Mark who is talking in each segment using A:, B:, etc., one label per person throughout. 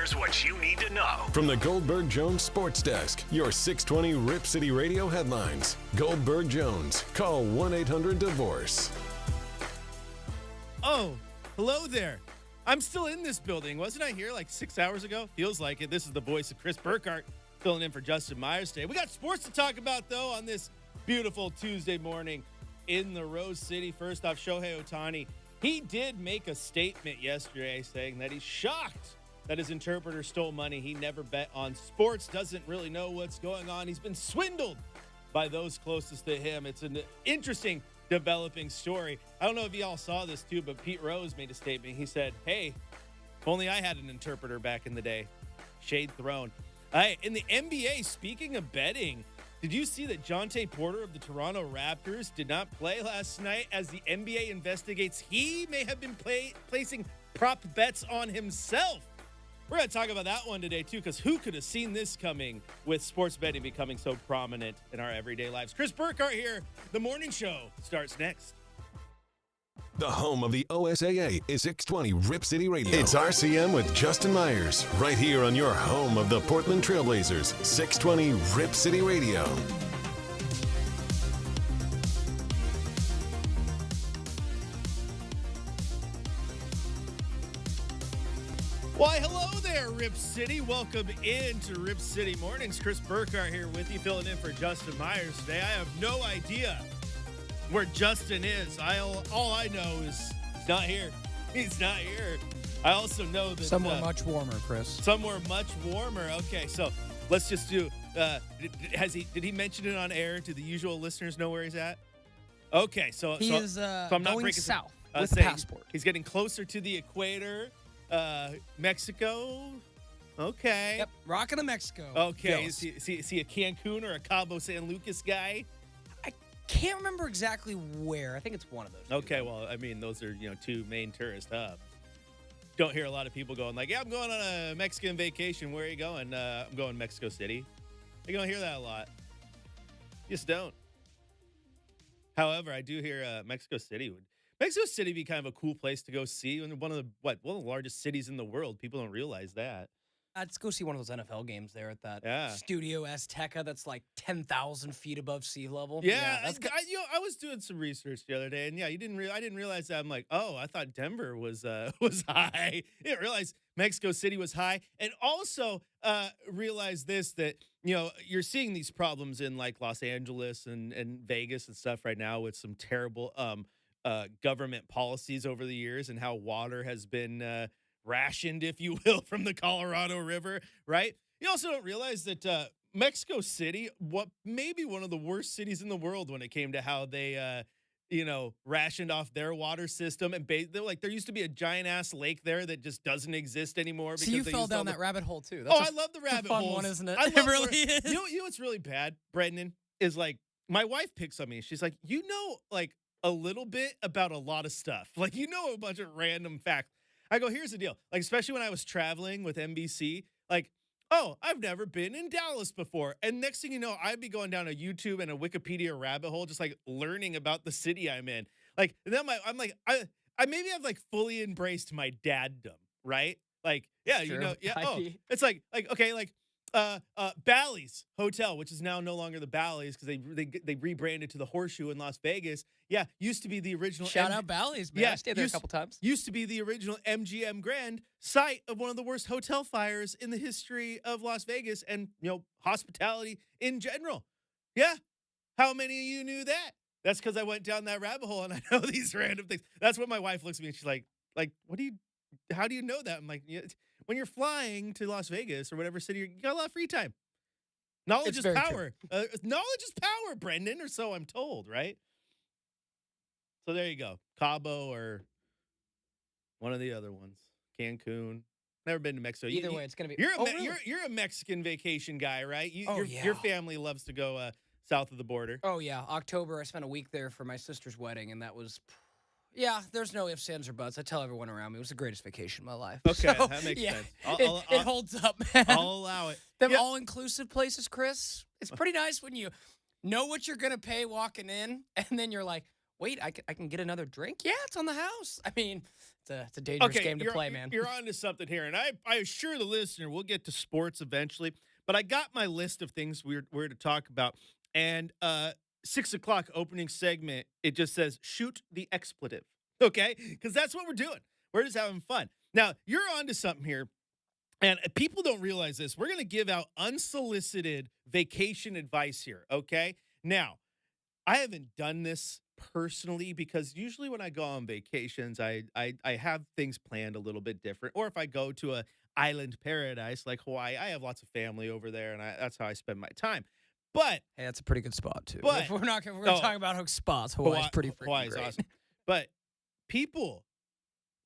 A: Here's what you need to know.
B: From the Goldberg Jones Sports Desk, your 620 Rip City Radio headlines. Goldberg Jones. Call 1-800-DIVORCE.
C: Oh, hello there. I'm still in this building. Wasn't I here like 6 hours ago? Feels like it. This is the voice of Chris Burkhardt filling in for Justin Myers today. We got sports to talk about, though, on this beautiful Tuesday morning in the Rose City. First off, Shohei Ohtani. He did make a statement yesterday saying that he's shocked that his interpreter stole money. He never bet on sports, doesn't really know what's going on. He's been swindled by those closest to him. It's an interesting developing story. I don't know if y'all saw this too, but Pete Rose made a statement. He said, hey, if only I had an interpreter back in the day. Shade thrown. In the NBA, speaking of betting, did you see that Jonte Porter of the Toronto Raptors did not play last night as the NBA investigates he may have been placing prop bets on himself? We're going to talk about that one today, too, because who could have seen this coming with sports betting becoming so prominent in our everyday lives? Chris Burkhardt here. The morning show starts next.
B: The home of the OSAA is 620 Rip City Radio. It's RCM with Justin Myers, right here on your home of the Portland Trailblazers, 620 Rip City Radio.
C: Why, hello there, Rip City. Welcome into Rip City Mornings. Chris Burkhardt here with you, filling in for Justin Myers today. I have no idea where Justin is. All I know is he's not here. He's not here. I also know that
D: somewhere much warmer, Chris.
C: Somewhere much warmer. Okay, so let's just do. Did he mention it on air? Do the usual listeners know where he's at? Okay, so
D: he is
C: so I'm not
D: going
C: breaking
D: south with a passport.
C: He's getting closer to the equator. Mexico. Okay.
D: Yep, rocking to Mexico.
C: Okay. Is he a Cancun or a Cabo San Lucas guy?
D: Can't remember exactly where. I think it's one of those.
C: Okay, well, I mean, those are, two main tourist hubs. Don't hear a lot of people going like, yeah, I'm going on a Mexican vacation. Where are you going? I'm going to Mexico City. You're going to hear that a lot. You just don't. However, I do hear Mexico City would be kind of a cool place to go see. And one of the largest cities in the world. People don't realize that.
D: Let's go see one of those NFL games there at that Studio Azteca that's like 10,000 feet above sea level.
C: Yeah, I was doing some research the other day, and I didn't realize that. I'm like, oh, I thought Denver was high. I didn't realize Mexico City was high, and also realize this, that you're seeing these problems in like Los Angeles and Vegas and stuff right now with some terrible government policies over the years, and how water has been rationed, if you will, from the Colorado River, right? You also don't realize that Mexico City, what maybe one of the worst cities in the world when it came to how they, rationed off their water system. And they're like, there used to be a giant ass lake there that just doesn't exist anymore.
D: So you fell down that rabbit hole too.
C: I love the rabbit
D: hole.
C: Fun
D: one, isn't it?
C: It
D: really is.
C: You know what's really bad, Brenden, is like my wife picks on me. She's like, like a little bit about a lot of stuff. Like, a bunch of random facts. I go, here's the deal. Like, especially when I was traveling with NBC, like, oh, I've never been in Dallas before. And next thing you know, I'd be going down a YouTube and a Wikipedia rabbit hole, just like learning about the city I'm in. Like, and then I'm like, I maybe I've like fully embraced my daddom, right? Like, yeah,
D: sure.
C: It's like, okay, like, Bally's Hotel, which is now no longer the Bally's because they rebranded to the Horseshoe in Las Vegas. Yeah, used to be the original.
D: Shout out Bally's, man.
C: Yeah,
D: I stayed there a couple times.
C: Used to be the original MGM Grand, site of one of the worst hotel fires in the history of Las Vegas and hospitality in general. Yeah, how many of you knew that? That's because I went down that rabbit hole and I know these random things. That's what my wife looks at me and she's like, how do you know that? I'm like, when you're flying to Las Vegas or whatever city, you got a lot of free time. Knowledge is power. Knowledge is power, Brenden, or so I'm told, right? So there you go. Cabo or one of the other ones. Cancun. Never been to Mexico.
D: Either way, it's going to be...
C: You're a Mexican vacation guy, right? Your family loves to go south of the border.
D: Oh, yeah. October, I spent a week there for my sister's wedding, and that was... Yeah, there's no ifs, ands, or buts. I tell everyone around me it was the greatest vacation of my life.
C: Okay, so, that makes sense.
D: It holds up, man.
C: I'll allow it.
D: Them all-inclusive places, Chris, it's pretty nice when you know what you're going to pay walking in, and then you're like, wait, I can get another drink? Yeah, it's on the house. I mean, It's a dangerous game to play, man.
C: You're on to something here, and I assure the listener we'll get to sports eventually, but I got my list of things we're to talk about, and 6 o'clock opening segment, it just says, shoot the expletive, okay? Because that's what we're doing. We're just having fun. Now, you're on to something here, and people don't realize this. We're going to give out unsolicited vacation advice here, okay? Now, I haven't done this personally because usually when I go on vacations, I have things planned a little bit different. Or if I go to a island paradise like Hawaii, I have lots of family over there, and that's how I spend my time. But
D: hey, that's a pretty good spot too.
C: But
D: if we're going to talk about spots. Hawaii's pretty freaking
C: Hawaii's
D: great.
C: awesome. But people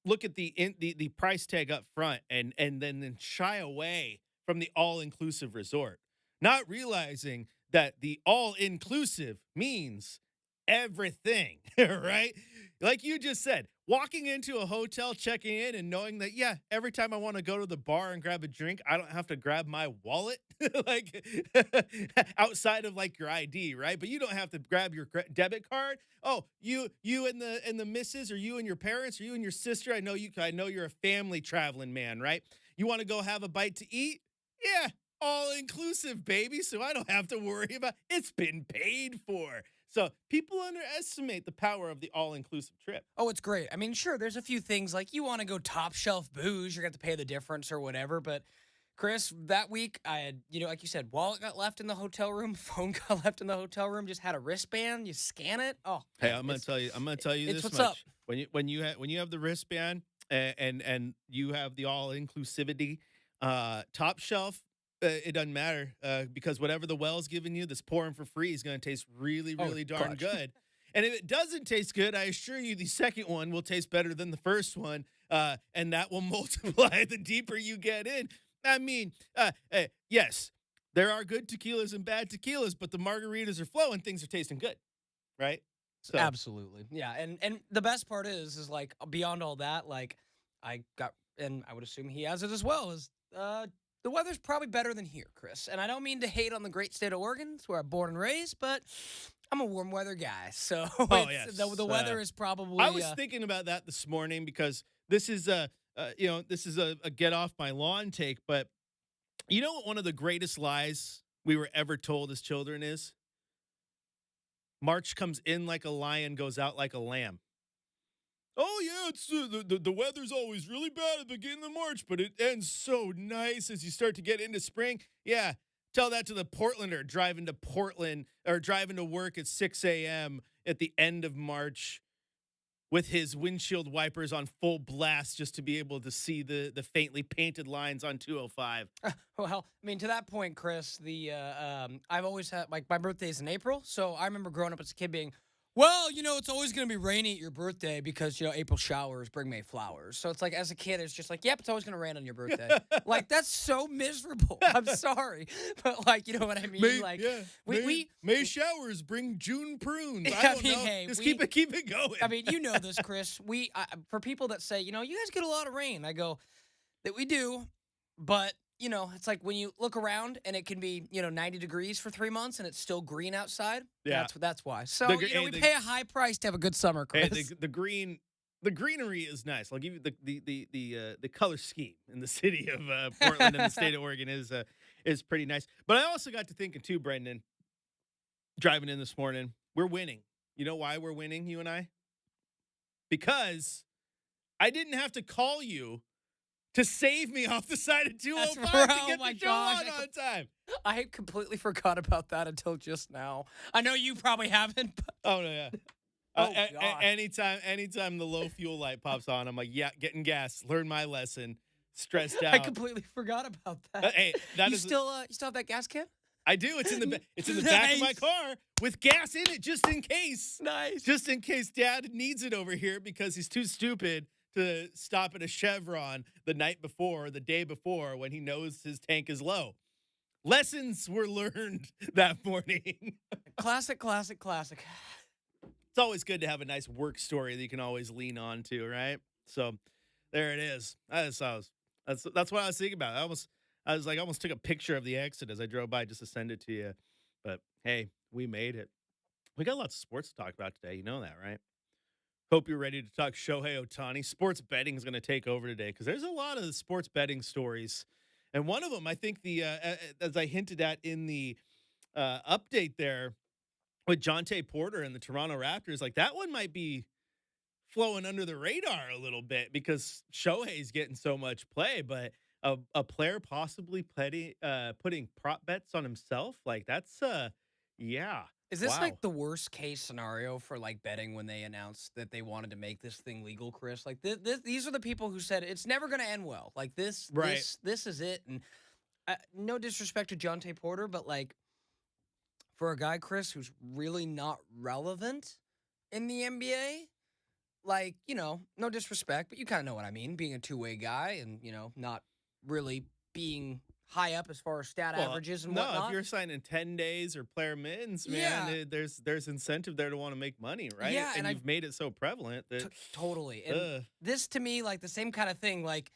C: look at the price tag up front and then shy away from the all-inclusive resort, not realizing that the all-inclusive means everything, right? Like you just said, walking into a hotel, checking in, and knowing that, yeah, every time I want to go to the bar and grab a drink, I don't have to grab my wallet, like outside of like your ID, right? But you don't have to grab your debit card. Oh, you and the missus, or you and your parents, or you and your sister. I know you're a family traveling man, right? You want to go have a bite to eat? Yeah, all inclusive, baby. So I don't have to worry about it's been paid for. So people underestimate the power of the all-inclusive trip.
D: Oh, it's great. I mean, sure, there's a few things like you want to go top shelf booze, you're going to have to pay the difference or whatever. But Chris, that week I had, like you said, wallet got left in the hotel room, phone got left in the hotel room, just had a wristband, you scan it. Oh,
C: hey, I'm going to tell you this
D: what's
C: much.
D: Up.
C: When you have the wristband and you have the all-inclusivity, top shelf, it doesn't matter because whatever the well's giving you that's pouring for free is going to taste really, really darn good. And if it doesn't taste good, I assure you the second one will taste better than the first one, and that will multiply the deeper you get in. I mean, yes, there are good tequilas and bad tequilas, but the margaritas are flowing, things are tasting good, right? So.
D: Absolutely. Yeah, and the best part is like beyond all that, like I got, and I would assume he has it as well, is the weather's probably better than here, Chris. And I don't mean to hate on the great state of Oregon. It's where I'm born and raised, but I'm a warm weather guy. So
C: yes.
D: the weather is probably...
C: I was thinking about that this morning because this is a get off my lawn take. But you know what one of the greatest lies we were ever told as children is? March comes in like a lion, goes out like a lamb. Oh, yeah, it's the weather's always really bad at the beginning of March, but it ends so nice as you start to get into spring. Yeah, tell that to the Portlander driving to Portland or driving to work at 6 a.m. at the end of March with his windshield wipers on full blast just to be able to see the faintly painted lines on 205.
D: Well, I mean, to that point, Chris, I've always had, like, my birthday's in April, so I remember growing up as a kid being, well, it's always going to be rainy at your birthday because, April showers bring May flowers. So it's like, as a kid, it's just like, yep, it's always going to rain on your birthday. Like, that's so miserable. I'm sorry. But, like, you know what I mean?
C: May showers bring June prunes. I don't know.
D: Hey,
C: just keep it going.
D: I mean, you know this, Chris. For people that say, you guys get a lot of rain, I go, that we do, but... it's like when you look around and it can be, 90 degrees for 3 months and it's still green outside.
C: Yeah.
D: That's why. So, we pay a high price to have a good summer, Chris.
C: Hey, the greenery is nice. I'll give you the color scheme in the city of Portland and the state of Oregon is pretty nice. But I also got to thinking too, Brenden, driving in this morning, we're winning. You know why we're winning, you and I? Because I didn't have to call you to save me off the side of 205 to get the show on time.
D: I completely forgot about that until just now. I know you probably haven't. But...
C: Oh, no, yeah. Anytime the low fuel light pops on, I'm like, yeah, getting gas. Learn my lesson. Stressed out.
D: I completely forgot about that.
C: Hey,
D: you still have that gas can?
C: I do. It's in the back of my car with gas in it just in case.
D: Nice.
C: Just in case Dad needs it over here because he's too stupid to stop at a Chevron the night before or the day before when he knows his tank is low. Lessons were learned that morning.
D: Classic.
C: It's always good to have a nice work story that you can always lean on to, right? So there it is. That's what I was thinking about. I almost took a picture of the exit as I drove by just to send it to you. But hey, we made it. We got lots of sports to talk about today. You know that, right? Hope you're ready to talk Shohei Ohtani. Sports betting is going to take over today because there's a lot of the sports betting stories. And one of them, I think, as I hinted at in the update there with Jonte Porter and the Toronto Raptors, like that one might be flowing under the radar a little bit because Shohei's getting so much play, but a player possibly putting prop bets on himself, like that's yeah.
D: Is this
C: Wow.
D: like the worst case scenario for like betting when they announced that they wanted to make this thing legal, Chris? Like these are the people who said it's never going to end well. Like this is it. And no disrespect to Jonte Porter, but like for a guy, Chris, who's really not relevant in the NBA, like, you know, no disrespect, but you kind of know what I mean. Being a two-way guy and, you know, not really being high up as far as stat averages and whatnot.
C: No, if you're signing 10 days or player mins, man, there's incentive there to want to make money, right?
D: Yeah,
C: and you've made it so prevalent that
D: totally. And this to me, like the same kind of thing, like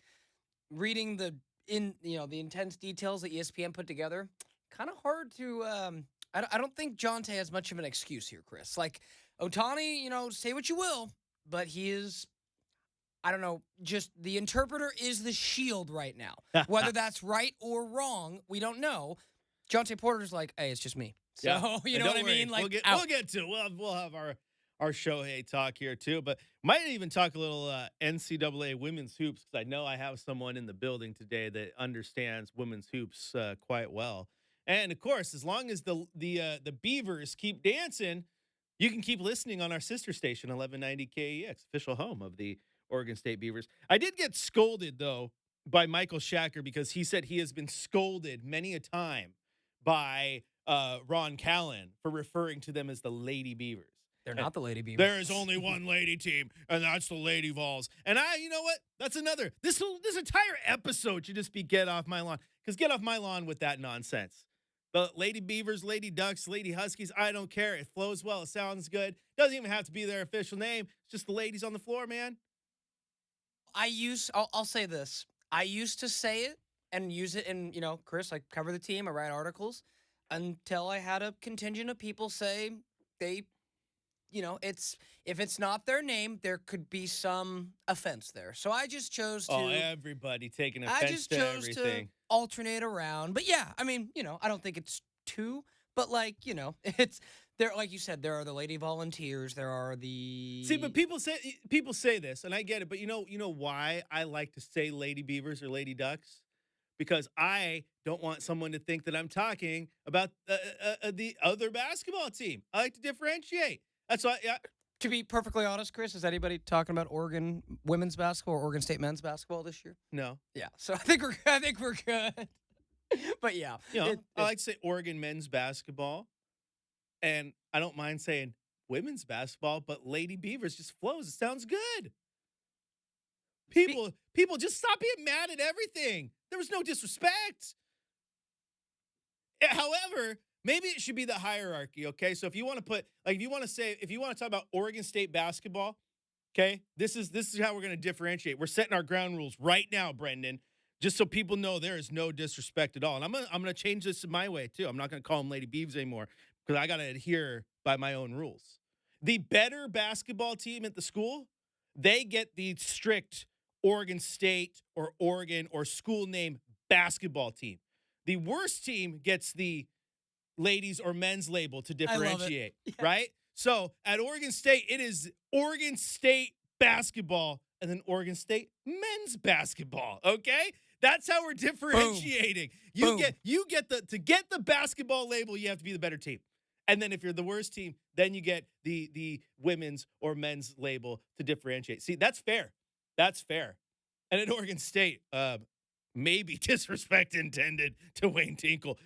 D: reading the intense details that ESPN put together, kind of hard to. I don't think Jonte has much of an excuse here, Chris. Like Ohtani, you know, say what you will, but he is. I don't know, just the interpreter is the shield right now. Whether that's right or wrong, we don't know. Jonte Porter's like, hey, it's just me. So, you know what I mean? Like,
C: we'll get to it. We'll have our Shohei talk here too, but might even talk a little NCAA women's hoops because I know I have someone in the building today that understands women's hoops quite well. And of course, as long as the Beavers keep dancing, you can keep listening on our sister station, 1190 KEX, official home of the Oregon State Beavers. I did get scolded, though, by Michael Shacker because he said he has been scolded many a time by Ron Callan for referring to them as the Lady Beavers.
D: They're not the Lady Beavers.
C: There is only one lady team, and that's the Lady Vols. And you know what? That's another. This entire episode should just be get off my lawn. Because get off my lawn with that nonsense. The Lady Beavers, Lady Ducks, Lady Huskies, I don't care. It flows well. It sounds good. Doesn't even have to be their official name. It's just the ladies on the floor, man.
D: I'll say this. I used to say it and use it in, you know, Chris, I cover the team, I write articles, until I had a contingent of people say they, you know, if it's not their name, there could be some offense there. So I just chose to.
C: Oh, everybody taking offense to everything.
D: To alternate around. But yeah, I mean, you know, I don't think it's too, but like, you know, it's there. Like you said, there are the lady volunteers. There are the.
C: See, but people say this, and I get it. But you know why I like to say Lady Beavers or Lady Ducks? Because I don't want someone to think that I'm talking about the other basketball team. I like to differentiate. That's why. Yeah.
D: To be perfectly honest, Chris, is anybody talking about Oregon women's basketball or Oregon State men's basketball this year?
C: No.
D: Yeah. So I think we're good. But yeah,
C: you know, I like to say Oregon men's basketball, and I don't mind saying women's basketball, but Lady Beavers just flows. It sounds good. People just stop being mad at everything. There was no disrespect. However, maybe it should be the hierarchy, okay? So if you want to put, like, if you want to talk about Oregon State basketball, okay, this is how we're going to differentiate. We're setting our ground rules right now, Brenden, just so people know there is no disrespect at all. And I'm gonna change this my way too. I'm not gonna call them Lady Beavs anymore because I gotta adhere by my own rules. The better basketball team at the school, they get the strict Oregon State or Oregon or school name basketball team. The worst team gets the ladies or men's label to differentiate, yeah. Right? So at Oregon State, it is Oregon State basketball and then Oregon State men's basketball, okay? That's how we're differentiating.
D: Boom.
C: You get the basketball label, you have to be the better team. And then if you're the worst team, then you get the women's or men's label to differentiate. See, that's fair. That's fair. And at Oregon State, maybe disrespect intended to Wayne Tinkle.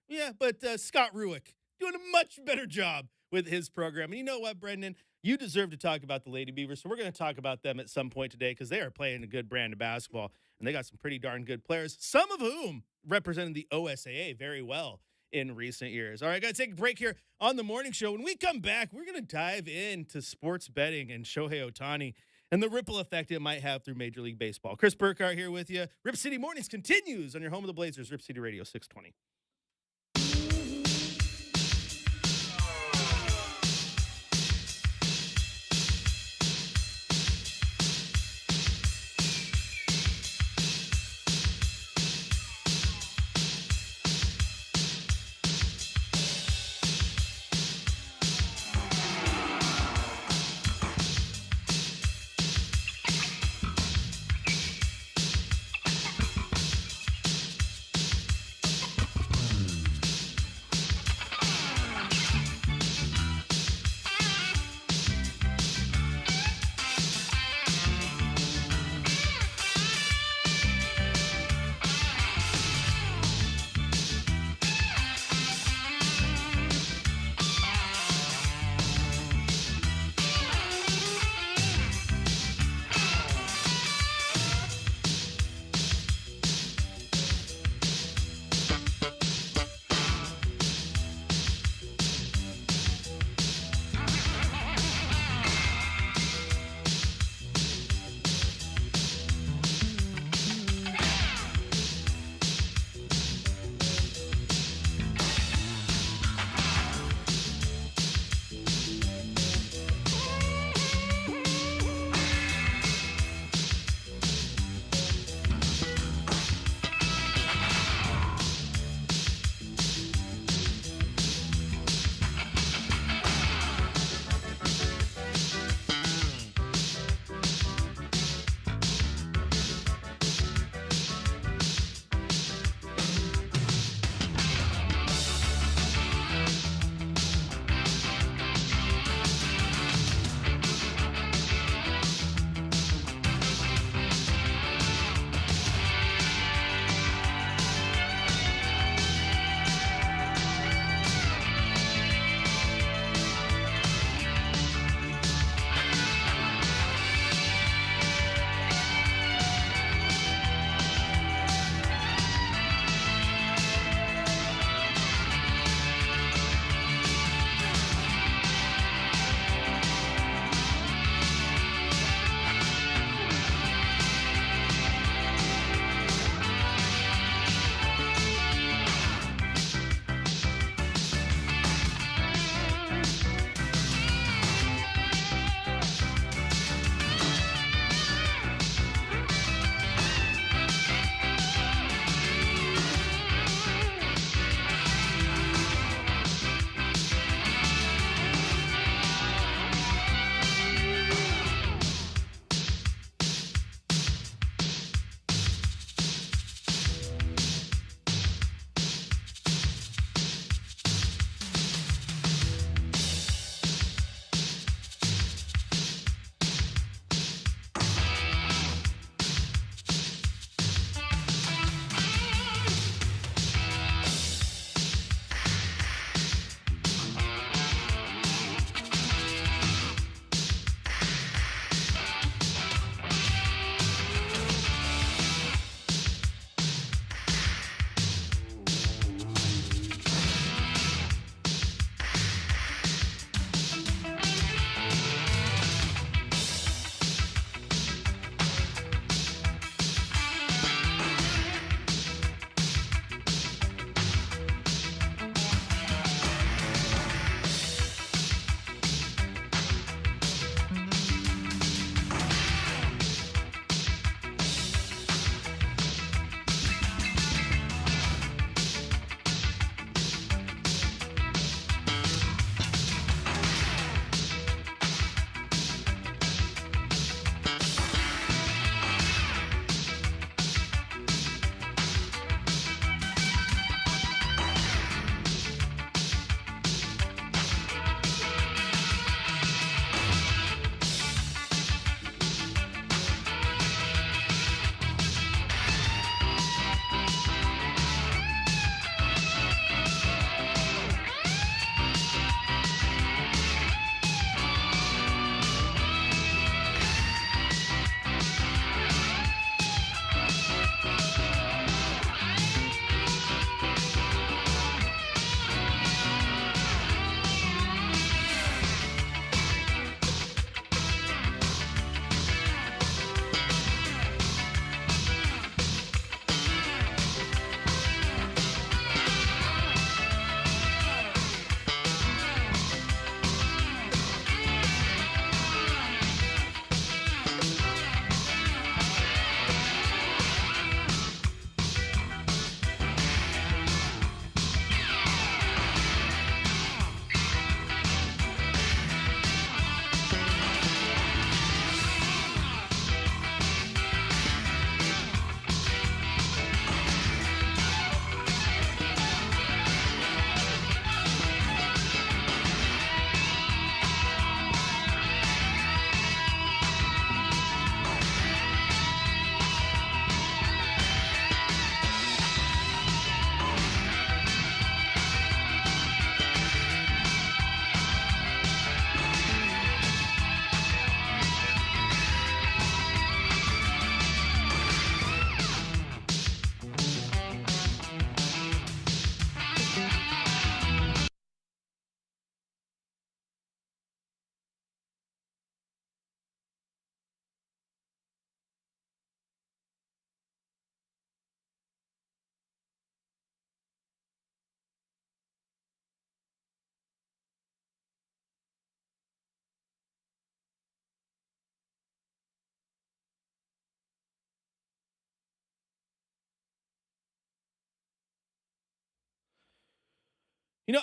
C: Yeah, but Scott Ruick doing a much better job with his program. And you know what, Brenden? You deserve to talk about the Lady Beavers, so we're going to talk about them at some point today because they are playing a good brand of basketball, and they got some pretty darn good players, some of whom represented the OSAA very well in recent years. All right, got to take a break here on the morning show. When we come back, we're going to dive into sports betting and Shohei Ohtani and the ripple effect it might have through Major League Baseball. Chris Burkhardt here with you. Rip City Mornings continues on your home of the Blazers, Rip City Radio 620.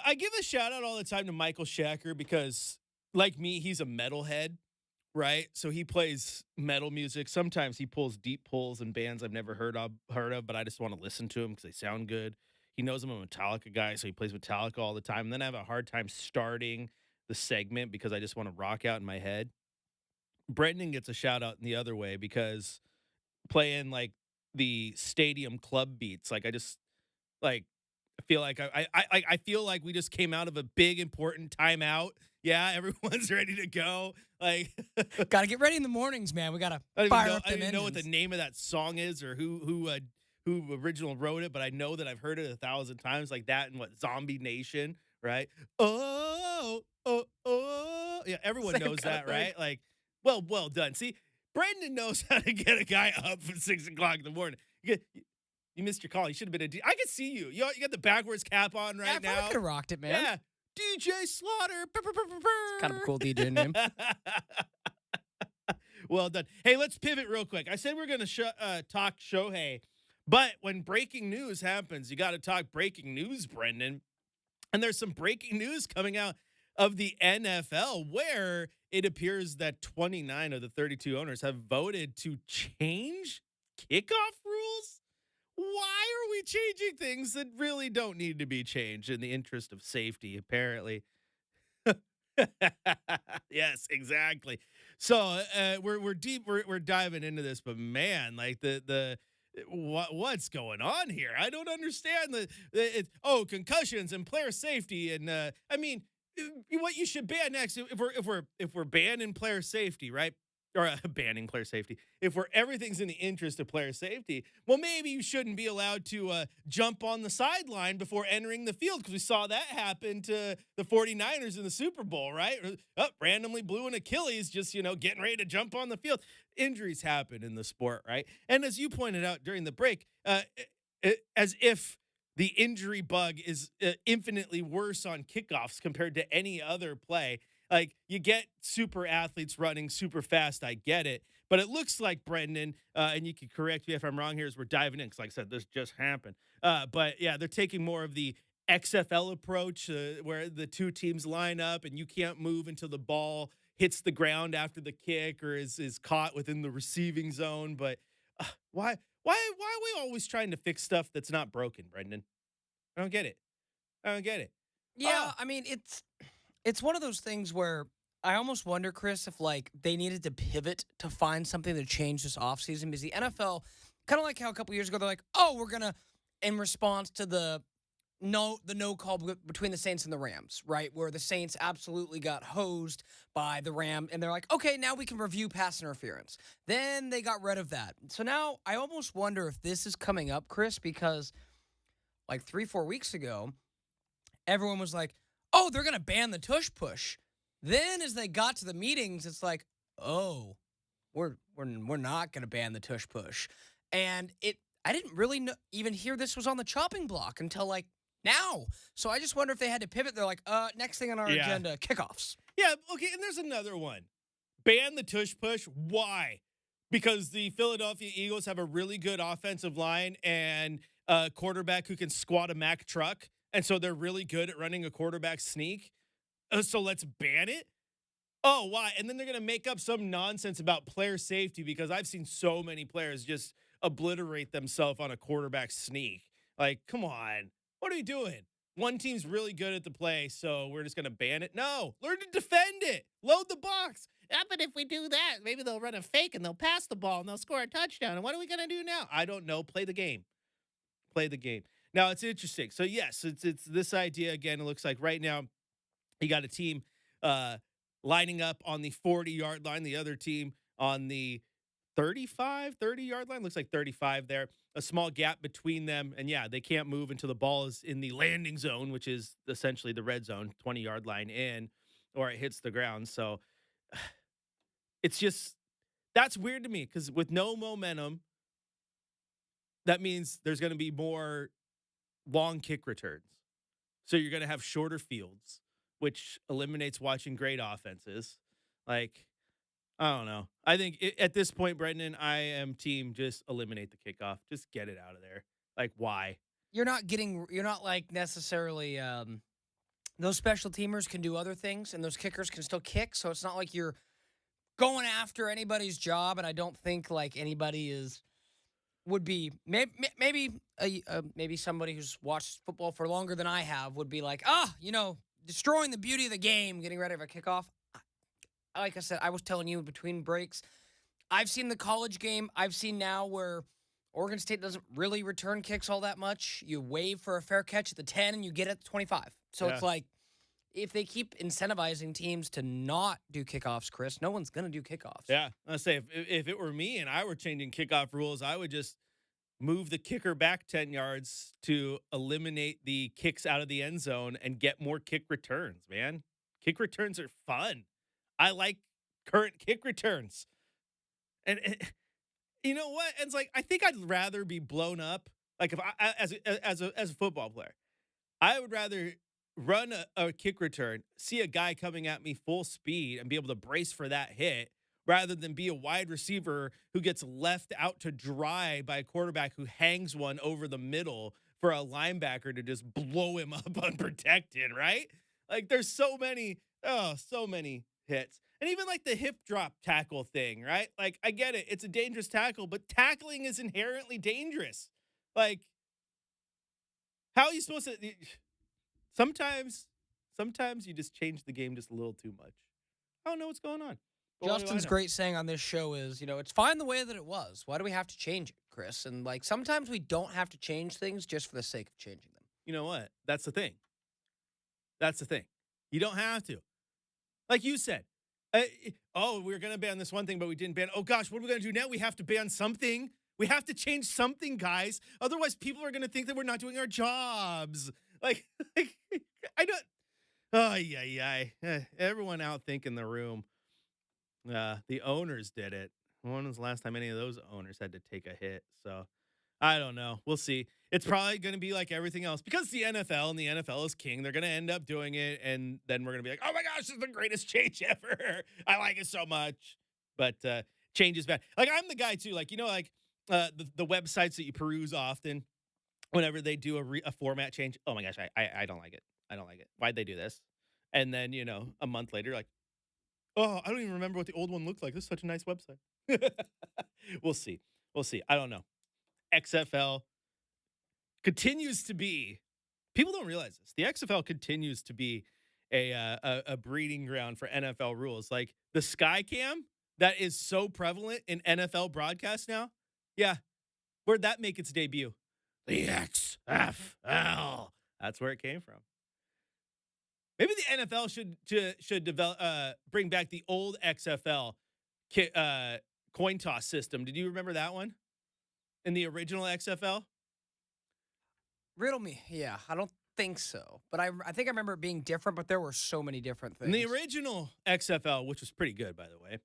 C: I give a shout out all the time to Michael Shacker because, like me, he's a metalhead, right? So he plays metal music. Sometimes he pulls deep pulls in bands I've never heard of, but I just want to listen to them because they sound good. He knows I'm a Metallica guy, so he plays Metallica all the time. And then I have a hard time starting the segment because I just want to rock out in my head. Brenden gets a shout out in the other way because playing like the stadium club beats, like I just like I feel like I feel like we just came out of a big important timeout. Yeah, everyone's ready to go. Like,
D: Got to get ready in the mornings, man. We got to
C: I
D: fire up
C: don't
D: them
C: even know what the
D: engines.
C: name of that song is or who original wrote it, but I know that I've heard it 1,000 times, like that and what Zombie Nation, right? Oh, yeah, everyone
D: Same
C: knows
D: kind
C: that,
D: of thing.
C: right? Like, well done. See, Brenden knows how to get a guy up at 6 o'clock in the morning. You missed your call. You should have been I can see you. You got the backwards cap on right
D: Yeah, I
C: now.
D: could have rocked it, man.
C: Yeah. DJ Slaughter.
D: It's kind of a cool DJ name.
C: Well done. Hey, let's pivot real quick. I said we're going to talk Shohei, but when breaking news happens, you got to talk breaking news, Brenden. And there's some breaking news coming out of the NFL where it appears that 29 of the 32 owners have voted to change kickoff rules. Why are we changing things that really don't need to be changed in the interest of safety, apparently? Yes, exactly. So we're deep. We're diving into this, but man, like what's going on here? I don't understand concussions and player safety, and I mean, what you should ban next if we're banning player safety, right? Or banning player safety. If everything's in the interest of player safety, well, maybe you shouldn't be allowed to jump on the sideline before entering the field because we saw that happen to the 49ers in the Super Bowl, right? Randomly blew an Achilles just, getting ready to jump on the field. Injuries happen in the sport, right? And as you pointed out during the break, as if the injury bug is infinitely worse on kickoffs compared to any other play. Like, you get super athletes running super fast. I get it. But it looks like, Brenden, and you can correct me if I'm wrong here as we're diving in, because like I said, this just happened. But, yeah, they're taking more of the XFL approach where the two teams line up and you can't move until the ball hits the ground after the kick or is caught within the receiving zone. But why are we always trying to fix stuff that's not broken, Brenden? I don't get it.
D: Yeah, I mean, it's one of those things where I almost wonder, Chris, if like they needed to pivot to find something to change this offseason because the NFL, kind of like how a couple years ago they're like, oh, we're gonna, in response to the no call between the Saints and the Rams, right, where the Saints absolutely got hosed by the Ram, and they're like, okay, now we can review pass interference. Then they got rid of that. So now I almost wonder if this is coming up, Chris, because like 3-4 weeks ago, everyone was like, oh, they're going to ban the tush push. Then as they got to the meetings, it's like, oh, we're not going to ban the tush push. And I didn't really even hear this was on the chopping block until like now. So I just wonder if they had to pivot. They're like, next thing on our agenda, kickoffs.
C: Yeah, okay, and there's another one. Ban the tush push. Why? Because the Philadelphia Eagles have a really good offensive line and a quarterback who can squat a Mack truck. And so they're really good at running a quarterback sneak. So let's ban it. Oh, why? And then they're going to make up some nonsense about player safety because I've seen so many players just obliterate themselves on a quarterback sneak. Like, come on. What are you doing? One team's really good at the play, so we're just going to ban it? No. Learn to defend it. Load the box. Yeah, but if we do that, maybe they'll run a fake and they'll pass the ball and they'll score a touchdown. And what are we going to do now? I don't know. Play the game. Now, it's interesting. So, yes, it's this idea. Again, it looks like right now you got a team lining up on the 40-yard line, the other team on the 30-yard line. Looks like 35 there. A small gap between them. And, yeah, they can't move until the ball is in the landing zone, which is essentially the red zone, 20-yard line in, or it hits the ground. So, it's just that's weird to me because with no momentum, that means there's going to be more long kick returns. So you're going to have shorter fields, which eliminates watching great offenses. Like, I don't know. I think at this point, Brenden, I am team just eliminate the kickoff. Just get it out of there. Like, why?
D: You're not like necessarily those special teamers can do other things, and those kickers can still kick. So it's not like you're going after anybody's job. And I don't think like anybody would be maybe somebody who's watched football for longer than I have would be like, destroying the beauty of the game, getting rid of a kickoff. Like I said, I was telling you between breaks, I've seen the college game. I've seen now where Oregon State doesn't really return kicks all that much. You wave for a fair catch at the 10 and you get it at the 25. So it's like, if they keep incentivizing teams to not do kickoffs, Chris, no one's going to do kickoffs.
C: Yeah. I'll say if it were me and I were changing kickoff rules, I would just move the kicker back 10 yards to eliminate the kicks out of the end zone and get more kick returns, man. Kick returns are fun. I like current kick returns. And you know what? It's like, I think I'd rather be blown up. Like if I, as a football player, I would rather run a kick return, see a guy coming at me full speed and be able to brace for that hit rather than be a wide receiver who gets left out to dry by a quarterback who hangs one over the middle for a linebacker to just blow him up unprotected, right? Like there's so many hits. And even like the hip drop tackle thing, right? Like I get it. It's a dangerous tackle, but tackling is inherently dangerous. Like how are you supposed to... Sometimes you just change the game just a little too much. I don't know what's going on.
D: Justin's great saying on this show is, it's fine the way that it was. Why do we have to change it, Chris? And like sometimes we don't have to change things just for the sake of changing them.
C: You know what? That's the thing. You don't have to. Like you said, we were going to ban this one thing, but we didn't ban. Oh gosh, what are we going to do now? We have to ban something. We have to change something, guys. Otherwise, people are going to think that we're not doing our jobs. Like I don't. Oh, yeah. Everyone out thinking the room. The owners did it. When was the last time any of those owners had to take a hit? So I don't know. We'll see. It's probably going to be like everything else because the NFL and the NFL is king. They're going to end up doing it. And then we're going to be like, oh my gosh, this is the greatest change ever. I like it so much. But change is bad. Like I'm the guy too. Like, the websites that you peruse often. Whenever they do a format change, oh my gosh, I don't like it. I don't like it. Why'd they do this? And then, a month later, like, oh, I don't even remember what the old one looked like. This is such a nice website. We'll see. I don't know. XFL continues to be, people don't realize this. The XFL continues to be a breeding ground for NFL rules. Like the Skycam that is so prevalent in NFL broadcasts now. Yeah. Where'd that make its debut? The XFL. That's where it came from. Maybe the NFL should develop bring back the old XFL coin toss system. Did you remember that one? In the original XFL?
D: Riddle me. Yeah, I don't think so. But I think I remember it being different, but there were so many different things.
C: In the original XFL, which was pretty good, by the way,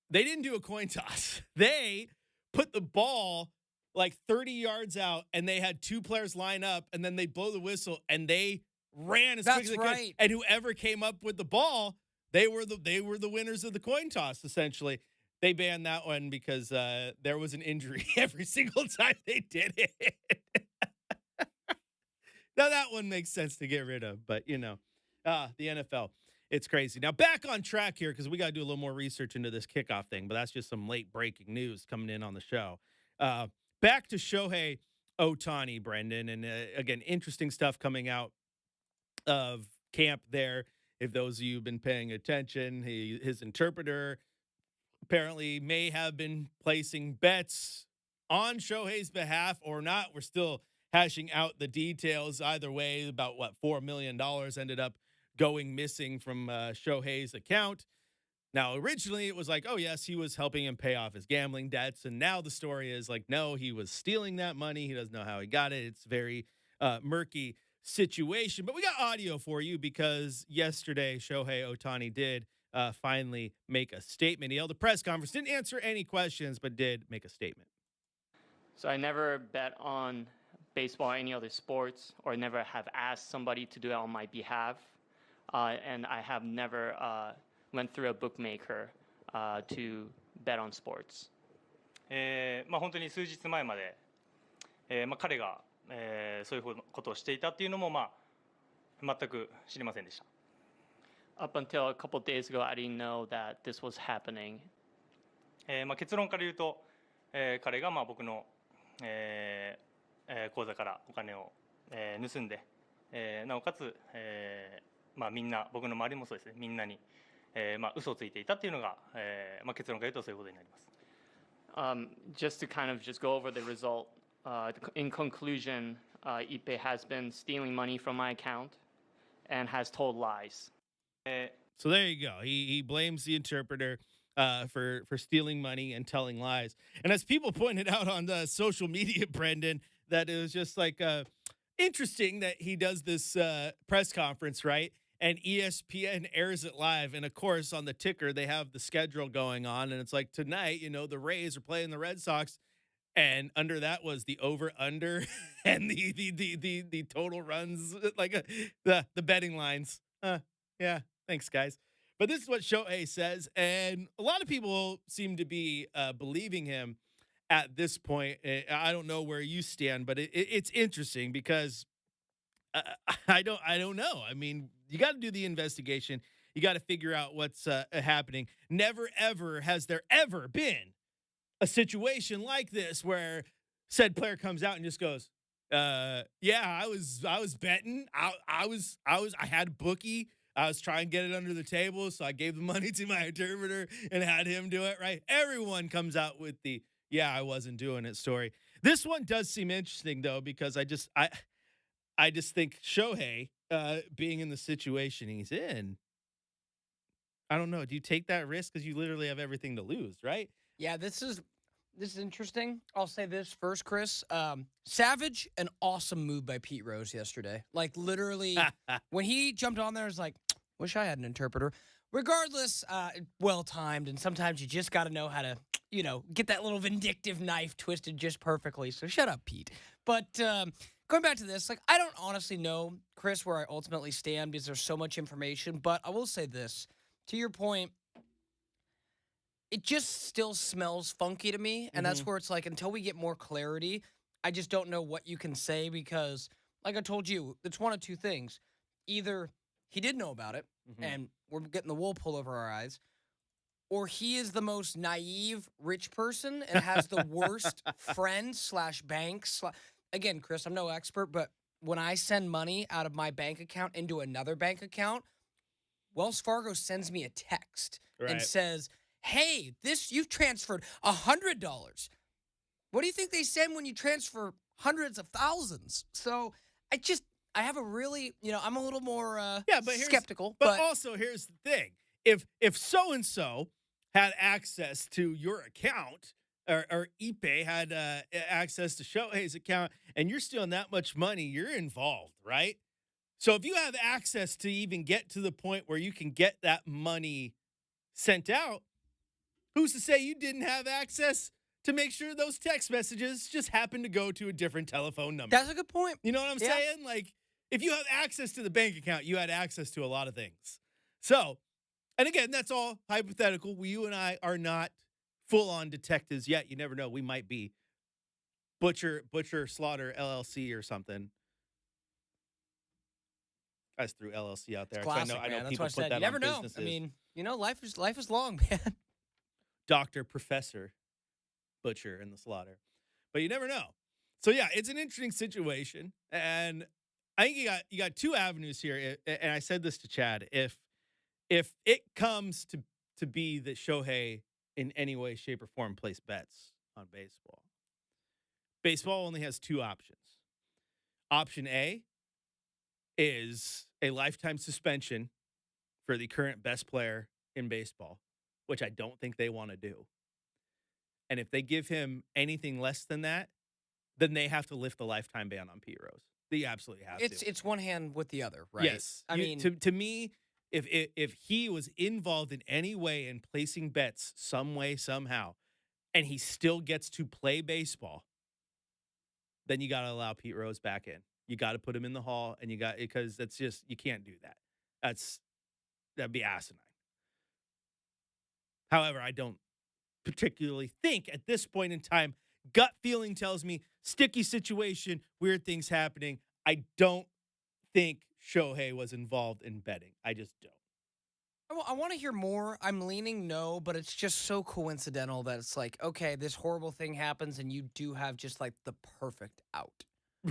C: they didn't do a coin toss. They put the ball like 30 yards out, and they had two players line up, and then they blow the whistle, and they ran as quick as they could. And whoever came up with the ball, they were the winners of the coin toss, essentially. They banned that one because there was an injury every single time they did it. Now, that one makes sense to get rid of, but, the NFL, it's crazy. Now, back on track here, because we got to do a little more research into this kickoff thing, but that's just some late breaking news coming in on the show. Back to Shohei Ohtani, Brenden, and again, interesting stuff coming out of camp there. If those of you have been paying attention, his interpreter apparently may have been placing bets on Shohei's behalf or not. We're still hashing out the details either way. About $4 million ended up going missing from Shohei's account. Now, originally it was like, oh, yes, he was helping him pay off his gambling debts. And now the story is like, no, he was stealing that money. He doesn't know how he got it. It's very murky situation. But we got audio for you because yesterday Shohei Ohtani did finally make a statement. He held a press conference, didn't answer any questions, but did make a statement.
A: So I never bet on baseball or any other sports, or never have asked somebody to do it on my behalf. And I have never went through a bookmaker to bet on sports.
E: 本当に数日前まで、彼が、そういうことをしていたっていうのも、全く知りませんでした。
A: Up until a couple days ago, I didn't know that this was happening.
E: 結論から言うと、彼が僕の、口座からお金を、盗んで、なおかつ、みんな僕の周りもそうですね、みんなに、嘘をついていたっていうのが、結論から言うとそういうことになります。
A: Just to kind of just go over the result, in conclusion, Ipe has been stealing money from my account and has told lies.
C: So there you go. He blames the interpreter for stealing money and telling lies. And as people pointed out on the social media, Brenden, that it was just like interesting that he does this press conference, right? And ESPN airs it live. And of course, on the ticker, they have the schedule going on. And it's like tonight, the Rays are playing the Red Sox. And under that was the over/under and the total runs, like the betting lines. Yeah, thanks, guys. But this is what Shohei says, and a lot of people seem to be believing him at this point. I don't know where you stand, but it's interesting because I don't know. I mean, you got to do the investigation. You got to figure out what's happening. Never ever has there ever been a situation like this where said player comes out and just goes, yeah, I was betting. I had a bookie. I was trying to get it under the table, so I gave the money to my interpreter and had him do it, right? Everyone comes out with the, yeah, I wasn't doing it story. This one does seem interesting, though, because I just think Shohei, being in the situation he's in, I don't know. Do you take that risk? Because you literally have everything to lose, right?
D: Yeah, this is interesting. I'll say this first, Chris. Savage, an awesome move by Pete Rose yesterday. Like, literally, when he jumped on there, I was like, wish I had an interpreter. Regardless, well-timed, and sometimes you just got to know how to, get that little vindictive knife twisted just perfectly. So shut up, Pete. But going back to this, I don't honestly know, Chris, where I ultimately stand because there's so much information. But I will say this. To your point, it just still smells funky to me, and that's where it's like, until we get more clarity, I just don't know what you can say because, like I told you, it's one of two things. Either he did know about it, and we're getting the wool pulled over our eyes, or he is the most naive rich person and has the worst friend/bank. Again, Chris, I'm no expert, but when I send money out of my bank account into another bank account, Wells Fargo sends me a text and says, hey, you've transferred $100. What do you think they send when you transfer hundreds of thousands? So I have a really, I'm a little more skeptical.
C: But also, here's the thing. If so-and-so had access to your account, or Ipe had access to Shohei's account, and you're stealing that much money, you're involved, right? So if you have access to even get to the point where you can get that money sent out, who's to say you didn't have access to make sure those text messages just happen to go to a different telephone number?
D: That's a good point.
C: You know what I'm saying? Like, if you have access to the bank account, you had access to a lot of things. So, and again, that's all hypothetical. You and I are not full-on detectives yet. You never know. We might be Butcher Slaughter LLC or something. I just threw LLC out there.
D: Classic,
C: I know
D: man.
C: people
D: That's what
C: put
D: I said.
C: that
D: You never
C: on
D: know.
C: businesses.
D: I mean, life is long, man.
C: Doctor, professor, butcher, and the slaughter. But you never know. So yeah, it's an interesting situation, and I think you got two avenues here. And I said this to Chad: if it comes to be that Shohei in any way, shape, or form place bets on baseball only has two options. Option A is a lifetime suspension for the current best player in baseball, which I don't think they want to do. And if they give him anything less than that, then they have to lift the lifetime ban on Pete Rose. They absolutely have to.
D: It's one hand with the other, right?
C: Yes.
D: I mean,
C: to me, if he was involved in any way in placing bets some way, somehow, and he still gets to play baseball, then you got to allow Pete Rose back in. You got to put him in the hall, and because that's just, you can't do that. That'd be asinine. However, I don't particularly think at this point in time, gut feeling tells me sticky situation, weird things happening. I don't think Shohei was involved in betting. I just don't.
D: I want to hear more. I'm leaning no, but it's just so coincidental that it's like, okay, this horrible thing happens and you do have just like the perfect out.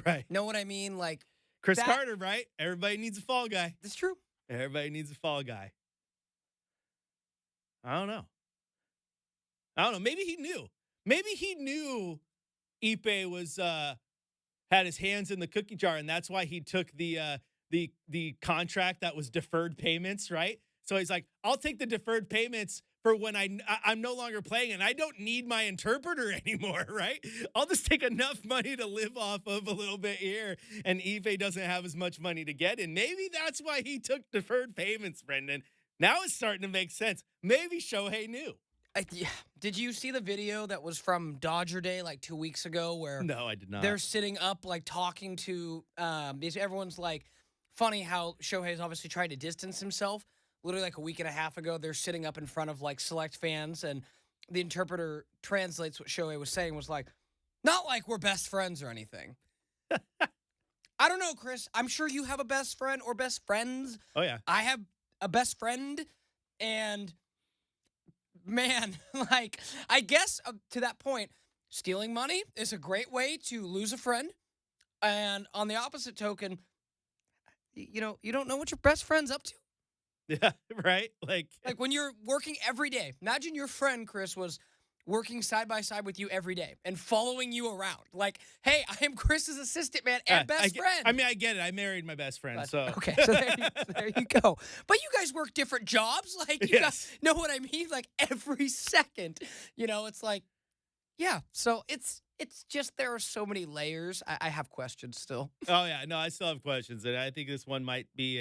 C: Right.
D: Know what I mean? Like
C: Chris
D: that-
C: Carter, right? Everybody needs a fall guy.
D: It's true.
C: Everybody needs a fall guy. I don't know. Maybe he knew. Maybe he knew Ipe was had his hands in the cookie jar, and that's why he took the contract that was deferred payments, right? So he's like, I'll take the deferred payments for when I'm no longer playing and I don't need my interpreter anymore, right? I'll just take enough money to live off of a little bit here, and Ipe doesn't have as much money to get in. Maybe that's why he took deferred payments, Brenden. Now it's starting to make sense. Maybe Shohei knew.
D: Yeah. Did you see the video that was from Dodger Day like 2 weeks ago where
C: No, I did not.
D: they're sitting up like talking to everyone's like, funny how Shohei's obviously trying to distance himself. Literally like a week and a half ago, they're sitting up in front of like select fans, and the interpreter translates what Shohei was saying, was like, not like we're best friends or anything. I don't know, Chris. I'm sure you have a best friend or best friends.
C: Oh, yeah.
D: I have a best friend, and man, like, I guess to that point, stealing money is a great way to lose a friend. And on the opposite token, you know, you don't know what your best friend's up to.
C: Yeah, right? Like
D: When you're working every day, imagine your friend, Chris, was working side by side with you every day and following you around. Like, hey, I am Chris's assistant, man, and best friend.
C: I mean, I get it. I married my best friend, so.
D: Okay, so there you go. But you guys work different jobs. Like, you guys know what I mean? Like, every second, you know, it's like, yeah. So it's just, there are so many layers. I have questions still.
C: Oh, yeah. No, I still have questions. And I think this one might be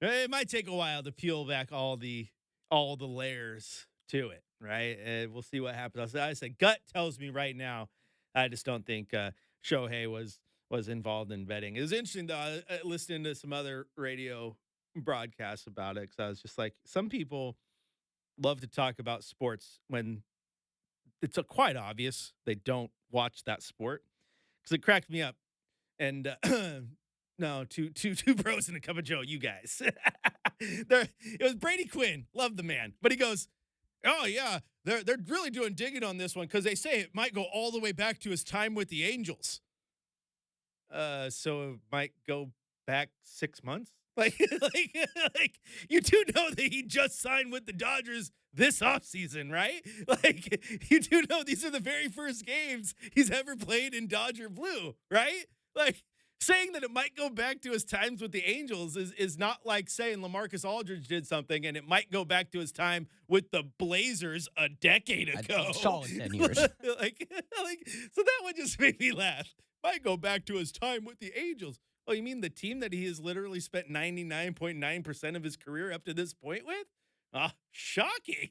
C: it might take a while to peel back all the layers to it, right? We'll see what happens. I say gut tells me right now, I just don't think Shohei was involved in betting. It was interesting, though, listening to some other radio broadcasts about it, because I was just like, some people love to talk about sports when it's quite obvious they don't watch that sport, because it cracked me up. And no, two bros and a cup of Joe, you guys. It was Brady Quinn, love the man, but he goes, oh yeah, they're really doing digging on this one because they say it might go all the way back to his time with the Angels. So it might go back 6 months. Like you do know that he just signed with the Dodgers this offseason, right? Like, you do know these are the very first games he's ever played in Dodger blue, right? Like, saying that it might go back to his times with the Angels is not like saying LaMarcus Aldridge did something and it might go back to his time with the Blazers a decade ago.
D: A solid 10 years.
C: So that one just made me laugh. Might go back to his time with the Angels. Oh, you mean the team that he has literally spent 99.9% of his career up to this point with? Shocking.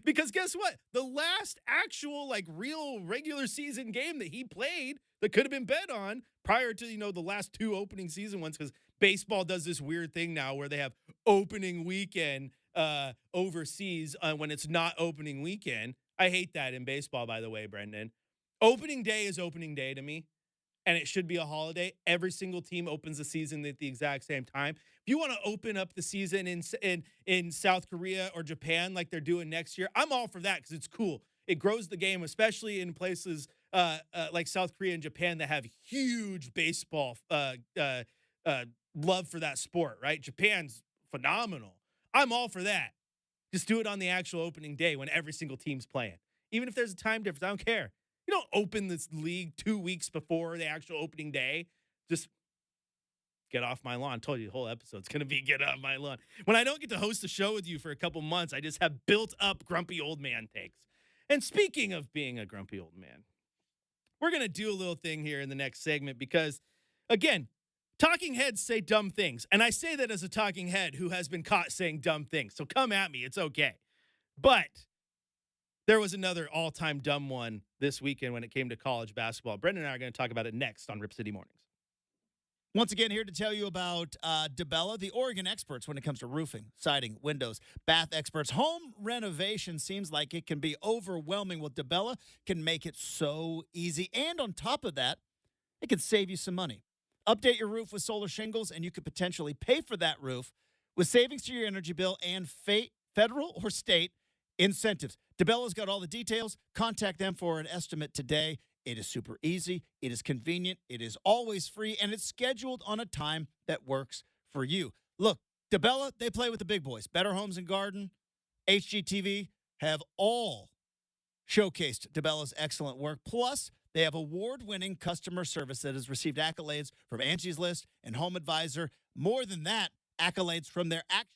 C: Because guess what? The last actual, real regular season game that he played that could have been bet on prior to, the last two opening season ones, because baseball does this weird thing now where they have opening weekend overseas when it's not opening weekend. I hate that in baseball, by the way, Brenden. Opening day is opening day to me, and it should be a holiday. Every single team opens the season at the exact same time. If you want to open up the season in South Korea or Japan like they're doing next year, I'm all for that because it's cool. It grows the game, especially in places like South Korea and Japan that have huge baseball love for that sport, right? Japan's phenomenal. I'm all for that. Just do it on the actual opening day when every single team's playing. Even if there's a time difference, I don't care. You don't open this league 2 weeks before the actual opening day. Just get off my lawn. I told you the whole episode's going to be get off my lawn. When I don't get to host a show with you for a couple months, I just have built up grumpy old man takes. And speaking of being a grumpy old man, we're going to do a little thing here in the next segment because, again, talking heads say dumb things. And I say that as a talking head who has been caught saying dumb things. So come at me. It's okay. But there was another all-time dumb one this weekend when it came to college basketball. Brenden and I are going to talk about it next on Rip City Mornings.
F: Once again, here to tell you about DeBella, the Oregon experts when it comes to roofing, siding, windows, bath experts. Home renovation seems like it can be overwhelming. Well, DeBella can make it so easy. And on top of that, it can save you some money. Update your roof with solar shingles, and you could potentially pay for that roof with savings to your energy bill and federal or state incentives. DeBella's got all the details. Contact them for an estimate today. It is super easy. It is convenient. It is always free, and it's scheduled on a time that works for you. Look, DeBella, they play with the big boys. Better Homes and Garden, HGTV have all showcased DeBella's excellent work. Plus, they have award-winning customer service that has received accolades from Angie's List and Home Advisor. More than that, accolades from their actual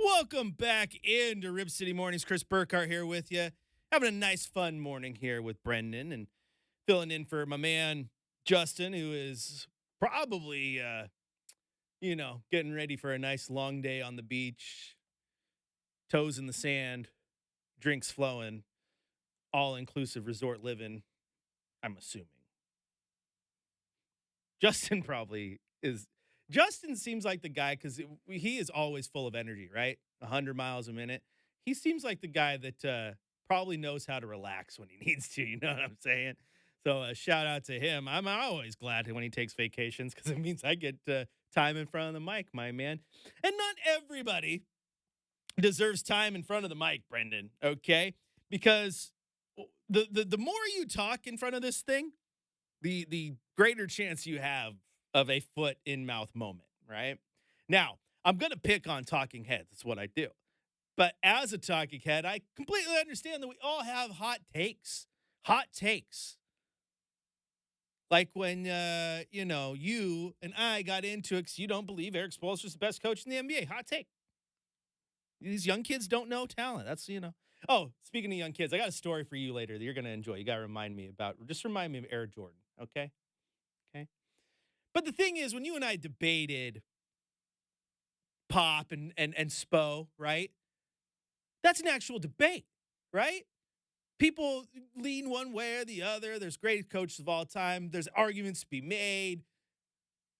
C: Welcome back into Rip City Mornings. Chris Burkhardt here with you. Having a nice, fun morning here with Brenden and filling in for my man, Justin, who is probably, getting ready for a nice long day on the beach, toes in the sand, drinks flowing, all-inclusive resort living, I'm assuming. Justin probably is. Justin seems like the guy because he is always full of energy, right? 100 miles a minute. He seems like the guy that probably knows how to relax when he needs to. You know what I'm saying? So a shout out to him. I'm always glad when he takes vacations because it means I get time in front of the mic, my man. And not everybody deserves time in front of the mic, Brenden, okay? Because the more you talk in front of this thing, the greater chance you have of a foot in mouth moment, right? Now, I'm going to pick on talking heads. That's what I do. But as a talking head, I completely understand that we all have hot takes. Hot takes. Like when, you and I got into it because you don't believe Eric Spoelstra's the best coach in the NBA. Hot take. These young kids don't know talent. That's, Oh, speaking of young kids, I got a story for you later that you're going to enjoy. You got to remind me of Air Jordan, okay? Okay. But the thing is, when you and I debated Pop and Spo, right? That's an actual debate, right? People lean one way or the other. There's great coaches of all time. There's arguments to be made.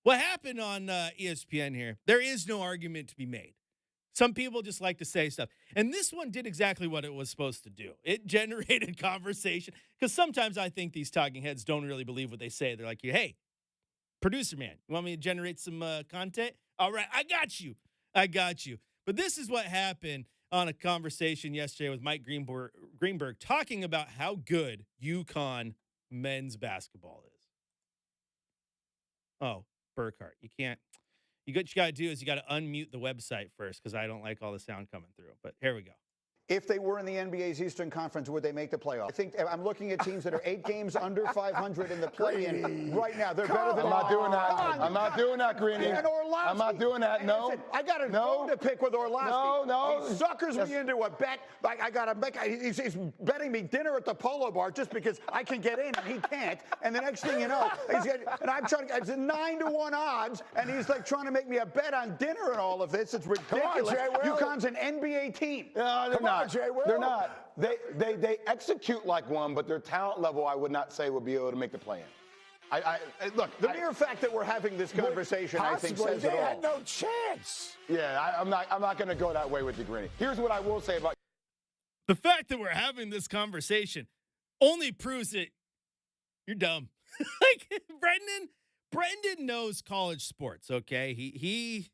C: What happened on ESPN here, there is no argument to be made. Some people just like to say stuff. And this one did exactly what it was supposed to do. It generated conversation. Because sometimes I think these talking heads don't really believe what they say. They're like, hey, producer man, you want me to generate some content? All right, I got you. But this is what happened on a conversation yesterday with Mike Greenberg talking about how good UConn men's basketball is. Oh, Burkhardt, you can't. What you got to do is you got to unmute the website first because I don't like all the sound coming through. But here we go.
G: If they were in the NBA's Eastern Conference, would they make the playoffs? I think I'm looking at teams that are 8 games under 500 in the play-in right now. They're better than.
H: I'm not doing that. I'm not doing that, Greeny. I'm not doing that. No.
G: Listen, I got to pick with Orlovsky.
H: No.
G: He suckers me into a bet. I got to make. He's betting me dinner at the Polo Bar just because I can get in and he can't. And the next thing you know, and I'm trying to. It's a 9-1 odds, and he's like trying to make me a bet on dinner and all of this. It's ridiculous. UConn's an NBA team.
H: No, they're not. They're not. They execute like one, but their talent level, I would not say, would be able to make the play-in.
G: Look, the mere fact that we're having this conversation, I think, says it all.
H: They had no chance. Yeah, I'm not going to go that way with you, Greeny. Here's what I will say about
C: the fact that we're having this conversation only proves that you're dumb. Like Brenden knows college sports. Okay, he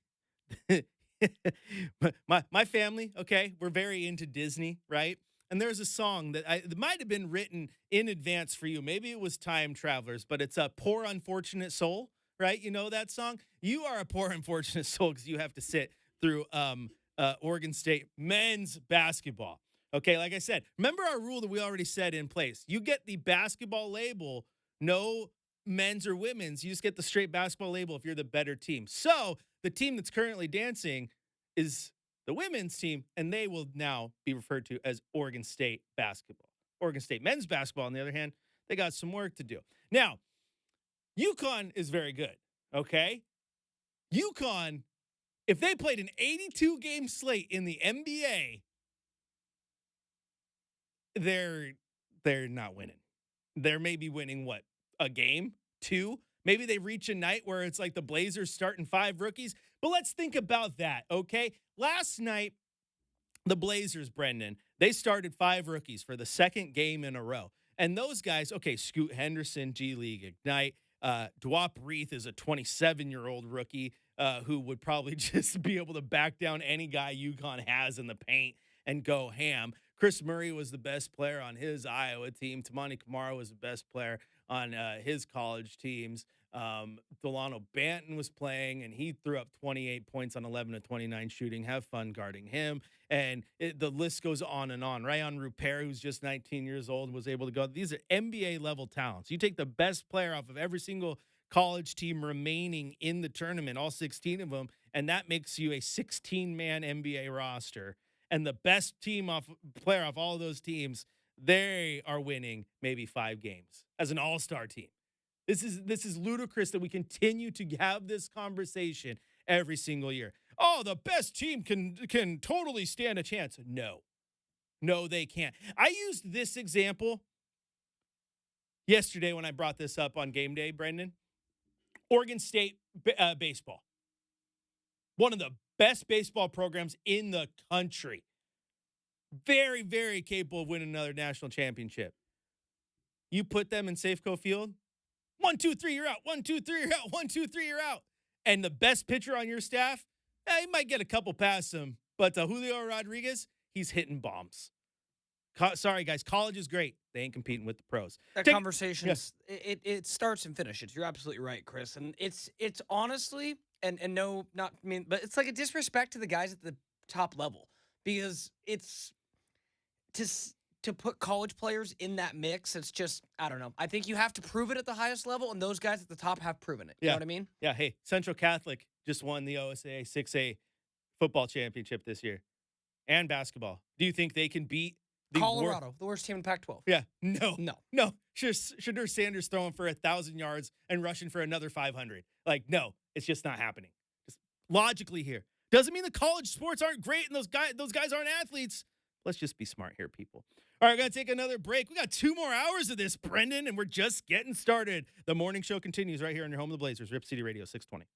C: my family, okay, we're very into Disney, right? And there's a song that might have been written in advance for you. Maybe it was Time Travelers, but it's a Poor Unfortunate Soul, right? You know that song? You are a poor unfortunate soul because you have to sit through Oregon State men's basketball. Okay, like I said, remember our rule that we already set in place. You get the basketball label, no men's or women's. You just get the straight basketball label if you're the better team. So the team that's currently dancing is the women's team, and they will now be referred to as Oregon State basketball. Oregon State men's basketball, on the other hand, they got some work to do. Now, UConn is very good, okay? UConn, if they played an 82-game slate in the NBA, they're not winning. They're maybe winning, what, a game? 2? Maybe they reach a night where it's like the Blazers starting 5 rookies. But let's think about that, okay? Last night, the Blazers, Brenden, they started 5 rookies for the second game in a row. And those guys, okay, Scoot Henderson, G League Ignite. Dwop Reith is a 27-year-old rookie who would probably just be able to back down any guy UConn has in the paint and go ham. Chris Murray was the best player on his Iowa team. Tamani Kamara was the best player on his college teams. Delano Banton was playing, and he threw up 28 points on 11 of 29 shooting. Have fun guarding him. And the list goes on and on. Rayon Rupert, who's just 19 years old, was able to go. These are NBA-level talents. You take the best player off of every single college team remaining in the tournament, all 16 of them, and that makes you a 16-man NBA roster. And the best player off all of those teams, they are winning maybe 5 games as an all-star team. This is ludicrous that we continue to have this conversation every single year. Oh, the best team can totally stand a chance. No, they can't. I used this example yesterday when I brought this up on game day, Brenden. Oregon State baseball. One of the best baseball programs in the country. Very, very capable of winning another national championship. You put them in Safeco Field, 1, 2, 3, you're out. 1, 2, 3, you're out. 1, 2, 3, you're out. And the best pitcher on your staff, he might get a couple past him, but Julio Rodriguez, he's hitting bombs. Sorry, guys, college is great. They ain't competing with the pros.
D: That conversation is it starts and finishes. You're absolutely right, Chris. And it's honestly, and no, not I mean, but it's like a disrespect to the guys at the top level because it's to put college players in that mix. It's just, I don't know. I think you have to prove it at the highest level, and those guys at the top have proven it. You know what I mean?
C: Yeah. Hey, Central Catholic just won the OSAA 6A football championship this year, and basketball. Do you think they can beat
D: Colorado, the worst team in Pac-12?
C: Yeah. No. Shadur Sanders throwing for 1,000 yards and rushing for another 500. Like, no, it's just not happening. Just logically here. Doesn't mean the college sports aren't great and those guys aren't athletes. Let's just be smart here, people. All right, we're going to take another break. We got 2 more hours of this, Brenden, and we're just getting started. The morning show continues right here on your home of the Blazers, Rip City Radio 620.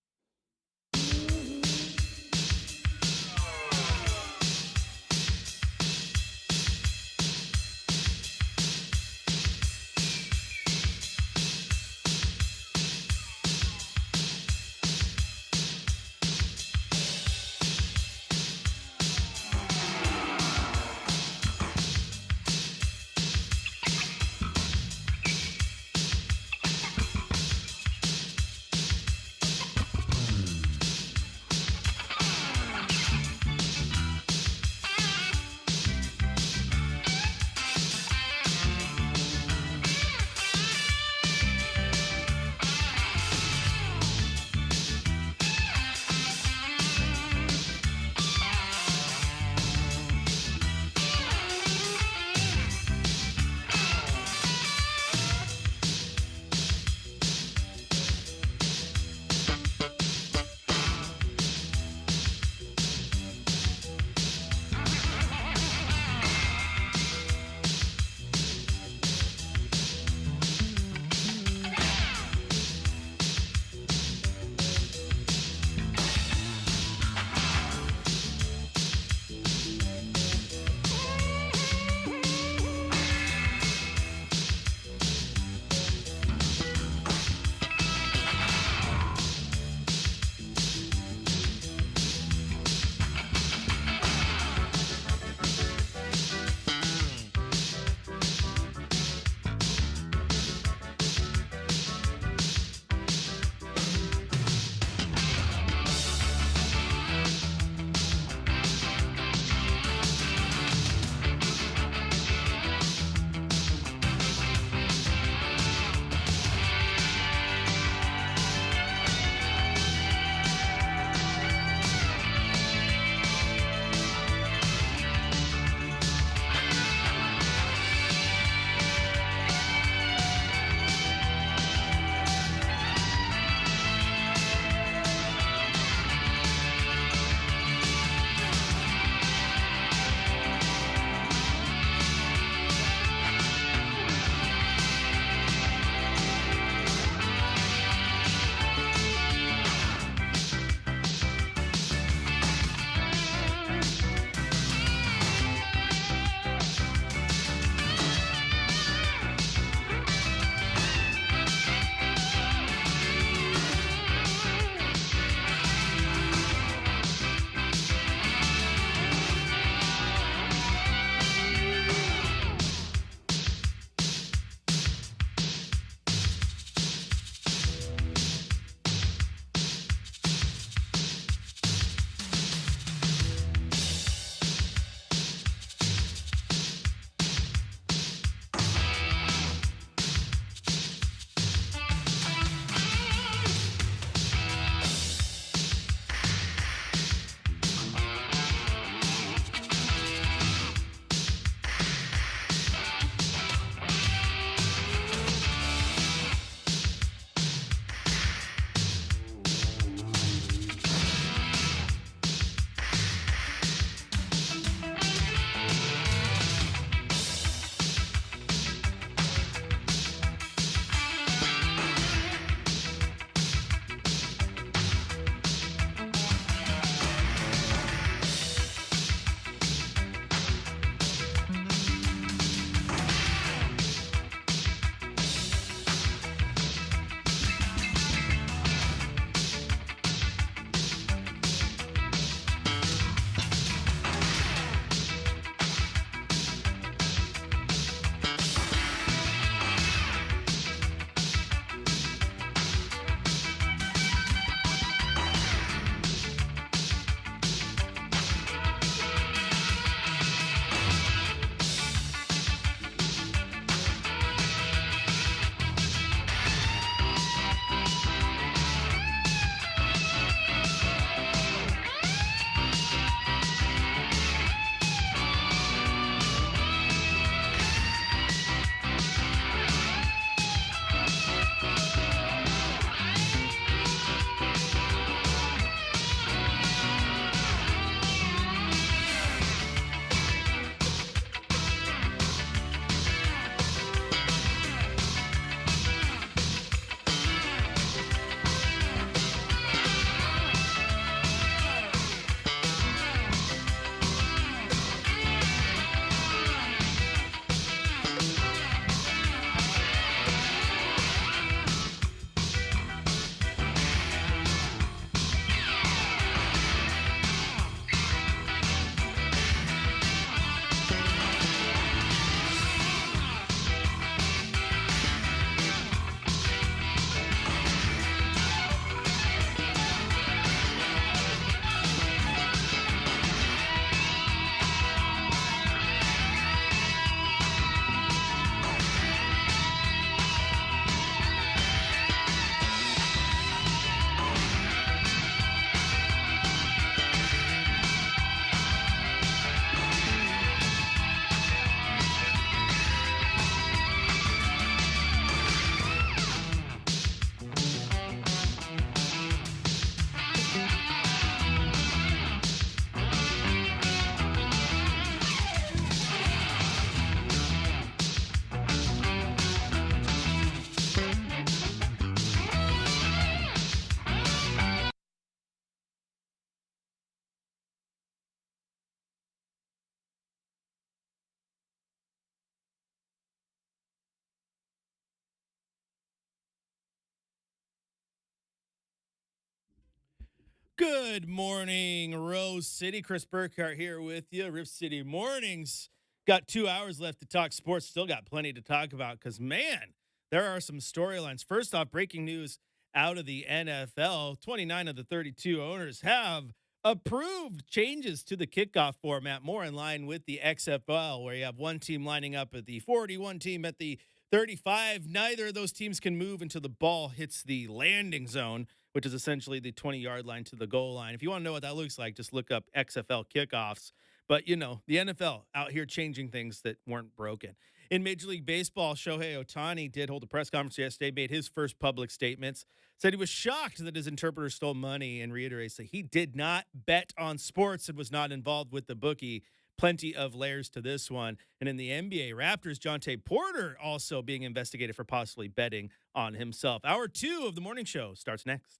C: Good morning, Rose City. Chris Burkhardt here with you. Rip City Mornings. Got 2 hours left to talk sports. Still got plenty to talk about because, man, there are some storylines. First off, breaking news out of the NFL. 29 of the 32 owners have approved changes to the kickoff format, more in line with the XFL, where you have one team lining up at the 40, one team at the 35. Neither of those teams can move until the ball hits the landing zone, which is essentially the 20-yard line to the goal line. If you want to know what that looks like, just look up XFL kickoffs. But, you know, the NFL out here changing things that weren't broken. In Major League Baseball, Shohei Ohtani did hold a press conference yesterday, made his first public statements, said he was shocked that his interpreter stole money, and reiterates that he did not bet on sports and was not involved with the bookie. Plenty of layers to this one. And in the NBA, Raptors' Jonte Porter also being investigated for possibly betting on himself. Hour 2 of the morning show starts next.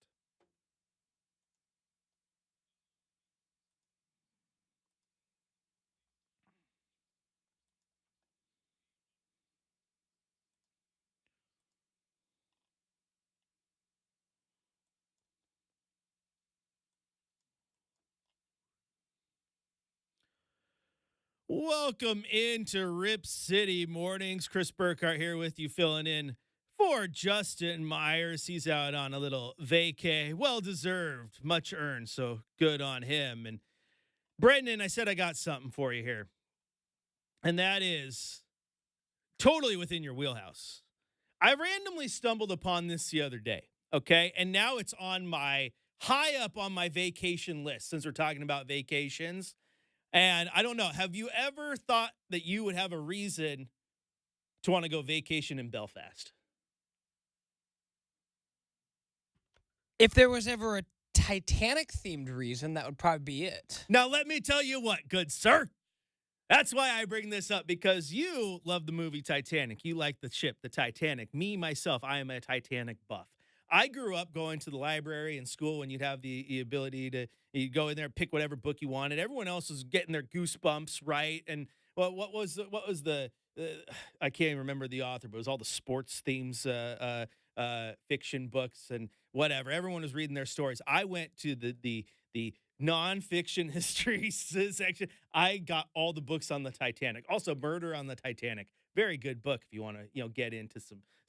C: Welcome into Rip City Mornings. Chris Burkhardt here with you, filling in for Justin Myers. He's out on a little vacay. Well-deserved, much earned, so good on him. And Brenden, I said I got something for you here. And that is totally within your wheelhouse. I randomly stumbled upon this the other day, okay? And now it's on my high up on my vacation list, since we're talking about vacations. And I don't know, have you ever thought that you would have a reason to want to go vacation in Belfast?
D: If there was ever a Titanic-themed reason, that would probably be it.
C: Now, let me tell you what, good sir. That's why I bring this up, because you love the movie Titanic. You like the ship, the Titanic. Me, myself, I am a Titanic buff. I grew up going to the library in school when you'd have the ability to you go in there, pick whatever book you wanted. Everyone else was getting their goosebumps, right? And what was the I can't even remember the author, but it was all the sports themes, fiction books and whatever. Everyone was reading their stories. I went to the nonfiction history section. I got all the books on the Titanic. Also, Murder on the Titanic. Very good book if you want to get into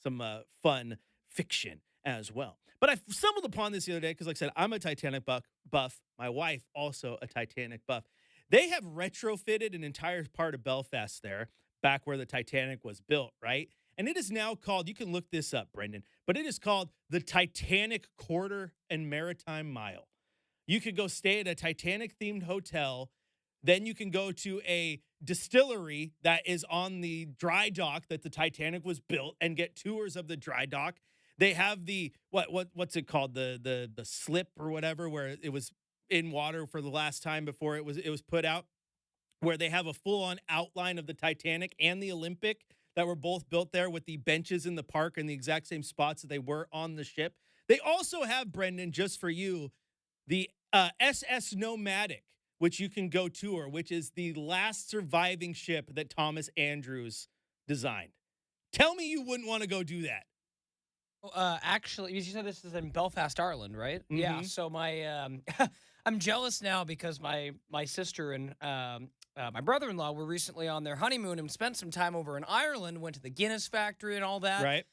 C: some fun fiction as well. But I stumbled upon this the other day because, like I said, I'm a Titanic buff. My wife also a Titanic buff. They have retrofitted an entire part of Belfast there, back where the Titanic was built, right? And it is now called, you can look this up, Brenden, but it is called the Titanic Quarter and Maritime Mile. You could go stay at a Titanic-themed hotel. Then you can go to a distillery that is on the dry dock that the Titanic was built and get tours of the dry dock. They have the what's it called, the slip or whatever, where it was in water for the last time before it was put out, where they have a full-on outline of the Titanic and the Olympic that were both built there with the benches in the park in the exact same spots that they were on the ship. They also have, Brenden, just for you, the SS Nomadic, which you can go tour, which is the last surviving ship that Thomas Andrews designed. Tell me you wouldn't want to go do that.
D: Actually, you said this is in Belfast, Ireland, right?
C: Mm-hmm.
D: Yeah. So my, I'm jealous now because my sister and my brother-in-law were recently on their honeymoon and spent some time over in Ireland. Went to the Guinness factory and all that.
C: Right.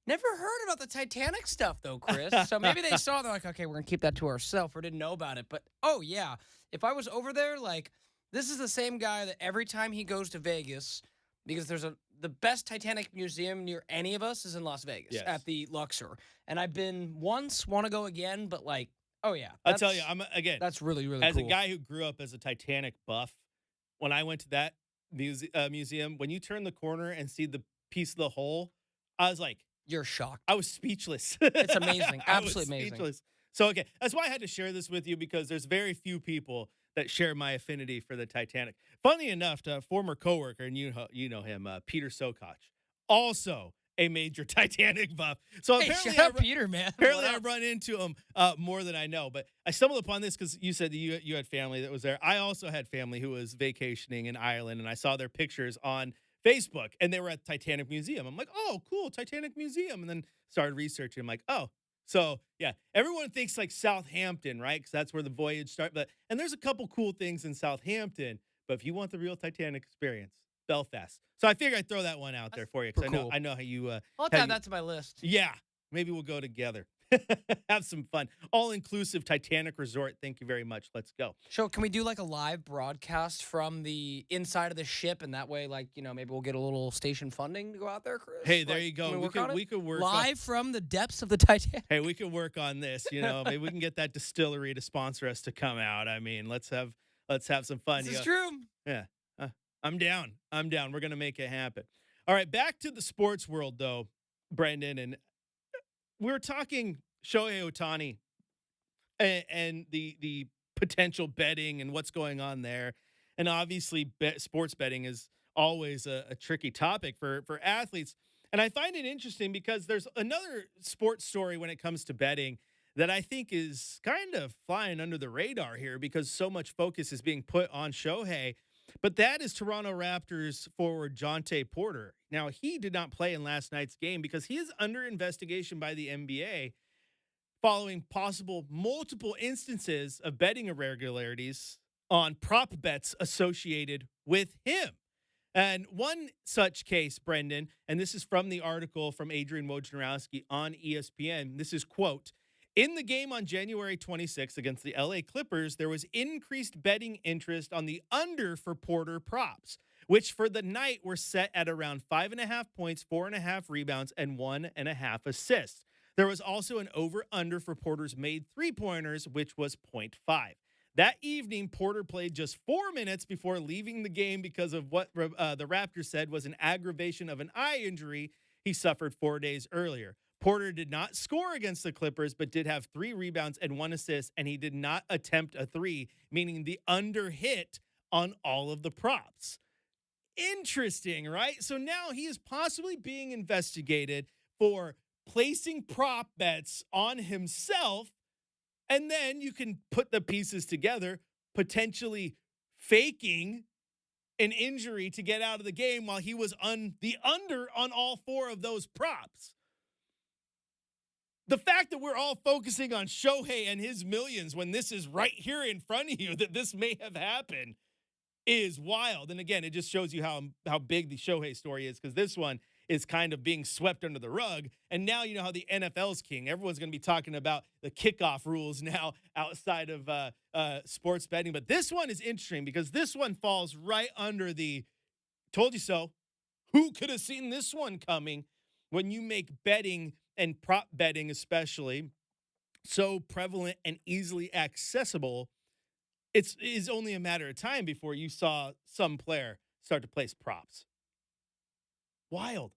D: Never heard about the Titanic stuff though, Chris. So maybe they saw. They're like, okay, we're gonna keep that to ourselves, or didn't know about it. But oh yeah, if I was over there, like, this is the same guy that every time he goes to Vegas, because the best Titanic museum near any of us is in Las Vegas,
C: yes,
D: at the Luxor. And I've been once, want to go again, but like, oh yeah.
C: I'll tell you,
D: that's really, really
C: as
D: cool.
C: a guy who grew up as a Titanic buff, when I went to that museum, when you turn the corner and see the piece of the hull, I was like,
D: you're shocked.
C: I was speechless.
D: It's amazing. Absolutely amazing.
C: Speechless. So, okay, that's why I had to share this with you, because there's very few people that share my affinity for the Titanic. Funny enough, a former coworker, and you know him, Peter Sokach, also a major Titanic buff. So
D: hey,
C: apparently,
D: shut up, Peter, man.
C: Apparently, I run into him more than I know. But I stumbled upon this because you said that you had family that was there. I also had family who was vacationing in Ireland, and I saw their pictures on Facebook, and they were at the Titanic Museum. I'm like, oh, cool, Titanic Museum. And then started researching. I'm like, oh, So, yeah, everyone thinks like Southampton, right? Because that's where the voyage starts. And there's a couple cool things in Southampton. But if you want the real Titanic experience, Belfast. So I figured I'd throw that one out there for you because
D: cool.
C: I know how you.
D: I'll have to add that to my list.
C: Yeah, maybe we'll go together. Have some fun. All-inclusive Titanic resort. Thank you very much. Let's go.
D: So can we do like a live broadcast from the inside of the ship, and that way, like, maybe we'll get a little station funding to go out there, Chris?
C: Hey, there you go. We could work
D: live from the depths of the Titanic.
C: Hey, we could work on this. Maybe we can get that distillery to sponsor us to come out. I mean, let's have some fun.
D: This is true.
C: Yeah, I'm down. We're gonna make it happen. All right, back to the sports world though, Brenden, and we're talking Shohei Ohtani and the potential betting and what's going on there. And obviously, sports betting is always a tricky topic for athletes. And I find it interesting because there's another sports story when it comes to betting that I think is kind of flying under the radar here because so much focus is being put on Shohei. But that is Toronto Raptors forward Jontay Porter. Now, he did not play in last night's game because he is under investigation by the NBA following possible multiple instances of betting irregularities on prop bets associated with him. And one such case, Brenden, and this is from the article from Adrian Wojnarowski on ESPN. This is, quote, in the game on January 26th against the LA Clippers, there was increased betting interest on the under for Porter props, which for the night were set at around 5.5 points, 4.5 rebounds, and 1.5 assists. There was also an over-under for Porter's made three-pointers, which was 0.5. That evening, Porter played just 4 minutes before leaving the game because of what the Raptors said was an aggravation of an eye injury he suffered 4 days earlier. Porter did not score against the Clippers, but did have 3 rebounds and 1 assist, and he did not attempt a three, meaning the under hit on all of the props. Interesting, right? So now he is possibly being investigated for placing prop bets on himself, and then you can put the pieces together, potentially faking an injury to get out of the game while he was on the under on all 4 of those props. The fact that we're all focusing on Shohei and his millions when this is right here in front of you, that this may have happened, is wild. And again, it just shows you how big the Shohei story is, because this one is kind of being swept under the rug. And now you know how the NFL's king. Everyone's going to be talking about the kickoff rules now outside of sports betting. But this one is interesting because this one falls right under the told you so. Who could have seen this one coming when you make betting and prop betting especially so prevalent and easily accessible? It is only a matter of time before you saw some player start to place props. Wild.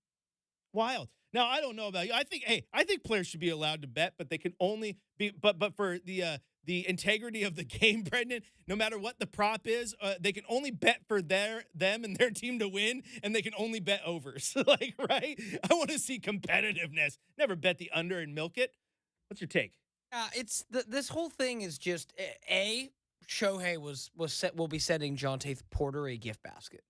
C: Now, I don't know about you. I think players should be allowed to bet, but they can only be, but for the integrity of the game, Brenden, no matter what the prop is, they can only bet for them and their team to win, and they can only bet overs. Like, right? I want to see competitiveness. Never bet the under and milk it. What's your take?
D: It's this whole thing is just Shohei will be sending Jontay Porter a gift basket.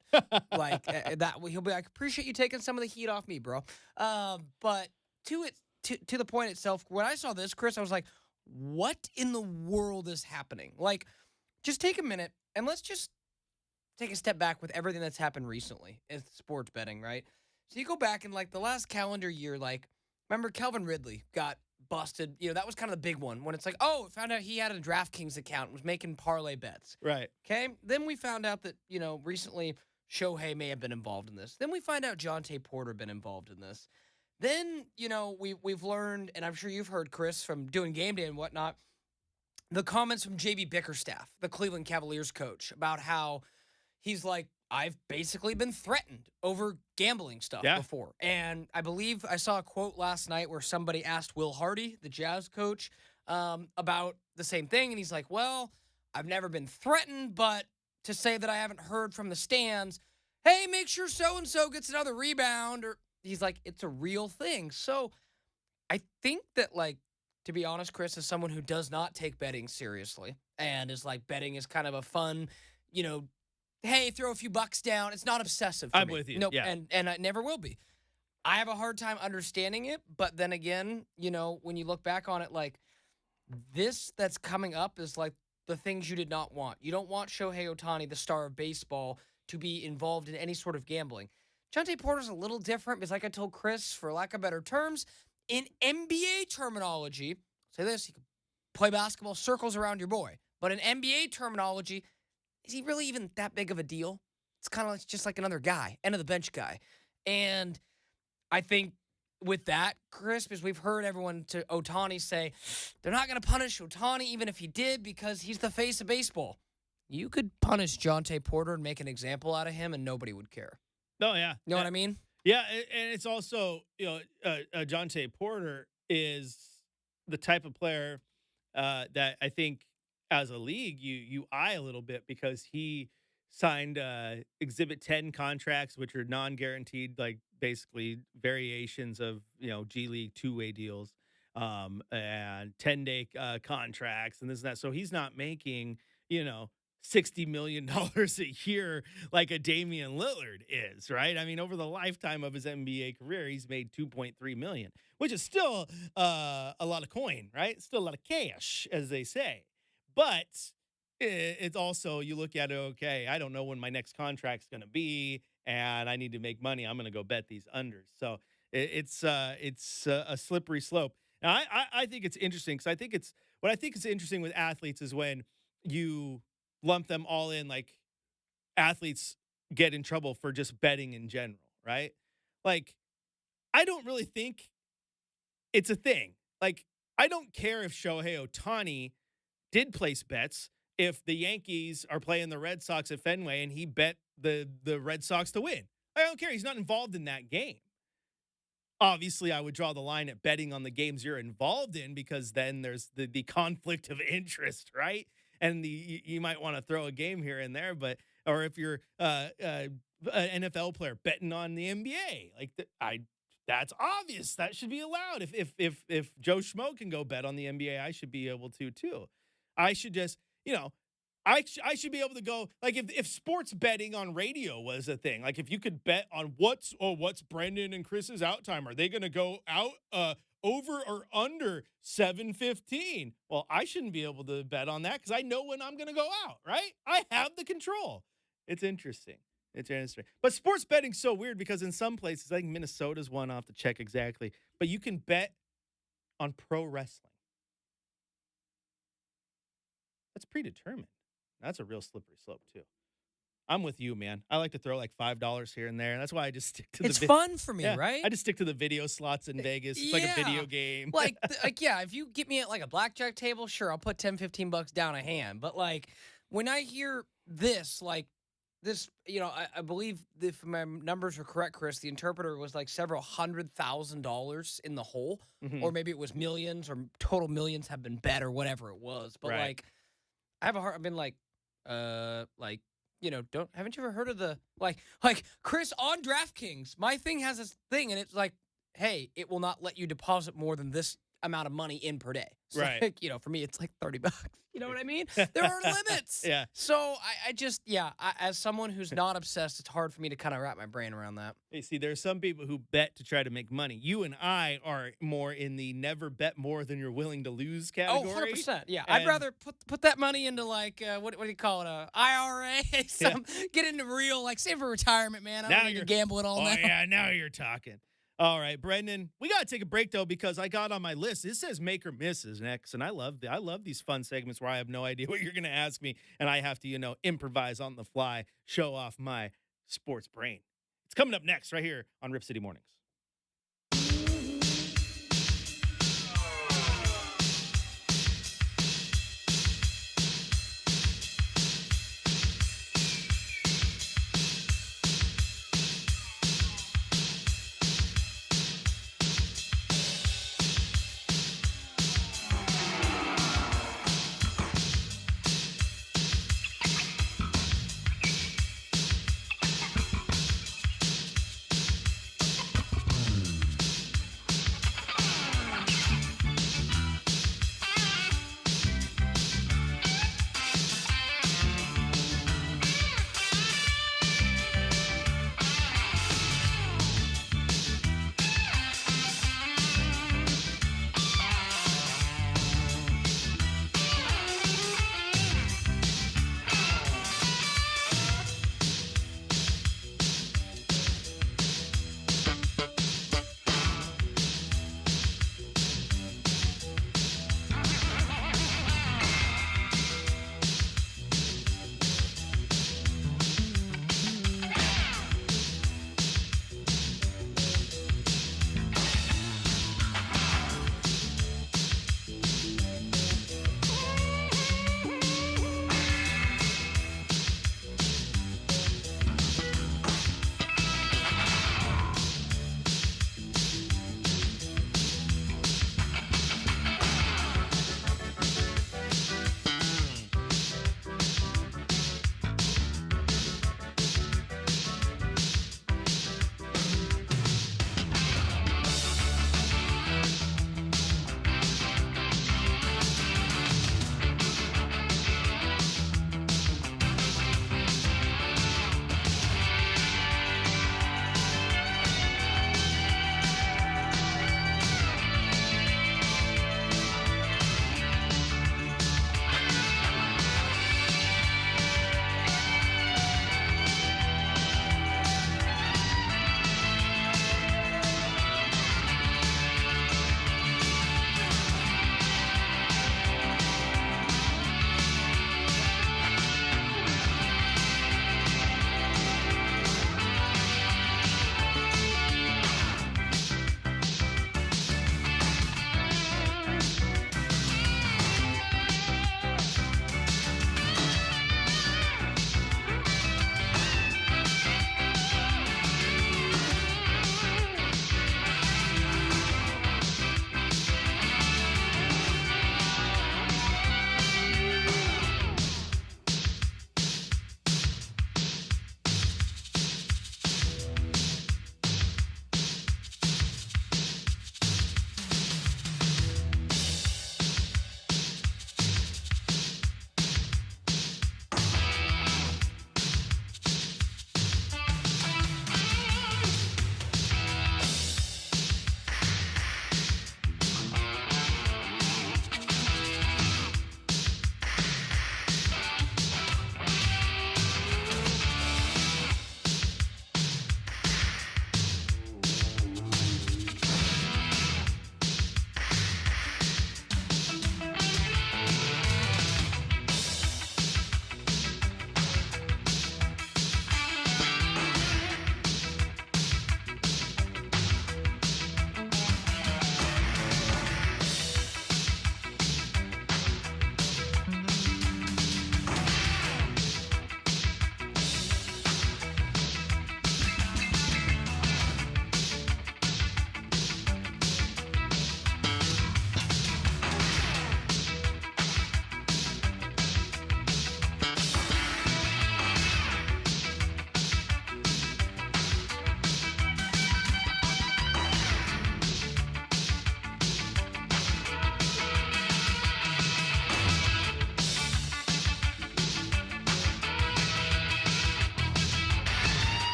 D: Like that he'll be like, appreciate you taking some of the heat off me, bro. But to the point itself, when I saw this, Chris, I was like, what in the world is happening? Like, just take a minute and let's just take a step back with everything that's happened recently in sports betting, right? So you go back in like the last calendar year, like remember Calvin Ridley got busted. That was kind of the big one when it's like, oh, found out he had a DraftKings account and was making parlay bets.
C: Right. Okay.
D: Then we found out that, recently Shohei may have been involved in this. Then we find out Jontay Porter been involved in this. Then, we've learned, and I'm sure you've heard, Chris, from doing game day and whatnot, the comments from JB Bickerstaff, the Cleveland Cavaliers coach, about how he's like, I've basically been threatened over gambling stuff before. And I believe I saw a quote last night where somebody asked Will Hardy, the Jazz coach, about the same thing. And he's like, well, I've never been threatened, but to say that I haven't heard from the stands, hey, make sure so-and-so gets another rebound. Or he's like, it's a real thing. So I think that, like, to be honest, Chris, as someone who does not take betting seriously and is like betting is kind of a fun, hey, throw a few bucks down. It's not obsessive for me.
C: I'm with you.
D: Nope.
C: Yeah.
D: And it never will be. I have a hard time understanding it, but then again, when you look back on it, like this that's coming up is like the things you did not want. You don't want Shohei Ohtani, the star of baseball, to be involved in any sort of gambling. Jontay Porter's a little different because, like I told Chris, for lack of better terms, in NBA terminology, say this, you can play basketball circles around your boy. But in NBA terminology, is he really even that big of a deal? It's kind of just like another guy, end of the bench guy. And I think with that, Chris, because we've heard everyone to Ohtani say, they're not going to punish Ohtani even if he did because he's the face of baseball. You could punish Jontay Porter and make an example out of him and nobody would care.
C: Oh, yeah.
D: You know what I mean?
C: Yeah, and it's also, Jontay Porter is the type of player that I think as a league you eye a little bit because he signed Exhibit 10 contracts, which are non-guaranteed, like basically variations of, G League two-way deals and 10-day contracts and this and that. So he's not making, $60 million a year like a Damian Lillard is, right? I mean, over the lifetime of his NBA career, he's made $2.3 million, which is still a lot of coin, right? Still a lot of cash, as they say. But it's also, you look at it, okay, I don't know when my next contract's going to be, and I need to make money. I'm going to go bet these unders. So it's a slippery slope. Now, I think it's interesting because what I think is interesting with athletes is when you lump them all in, like athletes get in trouble for just betting in general, right? Like, I don't really think it's a thing. Like, I don't care if Shohei Ohtani did place bets if the Yankees are playing the Red Sox at Fenway and he bet the Red Sox to win. I don't care. He's not involved in that game. Obviously, I would draw the line at betting on the games you're involved in because then there's the conflict of interest, right? And you might want to throw a game here and there, or if you're an NFL player betting on the NBA, that's obvious. That should be allowed. If Joe Schmo can go bet on the NBA, I should be able to too. I should just, I should be able to go, like if sports betting on radio was a thing, like if you could bet on what's Brenden and Chris's out time, are they going to go out over or under 7:15? Well, I shouldn't be able to bet on that because I know when I'm going to go out, right? I have the control. It's interesting. But sports betting's so weird because in some places, I think Minnesota's one, off to check exactly, but you can bet on pro wrestling. That's predetermined. That's a real slippery slope too. I'm with you, man. I like to throw like $5 here and there. That's why I just stick to
D: it's fun for me, right?
C: I just stick to the video slots in Vegas. It's like a video game.
D: If you get me at like a blackjack table, sure, I'll put $10-15 down a hand. But like when I hear this, I believe if my numbers are correct, Chris, the interpreter was like several $100,000 in the hole, or maybe it was millions, or total millions have been bet, or whatever it was. But like, I've been like, haven't you ever heard of the like Chris on DraftKings? My thing has this thing, and it's like, hey, it will not let you deposit more than this amount of money in per day. So like, for me, it's like $30. You know what I mean? There are limits.
C: Yeah.
D: So as someone who's not obsessed, it's hard for me to kind of wrap my brain around that.
C: Hey, see, there are some people who bet to try to make money. You and I are more in the never bet more than you're willing to lose category.
D: 100%. Yeah. I'd rather put that money into like, what do you call it? A IRA? Get into real, like save for retirement, man. I don't need to gamble it all now.
C: Yeah, now you're talking. All right, Brenden, we got to take a break, though, because I got on my list. It says make or misses next, and I love these fun segments where I have no idea what you're going to ask me, and I have to, improvise on the fly, show off my sports brain. It's coming up next right here on Rip City Mornings.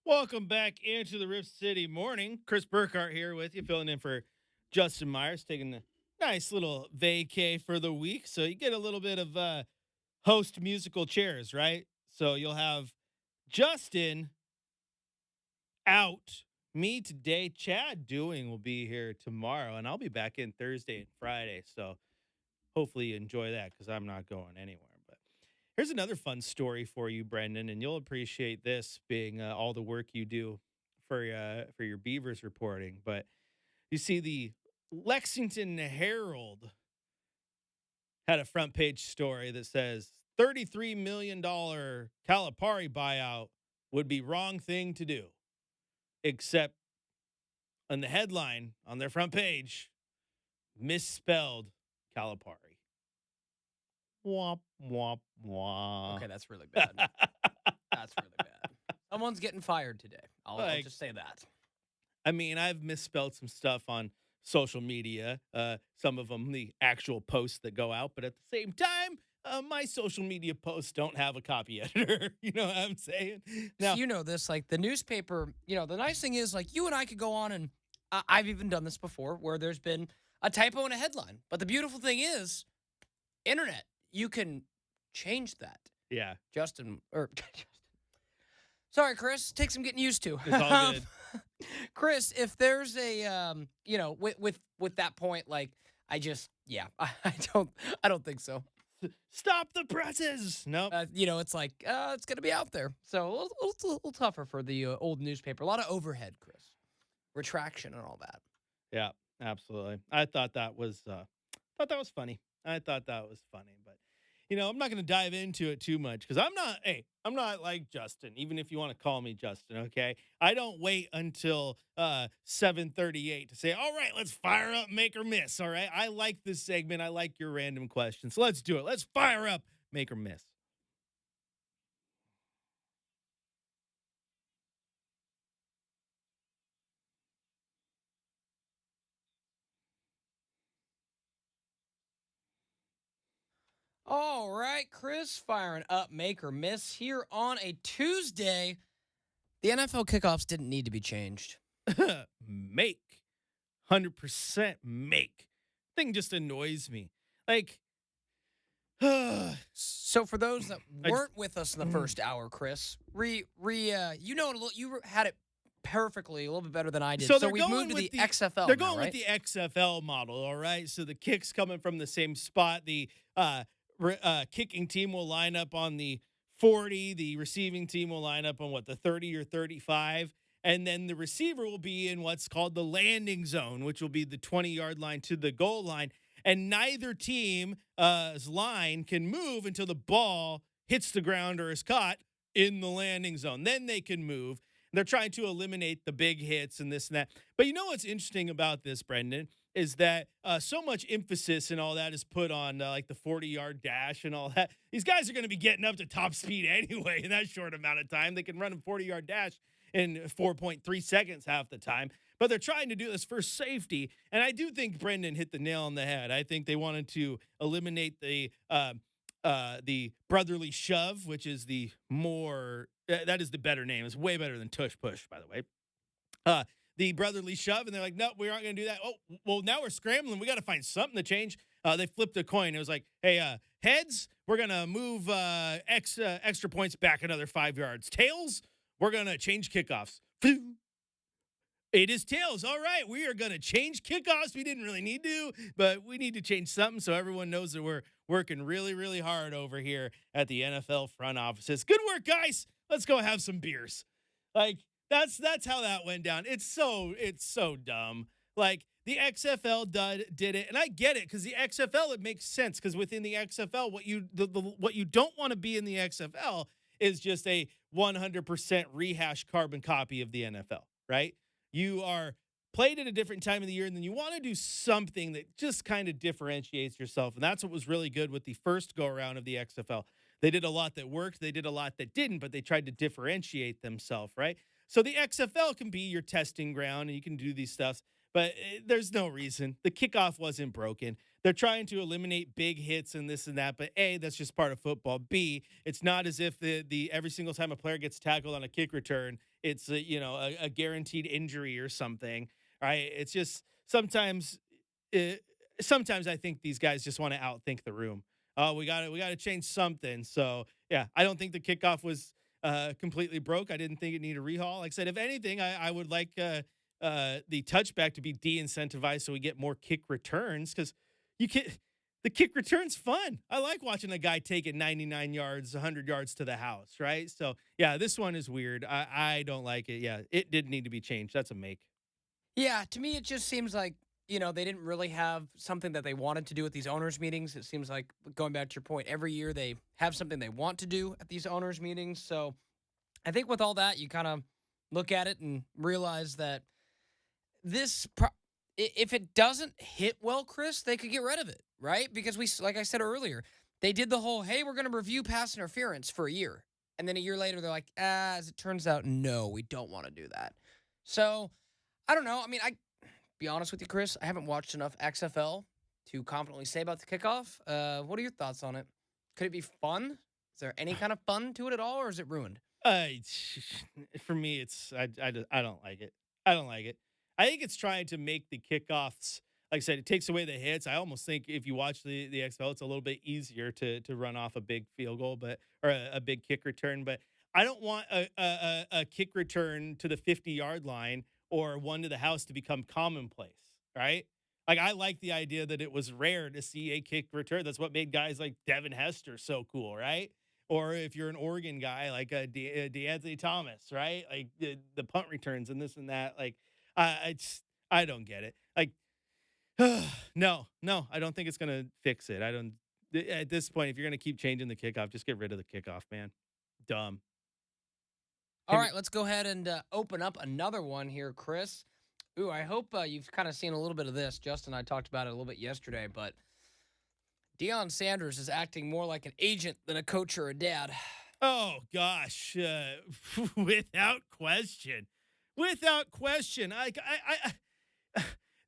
C: Welcome back into the Rip City Morning. Chris Burkhardt here with you, filling in for Justin Myers, taking a nice little vacay for the week. So you get a little bit of host musical chairs, right? So you'll have Justin out, me today, Chad Doing will be here tomorrow, and I'll be back in Thursday and Friday. So hopefully you enjoy that because I'm not going anywhere. But here's another fun story for you, Brenden, and you'll appreciate this being all the work you do for your Beavers reporting. But you see, the Lexington Herald had a front page story that says $33 million Calipari buyout would be wrong thing to do, except on the headline on their front page, misspelled Calipari. Womp, womp, womp.
D: Okay, that's really bad. That's really bad. Someone's getting fired today. I'll just say that.
C: I mean, I've misspelled some stuff on social media, some of them the actual posts that go out, but at the same time, my social media posts don't have a copy editor. You know what I'm saying? Now,
D: So you know this, like the newspaper, the nice thing is, like, you and I could go on and I've even done this before where there's been a typo in a headline. But the beautiful thing is, internet, you can change that.
C: yeah,
D: Justin. Sorry, Chris. Takes some getting used to.
C: it's all good.
D: Chris, if there's a, with that point, like, I don't think so.
C: Stop the presses. Nope.
D: It's like, it's going to be out there. So a little tougher for the old newspaper. A lot of overhead, Chris. Retraction and all that.
C: Yeah, absolutely. I thought that was funny. But I'm not going to dive into it too much because I'm not like Justin, even if you want to call me Justin, okay? I don't wait until 7:38 to say, all right, let's fire up, make or miss, all right? I like this segment. I like your random questions. So let's do it. Let's fire up, make or miss.
D: All right, Chris, firing up, make or miss here on a Tuesday. The NFL kickoffs didn't need to be changed.
C: Make. 100% make. Thing just annoys me. Like,
D: So for those that weren't with us in the first hour, Chris, you had it perfectly, a little bit better than I did. So we've moved to the XFL.
C: They're
D: now,
C: going
D: right?
C: with the XFL model, all right? So the kick's coming from the same spot. The kicking team will line up on the 40. The receiving team will line up on the 30 or 35. And then the receiver will be in what's called the landing zone, which will be the 20-yard line to the goal line. And neither team's line can move until the ball hits the ground or is caught in the landing zone. Then they can move. They're trying to eliminate the big hits and this and that. But you know what's interesting about this, Brenden, is that so much emphasis and all that is put on like the 40-yard dash and all that. These guys are going to be getting up to top speed anyway in that short amount of time. They can run a 40-yard dash in 4.3 seconds half the time. But they're trying to do this for safety. And I do think Brenden hit the nail on the head. I think they wanted to eliminate the brotherly shove, which is the more that is the better name. It's way better than tush push, by the way. The brotherly shove, and they're like, no, we aren't going to do that. Oh, well, now we're scrambling. We got to find something to change. They flipped a coin. It was like, hey, heads, we're going to move extra points back another 5 yards. Tails, we're going to change kickoffs. It is tails. All right, we are going to change kickoffs. We didn't really need to, but we need to change something so everyone knows that we're working really, really hard over here at the NFL front offices. Good work, guys. Let's go have some beers. Like, that's how that went down. It's so dumb. Like, the XFL did it, and I get it because the XFL, it makes sense because within the XFL, what you don't want to be in the XFL is just a 100% rehash carbon copy of the NFL, right? You are played at a different time of the year, and then you want to do something that just kind of differentiates yourself. And that's what was really good with the first go-around of the XFL. They did a lot that worked. They did a lot that didn't, but they tried to differentiate themselves, right? So the XFL can be your testing ground, and you can do these stuffs. but there's no reason. The kickoff wasn't broken. They're trying to eliminate big hits and this and that, but A, that's just part of football. B, it's not as if the every single time a player gets tackled on a kick return, it's a guaranteed injury or something. Right? It's just sometimes I think these guys just want to outthink the room. We got to change something. So yeah, I don't think the kickoff was completely broke. I didn't think it needed a rehaul. Like I said, if anything, I would like the touchback to be de-incentivized so we get more kick returns, because the kick return's fun. I like watching a guy take it 99 yards, 100 yards to the house, right? So yeah, this one is weird. I don't like it. Yeah, it did need to be changed. That's a make.
D: Yeah, to me, it just seems like, they didn't really have something that they wanted to do at these owners' meetings. It seems like, going back to your point, every year they have something they want to do at these owners' meetings. So I think with all that, you kind of look at it and realize that if it doesn't hit well, Chris, they could get rid of it, right? Because like I said earlier, they did the whole, hey, we're going to review pass interference for a year. And then a year later, they're like, as it turns out, no, we don't want to do that. So I don't know. I mean, be honest with you, Chris, I haven't watched enough XFL to confidently say about the kickoff. What are your thoughts on it? Could it be fun? Is there any kind of fun to it at all, or is it ruined?
C: For me, I don't like it. I don't like it. I think it's trying to make the kickoffs, like I said, it takes away the hits. I almost think if you watch the XFL, it's a little bit easier to run off a big field goal, or a big kick return. But I don't want a kick return to the 50-yard line or one to the house to become commonplace, right? Like, I like the idea that it was rare to see a kick return. That's what made guys like Devin Hester so cool, right? Or if you're an Oregon guy like DeAnthony Thomas, right? Like the punt returns and this and that. Like, I don't get it. Like, no, I don't think it's gonna fix it. At this point, if you're gonna keep changing the kickoff, just get rid of the kickoff, man. Dumb.
D: All right, let's go ahead and open up another one here, Chris. Ooh, I hope you've kind of seen a little bit of this. Justin and I talked about it a little bit yesterday, but Deion Sanders is acting more like an agent than a coach or a dad.
C: Oh, gosh. Without question. Without question.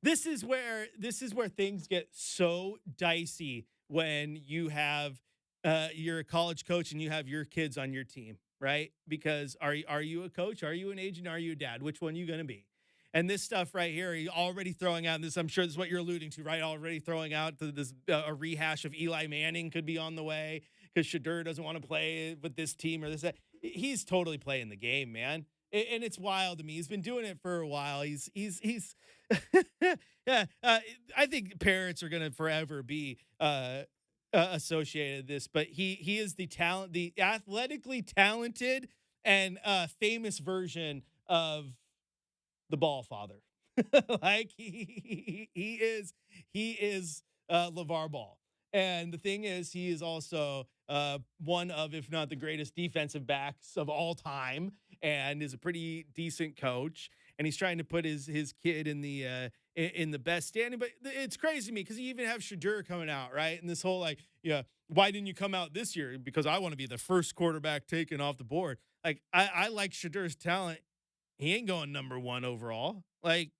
C: This is where things get so dicey when you have you're a college coach and you have your kids on your team. Right? Because are you a coach? Are you an agent? Are you a dad? Which one are you going to be? And this stuff right here, you're already throwing out this. I'm sure this is what you're alluding to, right? Already throwing out this a rehash of Eli Manning could be on the way because Shadur doesn't want to play with this team or this. That. He's totally playing the game, man. And it's wild to me. He's been doing it for a while. He's yeah. I think parents are going to forever be associated with this, but he is the athletically talented and famous version of the ball father. Like he is LeVar Ball. And the thing is, he is also one of, if not the greatest defensive backs of all time, and is a pretty decent coach. And he's trying to put his kid in the best standing. But it's crazy to me because you even have Shadur coming out, right? And this whole why didn't you come out this year? Because I want to be the first quarterback taken off the board. Like, I like Shadur's talent. He ain't going number 1 overall. Like,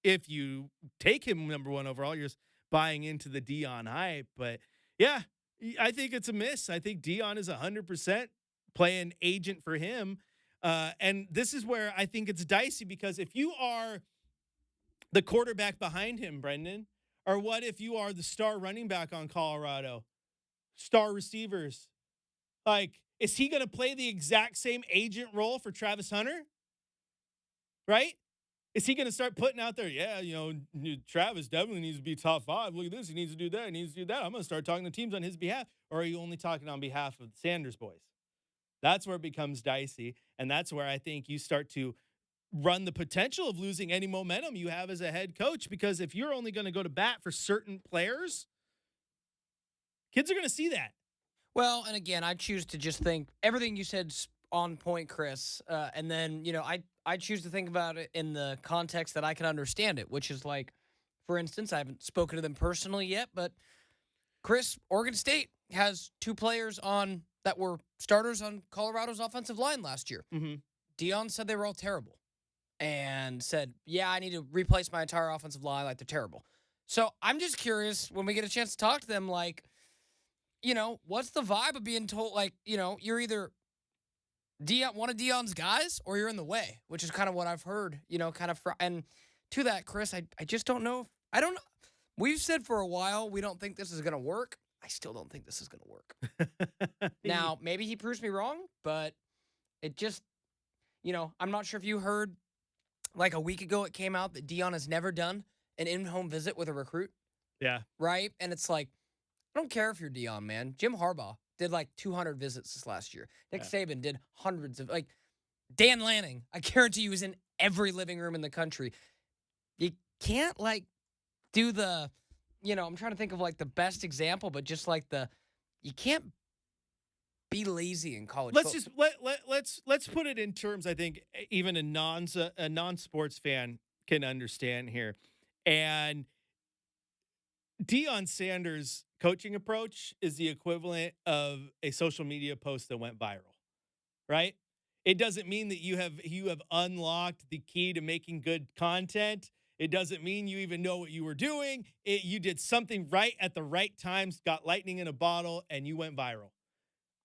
C: if you take him number 1 overall, you're just buying into the Deion hype. But yeah, I think it's a miss. I think Deion is 100% playing agent for him. And this is where I think it's dicey, because if you are the quarterback behind him, Brenden, or what if you are the star running back on Colorado, star receivers, like, is he going to play the exact same agent role for Travis Hunter? Right? Is he going to start putting out there, Travis definitely needs to be top 5. Look at this. He needs to do that. He needs to do that. I'm going to start talking to teams on his behalf. Or are you only talking on behalf of the Sanders boys? That's where it becomes dicey. And that's where I think you start to run the potential of losing any momentum you have as a head coach. Because if you're only going to go to bat for certain players, kids are going to see that.
D: Well, and again, I choose to just think everything you said's on point, Chris. And then, I choose to think about it in the context that I can understand it, which is like, for instance, I haven't spoken to them personally yet, but Chris, Oregon State has 2 players that were starters on Colorado's offensive line last year.
C: Mm-hmm.
D: Deion said they were all terrible. and said, yeah, I need to replace my entire offensive line. Like, they're terrible. So I'm just curious when we get a chance to talk to them, like, what's the vibe of being told, like, you're either one of Deion's guys or you're in the way, which is kind of what I've heard, and to that, Chris, I just don't know. I don't know. We've said for a while we don't think this is going to work. I still don't think this is going to work. Now, maybe he proves me wrong, but it just, I'm not sure if you heard, like a week ago it came out that Deion has never done an in-home visit with a recruit.
C: Yeah.
D: Right? And it's like, I don't care if you're Deion, man. Jim Harbaugh did like 200 visits this last year. Nick Saban did hundreds of, like, Dan Lanning, I guarantee you, was in every living room in the country. You can't, like, do the, I'm trying to think of, like, the best example, but just like you can't be lazy in college.
C: Let's put it in terms I think even a non-sports fan can understand here. And Deion Sanders' coaching approach is the equivalent of a social media post that went viral, right? It doesn't mean that you have unlocked the key to making good content. It doesn't mean you even know what you were doing. You did something right at the right times, got lightning in a bottle, and you went viral.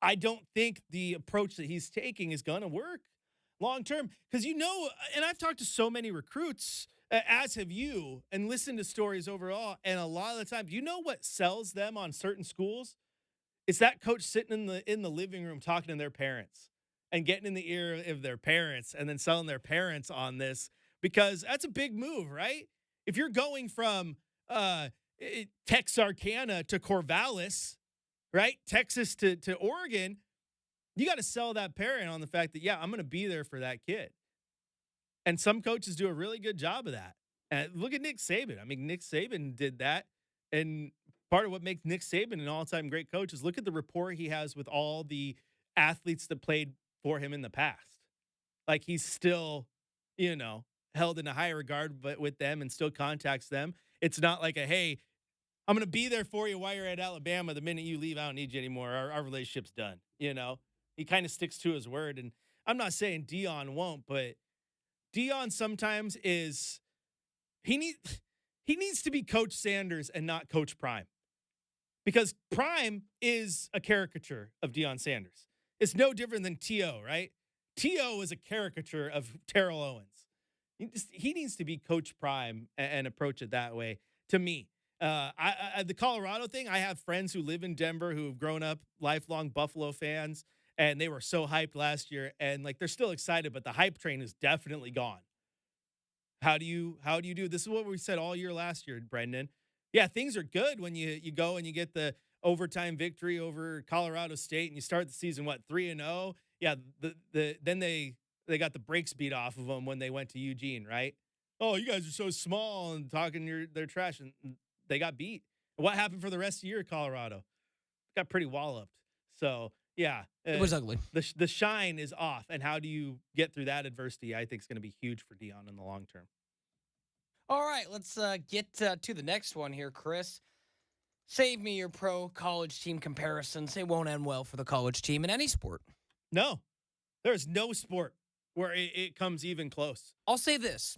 C: I don't think the approach that he's taking is going to work long term because, and I've talked to so many recruits, as have you, and listened to stories overall. And a lot of the time, you know what sells them on certain schools? It's that coach sitting in the living room talking to their parents and getting in the ear of their parents and then selling their parents on this, because that's a big move, right? If you're going from Texarkana to Corvallis, right? Texas to Oregon, you got to sell that parent on the fact that, yeah, I'm going to be there for that kid. And some coaches do a really good job of that. And look at Nick Saban. I mean, Nick Saban did that. And part of what makes Nick Saban an all-time great coach is look at the rapport he has with all the athletes that played for him in the past. Like, he's still, held in a high regard but with them and still contacts them. It's not like hey, I'm going to be there for you while you're at Alabama. The minute you leave, I don't need you anymore. Our relationship's done. He kind of sticks to his word. And I'm not saying Deion won't, but Deion sometimes he needs to be Coach Sanders and not Coach Prime, because Prime is a caricature of Deion Sanders. It's no different than T.O., right? T.O. is a caricature of Terrell Owens. He needs to be Coach Prime and approach it that way, to me. The Colorado thing, I have friends who live in Denver who have grown up lifelong Buffalo fans, and they were so hyped last year, and like they're still excited, but the hype train is definitely gone. How do you do? This is what we said all year last year, Brenden. Yeah, things are good when you go and you get the overtime victory over Colorado State and you start the season 3-0. Yeah, then they got the brakes beat off of them when they went to Eugene, right? Oh, you guys are so small and talking their trash, and they got beat. What happened for the rest of the year, Colorado? Got pretty walloped. So, yeah.
D: It was ugly.
C: The shine is off, and how do you get through that adversity, I think, is going to be huge for Deion in the long term.
D: All right, let's get to the next one here, Chris. Save me your pro-college team comparisons. They won't end well for the college team in any sport.
C: No. There's no sport where it comes even close.
D: I'll say this.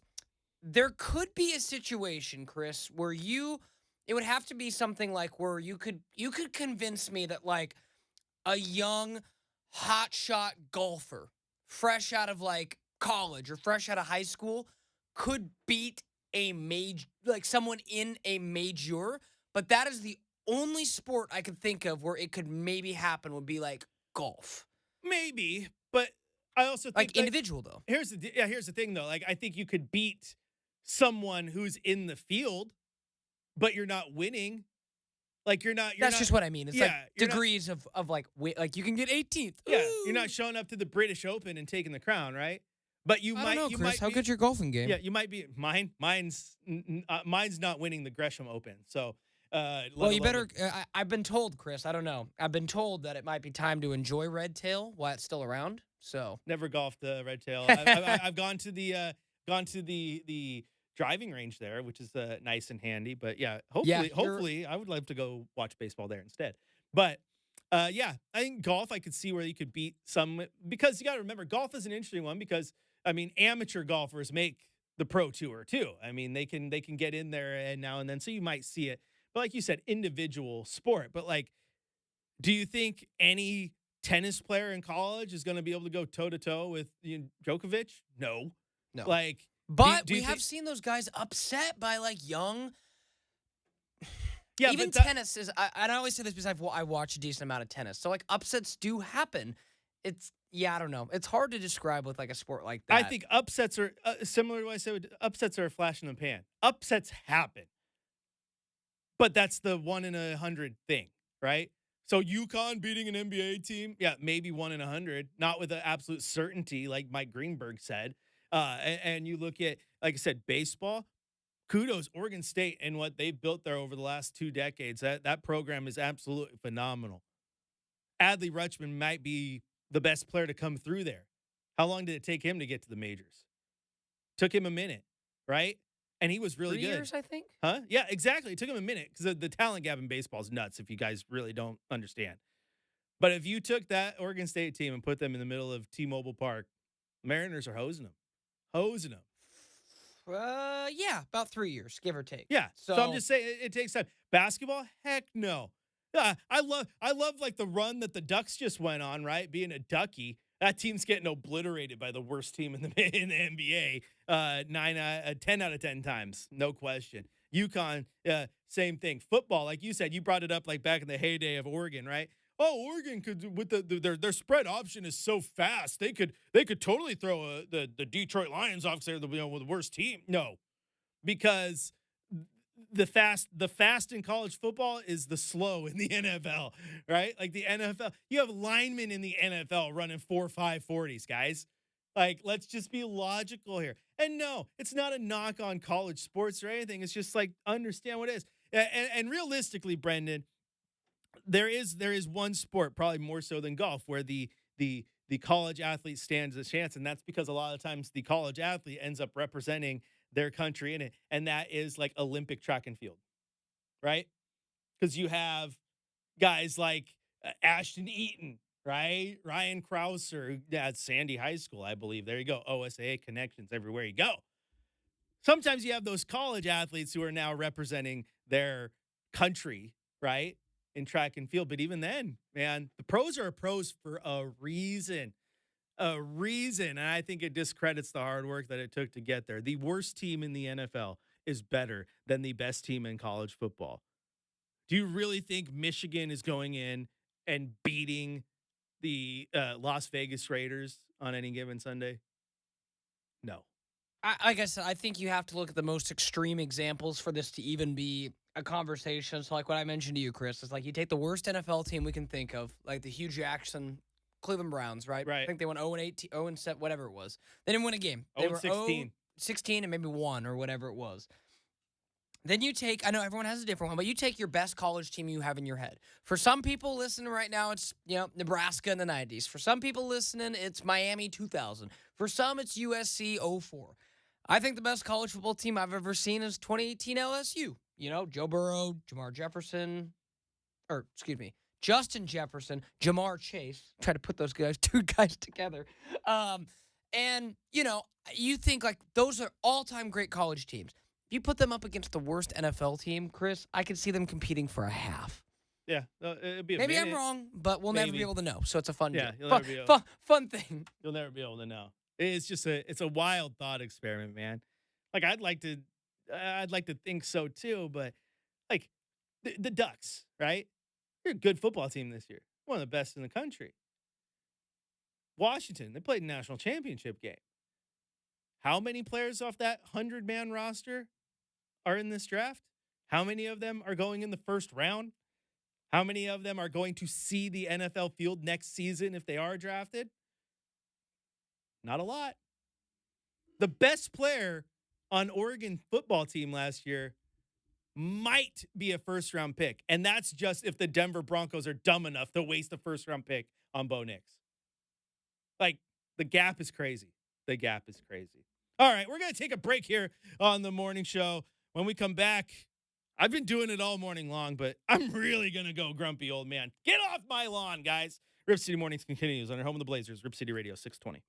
D: There could be a situation, Chris, where it would have to be something like where you could convince me that like a young hotshot golfer fresh out of like college or fresh out of high school could beat someone in a major, but that is the only sport I could think of where it could maybe happen would be like golf.
C: Maybe, but I also think
D: like individual though.
C: Here's the thing though. Like I think you could beat someone who's in the field, but you're not winning. Like that's
D: just what I mean. It's like degrees of like you can get 18th.
C: Yeah, ooh. You're not showing up to the British Open and taking the crown, right? But you might.
D: Chris, might. How good's your golfing game?
C: Yeah, you might be. Mine's not winning the Gresham Open. So,
D: well, you better. I've been told, Chris. I don't know. I've been told that it might be time to enjoy Red Tail while it's still around. So
C: never golfed Red Tail. I've gone to the driving range there, which is nice and handy. But yeah, hopefully, I would love to go watch baseball there instead. But I think golf, I could see where you could beat some, because you got to remember, golf is an interesting one because I mean, amateur golfers make the pro tour too. I mean, they can get in there and now and then. So you might see it. But like you said, individual sport. But like, do you think any tennis player in college is going to be able to go toe to toe with Djokovic? No.
D: No.
C: Like,
D: But
C: do you
D: we have seen those guys upset by like young.
C: Yeah,
D: even
C: but
D: tennis is. And I always say this because I watch a decent amount of tennis. So like upsets do happen. I don't know. It's hard to describe with like a sport like that.
C: I think upsets are similar to what I said. Upsets are a flash in the pan. Upsets happen, but that's the 1 in 100 thing, right? So UConn beating an NBA team, yeah, maybe 1 in 100, not with an absolute certainty, like Mike Greenberg said. And you look at, like I said, baseball. Kudos Oregon State and what they've built there over the last 2 decades. That program is absolutely phenomenal. Adley Rutschman might be the best player to come through there. How long did it take him to get to the majors? Took him a minute, right? And he was really
D: 3
C: good.
D: years, I think.
C: Huh? Yeah, exactly. It took him a minute because the talent gap in baseball is nuts if you guys really don't understand. But if you took that Oregon State team and put them in the middle of T-Mobile Park, Mariners are hosing them. Hosing them.
D: Yeah, about 3 years, give or take.
C: Yeah. So I'm just saying it takes time. Basketball? Heck no. I love like the run that the Ducks just went on, right? Being a Ducky. That team's getting obliterated by the worst team in the NBA 10 out of 10 times. No question. UConn, same thing. Football, like you said, you brought it up like back in the heyday of Oregon, right? Oh, Oregon could with their spread option is so fast. They could totally throw the Detroit Lions off because they're the worst team. No. Because the fast in college football is the slow in the NFL, right? Like the NFL, you have linemen in the NFL running 4.5 40s, guys. Like, let's just be logical here. And no, it's not a knock on college sports or anything. It's just like understand what it is. And realistically, Brenden, there is one sport, probably more so than golf, where the college athlete stands a chance, and that's because a lot of times the college athlete ends up representing their country in it, and that is like Olympic track and field, right? Because you have guys like Ashton Eaton, right? Ryan Krauser, at Sandy High School, I believe. There you go. OSAA connections everywhere you go. Sometimes you have those college athletes who are now representing their country, right, in track and field. But even then, man, the pros are pros for a reason. A reason. And I think it discredits the hard work that it took to get there. The worst team in the NFL is better than the best team in college football. Do you really think Michigan is going in and beating the Las Vegas Raiders on any given Sunday? No.
D: Like I said, I think you have to look at the most extreme examples for this to even be a conversation. So like what I mentioned to you, Chris, is like you take the worst NFL team we can think of, like the Hugh Jackson Cleveland Browns, right?
C: Right.
D: I think they went 0-8, 0-7, whatever it was. They didn't win a game. They
C: 0-16.
D: 16 and maybe 1 or whatever it was. Then you take, I know everyone has a different one, but you take your best college team you have in your head. For some people listening right now, it's, Nebraska in the 90s. For some people listening, it's Miami 2000. For some, it's USC 04. I think the best college football team I've ever seen is 2018 LSU. Joe Burrow, Justin Jefferson, Jamar Chase. Try to put those two guys together. And, you think like those are all-time great college teams. If you put them up against the worst NFL team, Chris, I could see them competing for a half.
C: Yeah, it'd be a
D: Maybe
C: minute.
D: I'm wrong, but we'll never be able to know. So it's a fun
C: Yeah,
D: deal. Fun thing.
C: You'll never be able to know. It's just it's a wild thought experiment, man. Like I'd like to think so too, but like the Ducks, right? They're a good football team this year. One of the best in the country. Washington, they played a national championship game. How many players off that 100-man roster are in this draft? How many of them are going in the first round? How many of them are going to see the NFL field next season if they are drafted? Not a lot. The best player on Oregon football team last year might be a first-round pick, and that's just if the Denver Broncos are dumb enough to waste a first-round pick on Bo Nix. Like, the gap is crazy. The gap is crazy. All right, we're going to take a break here on the morning show. When we come back, I've been doing it all morning long, but I'm really going to go grumpy old man. Get off my lawn, guys. Rip City Mornings continues on our home of the Blazers, Rip City Radio 620.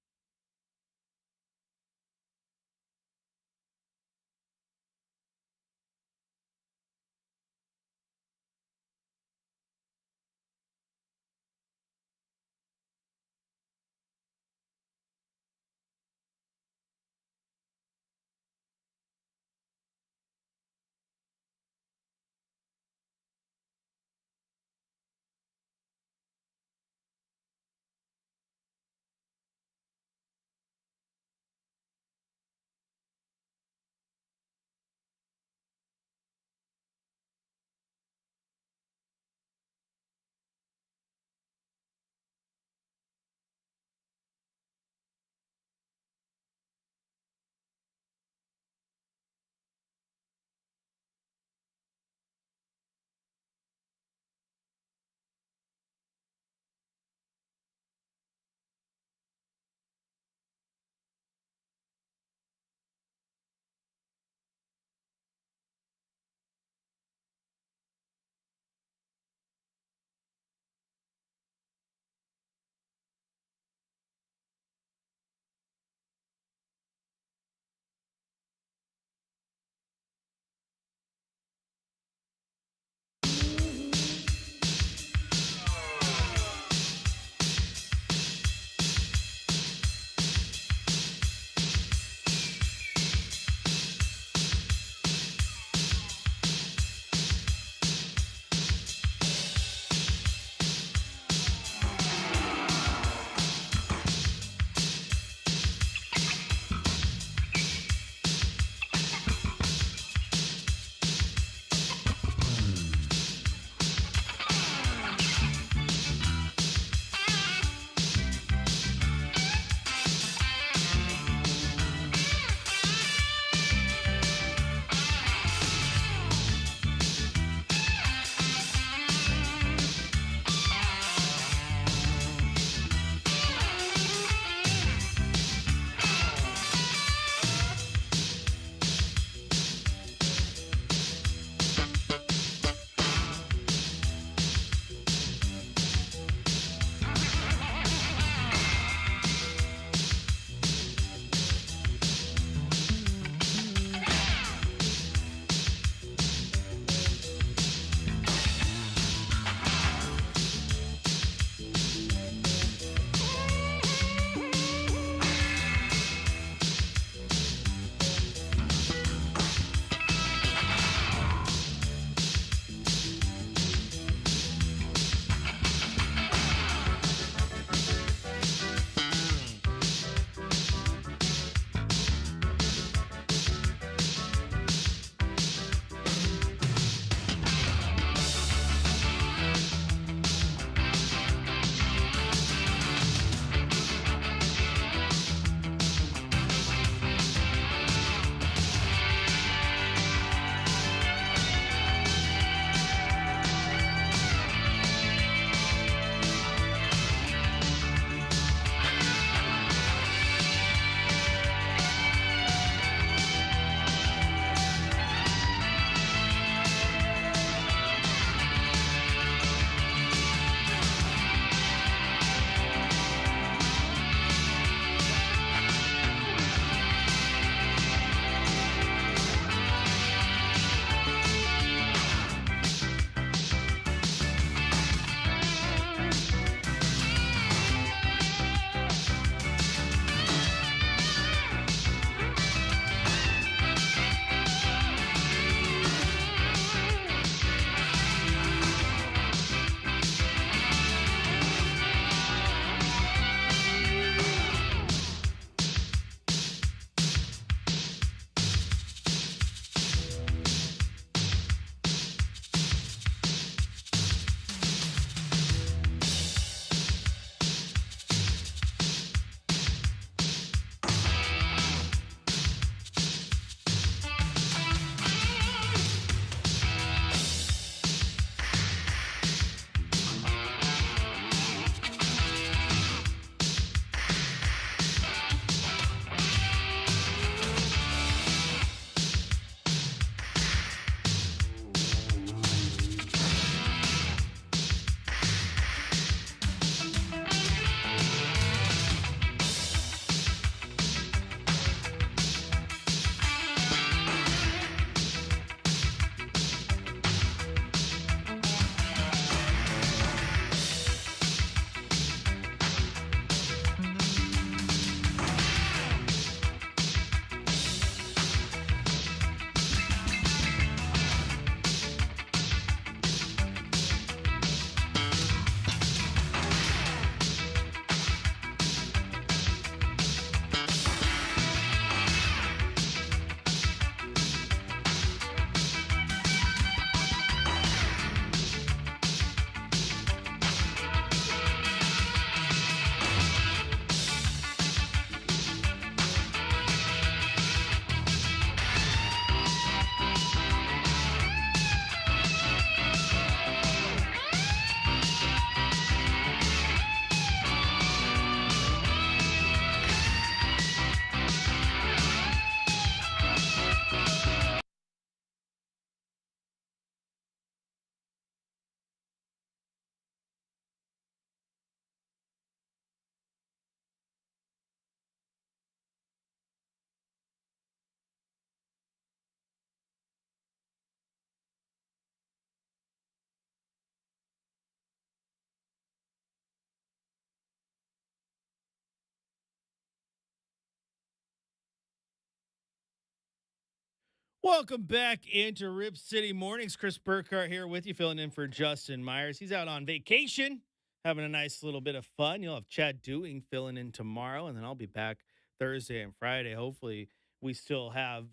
C: Welcome back into Rip City Mornings. Chris Burkhardt here with you, filling in for Justin Myers. He's out on vacation, having a nice little bit of fun. You'll have Chad Dewing filling in tomorrow, and then I'll be back Thursday and Friday. Hopefully, we still have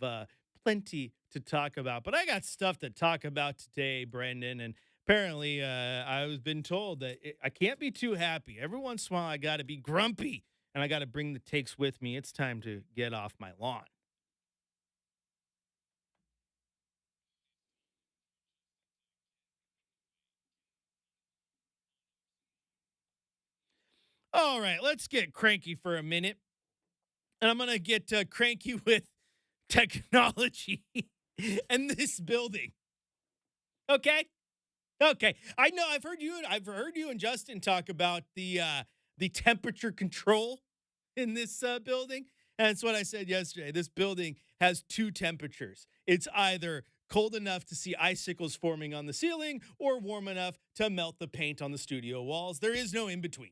C: plenty to talk about. But I got stuff to talk about today, Brenden, and apparently I've been told that I can't be too happy. Every once in a while, I got to be grumpy, and I got to bring the takes with me. It's time to get off my lawn. All right, let's get cranky for a minute. And I'm going to get cranky with technology and this building. Okay? Okay. I know I've heard you and Justin talk about the temperature control in this building. And that's what I said yesterday. This building has two temperatures. It's either cold enough to see icicles forming on the ceiling or warm enough to melt the paint on the studio walls. There is no in between.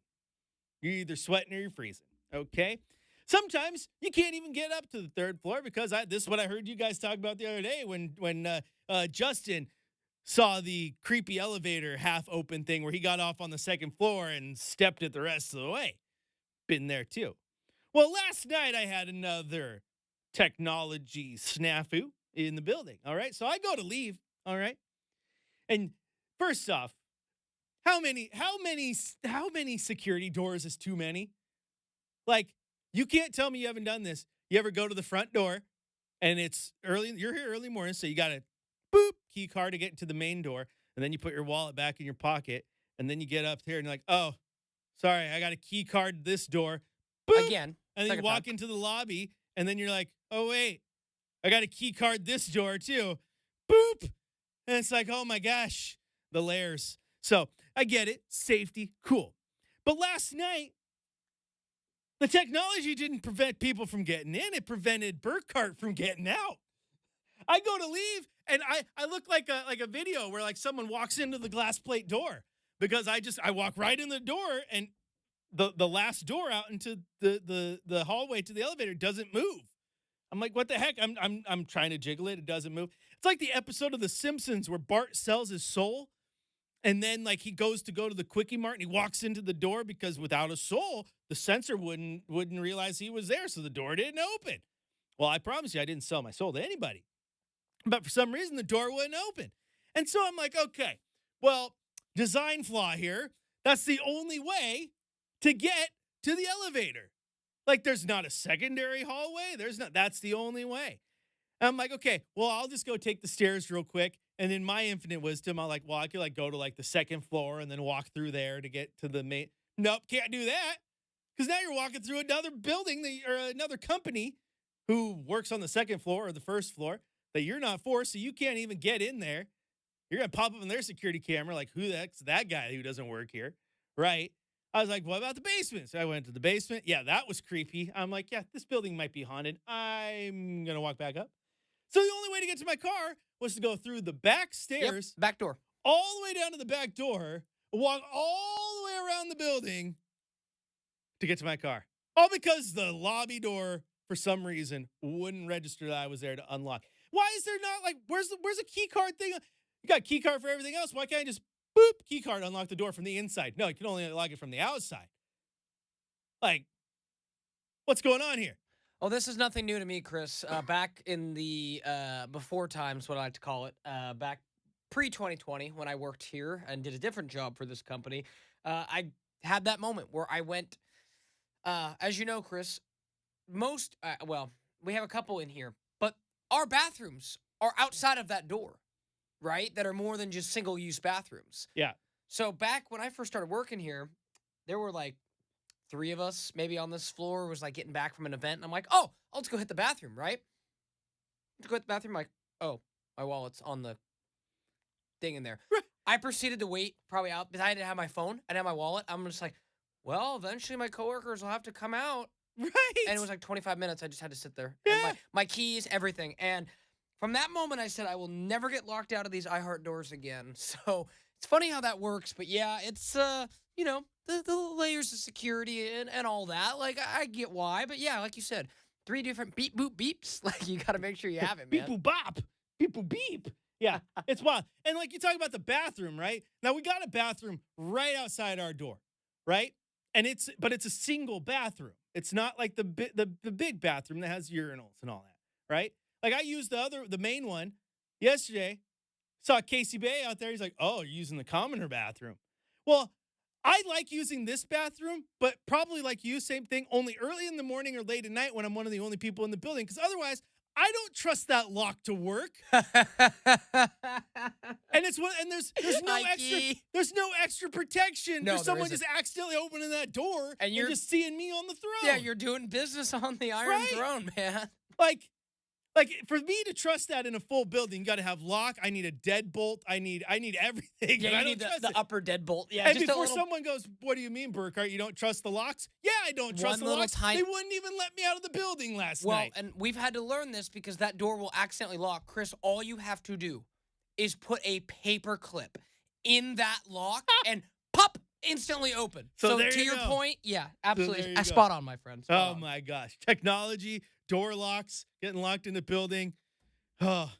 C: You're either sweating or you're freezing, okay? Sometimes you can't even get up to the third floor because this is what I heard you guys talk about the other day when Justin saw the creepy elevator half open thing where he got off on the second floor and stepped it the rest of the way. Been there too. Well, last night I had another technology snafu in the building, all right? So I go to leave, all right? And first off, how many security doors is too many? Like, you can't tell me you haven't done this. You ever go to the front door and it's early, you're here early morning, so you got a boop key card to get into the main door, and then you put your wallet back in your pocket, and then you get up here and you're like, oh, sorry, I got a key card this door. Boop,
D: Again.
C: and then you walk into the lobby, and then you're like, oh, wait, I got a key card this door too. Boop. And it's like, oh my gosh, the layers. So I get it. Safety, cool. But last night, the technology didn't prevent people from getting in. It prevented Burkhardt from getting out. I go to leave, and I look like a video where like someone walks into the glass plate door because I walk right in the door, and the last door out into the hallway to the elevator doesn't move. I'm like, what the heck? I'm trying to jiggle it. It doesn't move. It's like the episode of The Simpsons where Bart sells his soul. And then, like, he goes to go to the Quickie Mart, and he walks into the door because without a soul, the sensor wouldn't realize he was there, so the door didn't open. Well, I promise you, I didn't sell my soul to anybody. But for some reason, the door wouldn't open. And so I'm like, okay, well, design flaw here. That's the only way to get to the elevator. Like, there's not a secondary hallway. That's the only way. And I'm like, okay, well, I'll just go take the stairs real quick. And in my infinite wisdom, I'm like, well, I could like go to like the second floor and then walk through there to get to the main. Nope, can't do that. Because now you're walking through another building or another company who works on the second floor or the first floor that you're not for, so you can't even get in there. You're going to pop up on their security camera like, who the heck's that guy who doesn't work here, right? I was like, what about the basement? So I went to the basement. Yeah, that was creepy. I'm like, yeah, this building might be haunted. I'm going to walk back up. So the only way to get to my car was to go through the back stairs.
D: Yep, back door.
C: All the way down to the back door, walk all the way around the building to get to my car. All because the lobby door, for some reason, wouldn't register that I was there to unlock. Why is there not, like, where's a key card thing? You got a key card for everything else. Why can't I just, boop, key card, unlock the door from the inside? No, you can only unlock it from the outside. Like, what's going on here?
D: Oh, this is nothing new to me, Chris. Back in the before times, what I like to call it, back pre-2020 when I worked here and did a different job for this company, I had that moment where I went, as you know, Chris, we have a couple in here, but our bathrooms are outside of that door, right? That are more than just single-use bathrooms.
C: Yeah.
D: So back when I first started working here, there were like 3 of us maybe on this floor, was like getting back from an event. And I'm like, oh, I'll just go hit the bathroom, right? To go hit the bathroom, I'm like, oh, my wallet's on the thing in there. I proceeded to wait probably out because I didn't have my phone. I didn't have my wallet. I'm just like, well, eventually my coworkers will have to come out.
C: Right.
D: And it was like 25 minutes. I just had to sit there.
C: Yeah.
D: And my keys, everything. And from that moment, I said, I will never get locked out of these iHeart doors again. So it's funny how that works. But yeah, it's, the layers of security and all that. Like, I get why. But yeah, like you said, 3 different beep boop beeps. Like, you got to make sure you have it,
C: Beep
D: man.
C: boop bop. Beep boop beep. Yeah, it's wild. And like you talk about the bathroom, right? Now we got a bathroom right outside our door, right? And it's a single bathroom. It's not like the big bathroom that has urinals and all that, right? Like I used the main one yesterday. Saw Casey Bay out there. He's like, "Oh, you're using the commoner bathroom." Well, I like using this bathroom, but probably like you, same thing, only early in the morning or late at night when I'm one of the only people in the building, because otherwise I don't trust that lock to work. And there's no extra protection for someone just accidentally opening that door and you're just seeing me on the throne.
D: Yeah, you're doing business on the Iron Throne, man.
C: Like for me to trust that in a full building, you got to have lock. I need a deadbolt. I need everything.
D: Yeah, you need the upper deadbolt. Yeah,
C: and before someone goes, "What do you mean, Burkhardt? You don't trust the locks?" Yeah, I don't trust the locks. They wouldn't even let me out of the building last night.
D: Well, and we've had to learn this because that door will accidentally lock. Chris, all you have to do is put a paper clip in that lock and pop, instantly open. So to your point, yeah, absolutely. Spot on, my friend.
C: Oh my gosh. Technology, door locks, getting locked in the building. Oh,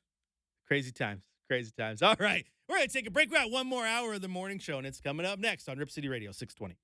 C: crazy times. Crazy times. All right. We're going to take a break. We got one more hour of the morning show, and it's coming up next on Rip City Radio 620.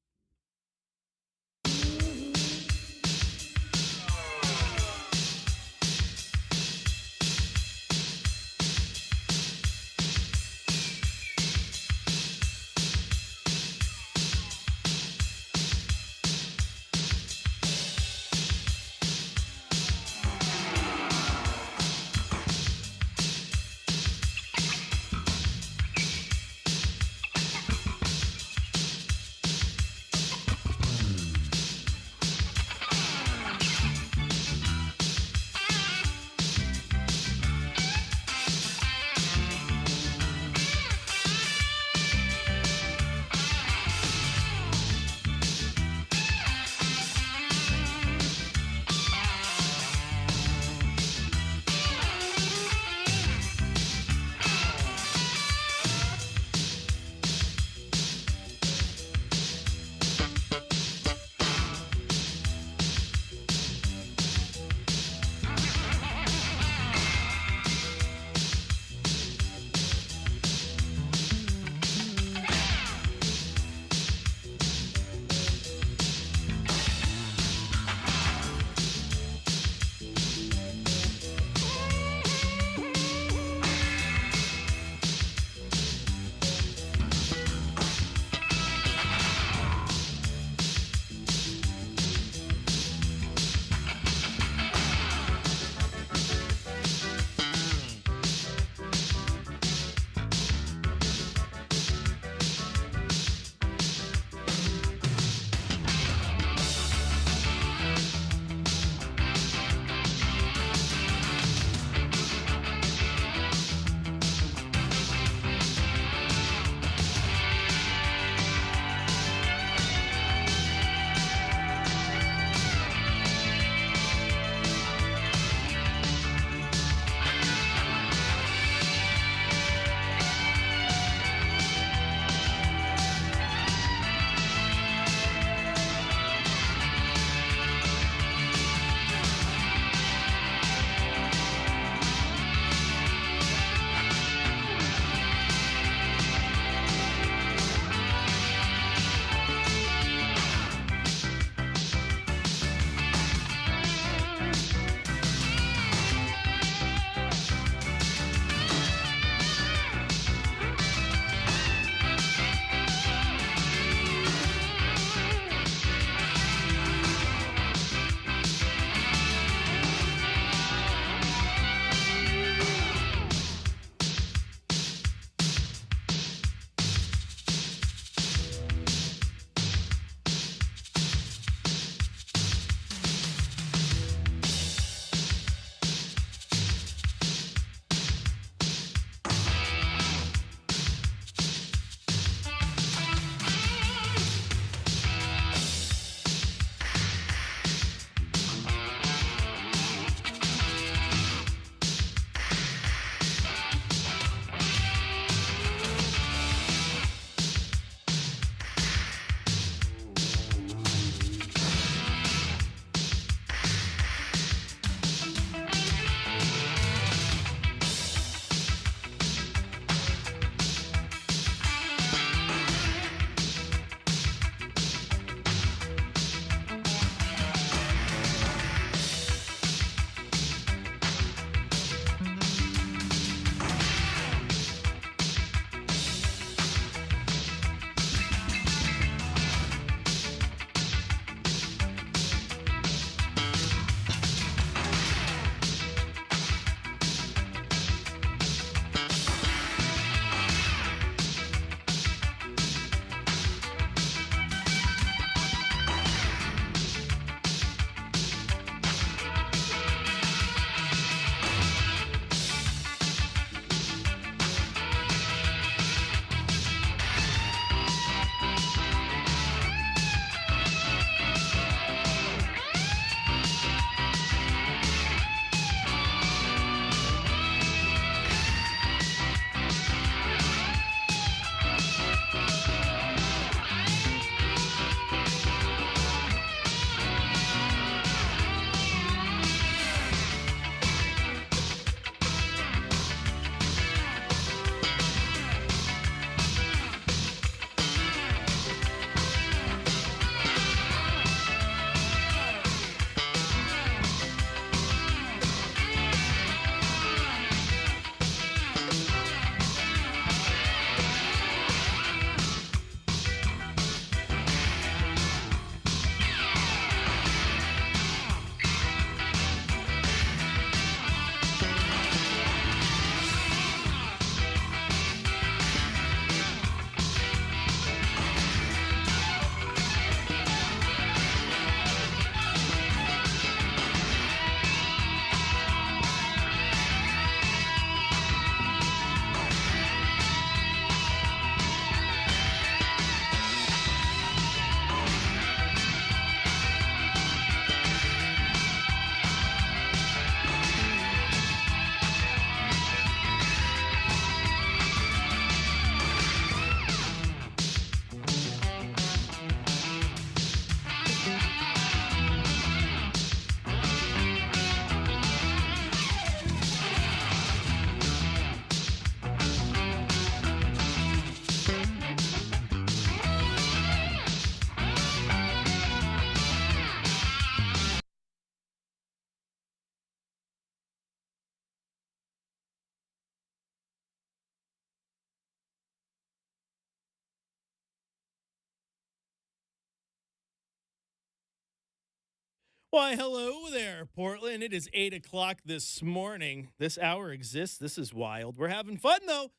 C: Why, hello there, Portland. It is 8 o'clock this morning. This hour exists. This is wild. We're having fun, though.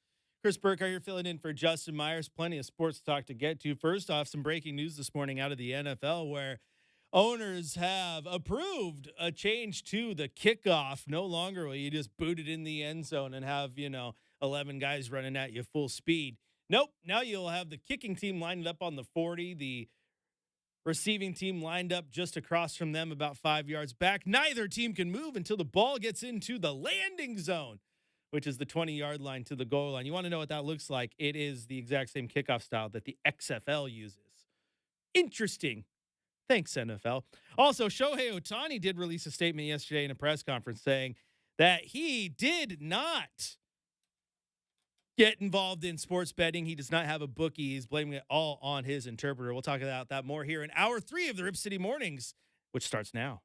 C: Chris Burkhardt here filling in for Justin Myers. Plenty of sports talk to get to. First off, some breaking news this morning out of the NFL where owners have approved a change to the kickoff. No longer will you just boot it in the end zone and have, 11 guys running at you full speed. Nope. Now you'll have the kicking team lined up on the 40, the receiving team lined up just across from them about 5 yards back. Neither team can move until the ball gets into the landing zone, which is the 20-yard line to the goal line. You want to know what that looks like? It is the exact same kickoff style that the XFL uses. Interesting. Thanks, NFL. Also, Shohei Ohtani did release a statement yesterday in a press conference saying that he did not get involved in sports betting. He does not have a bookie. He's blaming it all on his interpreter. We'll talk about that more here in hour 3 of the Rip City Mornings, which starts now.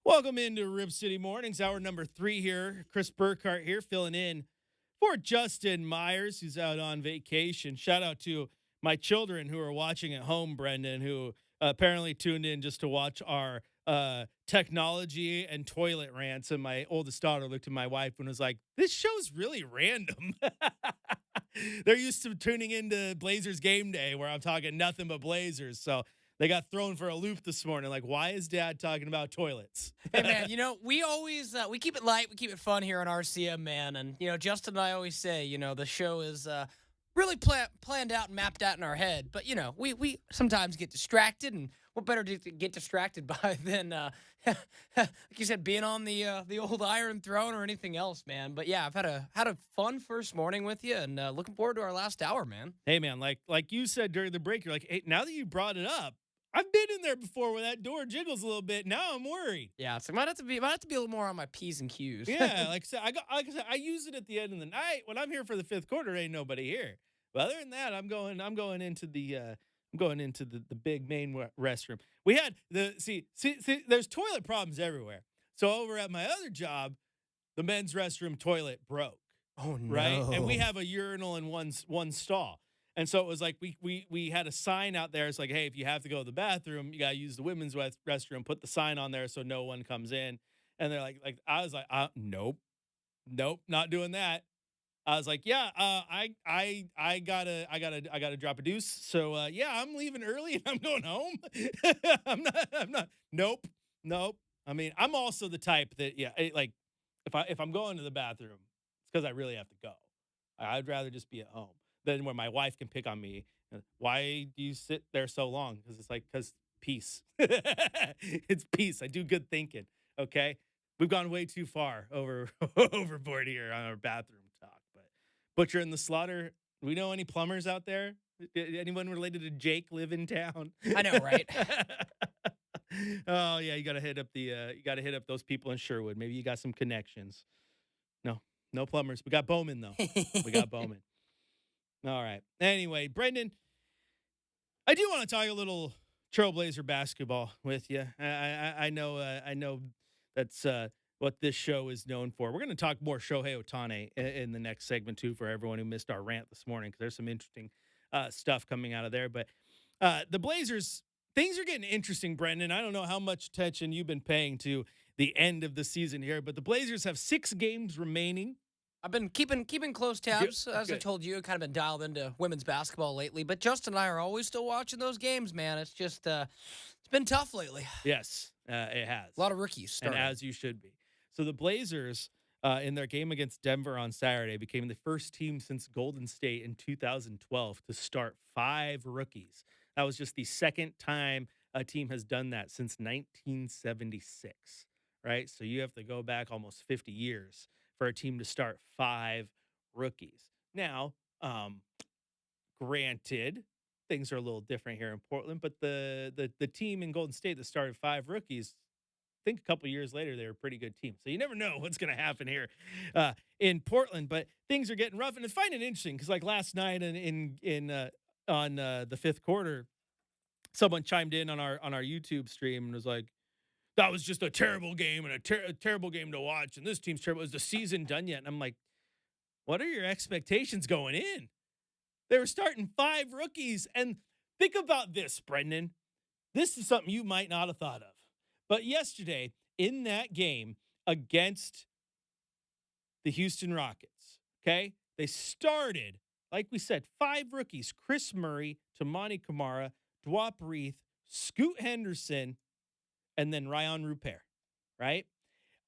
C: Welcome into Rip City Mornings, hour number 3 here. Chris Burkhardt here filling in for Justin Myers, who's out on vacation. Shout out to my children who are watching at home, Brenden, who apparently tuned in just to watch our technology and toilet rants. And my oldest daughter looked at my wife and was like, this show's really random. They're used to tuning into Blazers game day where I'm talking nothing but Blazers. So they got thrown for a loop this morning. Like, why is Dad talking about toilets?
D: Hey, man, we always we keep it light. We keep it fun here on RCM, man. And, Justin and I always say, the show is really planned out and mapped out in our head. But, we sometimes get distracted. And what better to get distracted by than, like you said, being on the old Iron Throne or anything else, man. But, yeah, I've had a fun first morning with you and looking forward to our last hour, man.
C: Hey, man, like you said during the break, you're like, hey, now that you brought it up, I've been in there before where that door jiggles a little bit. Now I'm worried.
D: Yeah, so might have to be a little more on my P's and Q's.
C: Yeah, like I said, I use it at the end of the night when I'm here for the 5th quarter. Ain't nobody here. But other than that, I'm going into the big main restroom. We had see. There's toilet problems everywhere. So over at my other job, the men's restroom toilet broke.
D: Oh no!
C: Right, and we have a urinal in one stall. And so it was like we had a sign out there. It's like, hey, if you have to go to the bathroom, you got to use the women's restroom. Put the sign on there so no one comes in. And they're like I was like, nope, not doing that. I was like, yeah, I gotta drop a deuce. So yeah, I'm leaving early and I'm going home. I'm not. Nope. I mean, I'm also the type that if I'm going to the bathroom, it's because I really have to go. I'd rather just be at home. Then where my wife can pick on me. Why do you sit there so long? Because peace. It's peace. I do good thinking. Okay. We've gone way too far overboard here on our bathroom talk. But Butcher and the Slaughter, we know any plumbers out there? Anyone related to Jake live in town?
D: I know, right?
C: Oh yeah, you gotta hit up those people in Sherwood. Maybe you got some connections. No plumbers. We got Bowman though. We got Bowman. All right. Anyway, Brenden, I do want to talk a little Trailblazer basketball with you. I know that's what this show is known for. We're going to talk more Shohei Ohtani in the next segment too for everyone who missed our rant this morning because there's some interesting stuff coming out of there. But the Blazers, things are getting interesting, Brenden. I don't know how much attention you've been paying to the end of the season here, but the Blazers have 6 games remaining.
D: I've been keeping close tabs.
C: Good.
D: As I told you, I've kind of been dialed into women's basketball lately. But Justin and I are always still watching those games, man. It's just it's been tough lately.
C: Yes, it has.
D: A lot of rookies starting.
C: And as you should be. So the Blazers, in their game against Denver on Saturday, became the first team since Golden State in 2012 to start 5 rookies. That was just the second time a team has done that since 1976, right? So you have to go back almost 50 years for a team to start 5 rookies. Now, granted, things are a little different here in Portland, but the team in Golden State that started 5 rookies, I think a couple years later they were a pretty good team. So you never know what's going to happen here in Portland, but things are getting rough. And I find it interesting because like last night on the 5th quarter, someone chimed in on our YouTube stream and was like, that was just a terrible game and a terrible game to watch. And this team's terrible. Is the season done yet? And I'm like, what are your expectations going in? They were starting 5 rookies. And think about this, Brenden. This is something you might not have thought of. But yesterday, in that game against the Houston Rockets, okay, they started, like we said, 5 rookies: Chris Murray, Tamani Kamara, Dwap Reith, Scoot Henderson, and then Ryan Rupert, right?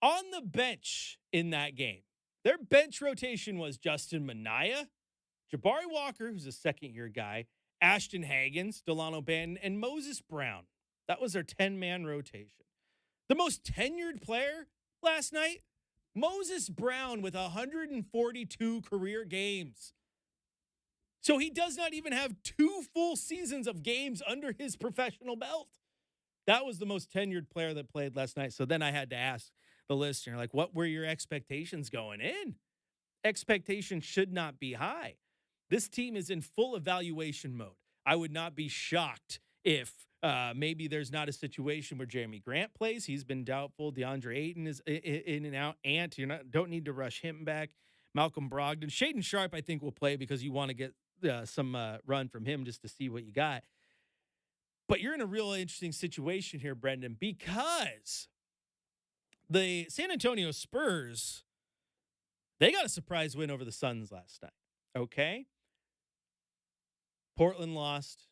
C: On the bench in that game, their bench rotation was Justin Minaya, Jabari Walker, who's a second-year guy, Ashton Hagens, Delano Banton, and Moses Brown. That was their 10-man rotation. The most tenured player last night, Moses Brown, with 142 career games. So he does not even have 2 full seasons of games under his professional belt. That was the most tenured player that played last night. So then I had to ask the listener, like, what were your expectations going in? Expectations should not be high. This team is in full evaluation mode. I would not be shocked if maybe there's not a situation where Jeremy Grant plays. He's been doubtful. DeAndre Ayton is in and out. Ant, don't need to rush him back. Malcolm Brogdon. Shaedon Sharpe, I think, will play because you want to get some run from him just to see what you got. But you're in a real interesting situation here, Brenden, because the San Antonio Spurs, they got a surprise win over the Suns last night, okay? Portland lost.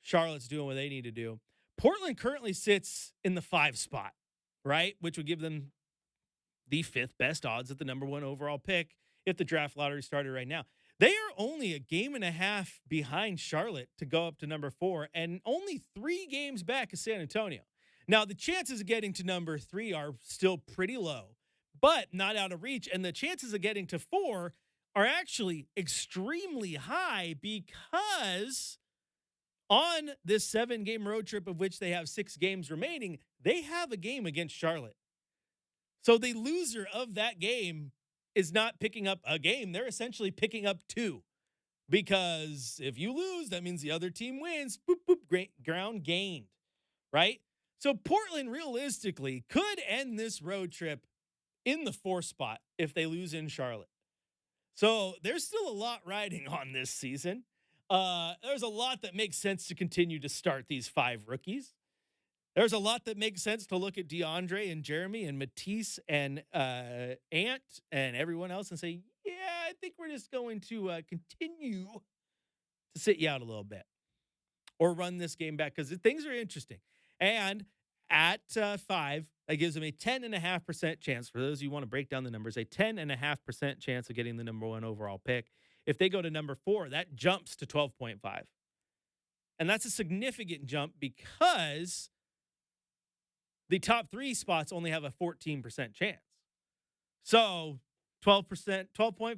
C: Charlotte's doing what they need to do. Portland currently sits in the 5 spot, right? Which would give them the 5th best odds at the number 1 overall pick if the draft lottery started right now. They are only a game and a half behind Charlotte to go up to number 4 and only 3 games back of San Antonio. Now, the chances of getting to number 3 are still pretty low, but not out of reach. And the chances of getting to 4 are actually extremely high because on this 7-game road trip, of which they have 6 games remaining, they have a game against Charlotte. So the loser of that game is not picking up a game. They're essentially picking up 2, because if you lose, that means the other team wins. Boop, boop, ground gained, right? So Portland realistically could end this road trip in the 4 spot if they lose in Charlotte. So there's still a lot riding on this season. There's a lot that makes sense to continue to start these 5 rookies. There's a lot that makes sense to look at DeAndre and Jeremy and Matisse and Ant and everyone else and say, yeah, I think we're just going to continue to sit you out a little bit or run this game back because things are interesting. And at 5, that gives them a 10.5% chance. For those of you who want to break down the numbers, a 10.5% chance of getting the number 1 overall pick. If they go to number 4, that jumps to 12.5. And that's a significant jump because the top 3 spots only have a 14% chance. So 12%, 12.5,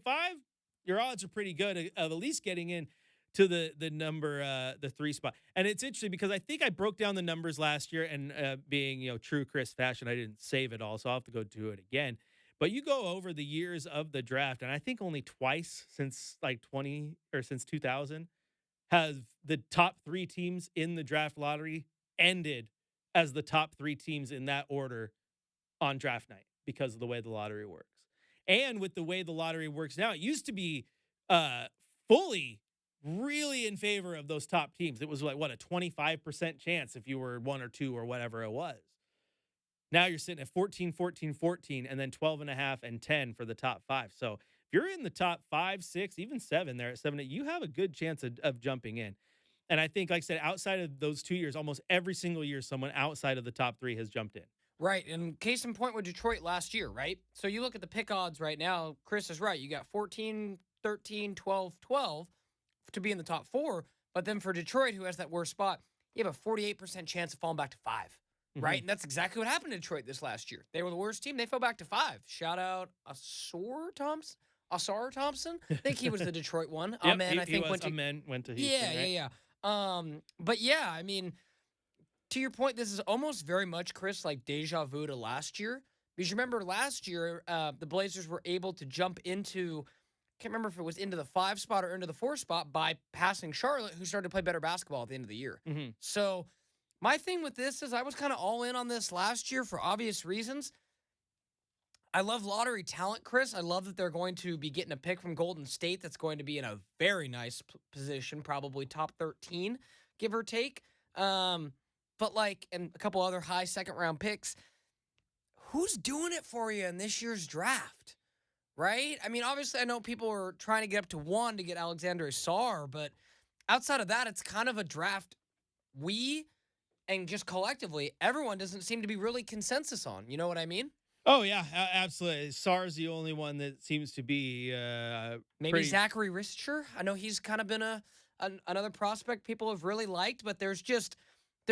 C: your odds are pretty good of at least getting in to the number, the 3 spot. And it's interesting because I think I broke down the numbers last year and being, true Chris fashion, I didn't save it all. So I'll have to go do it again. But you go over the years of the draft, and I think only twice since since 2000 have the top 3 teams in the draft lottery ended as the top 3 teams in that order on draft night because of the way the lottery works. And with the way the lottery works now, it used to be fully really in favor of those top teams. It was like, a 25% chance if you were 1 or 2 or whatever it was. Now you're sitting at 14, 14, 14, and then 12.5 and 10 for the top 5. So if you're in the top 5, 6, even 7 there at 7, you have a good chance of jumping in. And I think, like I said, outside of those 2 years, almost every single year, someone outside of the top 3 has jumped in.
D: Right. And case in point with Detroit last year, right? So you look at the pick odds right now, Chris is right. You got 14, 13, 12, 12 to be in the top 4. But then for Detroit, who has that worst spot, you have a 48% chance of falling back to 5. Right? And that's exactly what happened to Detroit this last year. They were the worst team. They fell back to 5. Shout out Asor Thompson. Asar Thompson. I think he was the Detroit one.
C: Yep,
D: Amen. I think went to
C: went to Houston.
D: yeah. But yeah, I mean, to your point, this is almost very much, Chris, like deja vu to last year. Because you remember last year, the Blazers were able to jump into, can't remember if it was into the 5 spot or into the 4 spot by passing Charlotte, who started to play better basketball at the end of the year.
C: Mm-hmm.
D: So my thing with this is I was kind of all in on this last year for obvious reasons. I love lottery talent, Chris. I love that they're going to be getting a pick from Golden State that's going to be in a very nice position, probably top 13, give or take. But like, and a couple other high second-round picks. Who's doing it for you in this year's draft, right? I mean, obviously, I know people are trying to get up to 1 to get Alexander Asar, but outside of that, it's kind of a draft and just collectively, everyone doesn't seem to be really consensus on. You know what I mean?
C: Oh, yeah, absolutely. Sar's the only one that seems to be
D: maybe Zachary Richter. I know he's kind of been another prospect people have really liked, but there's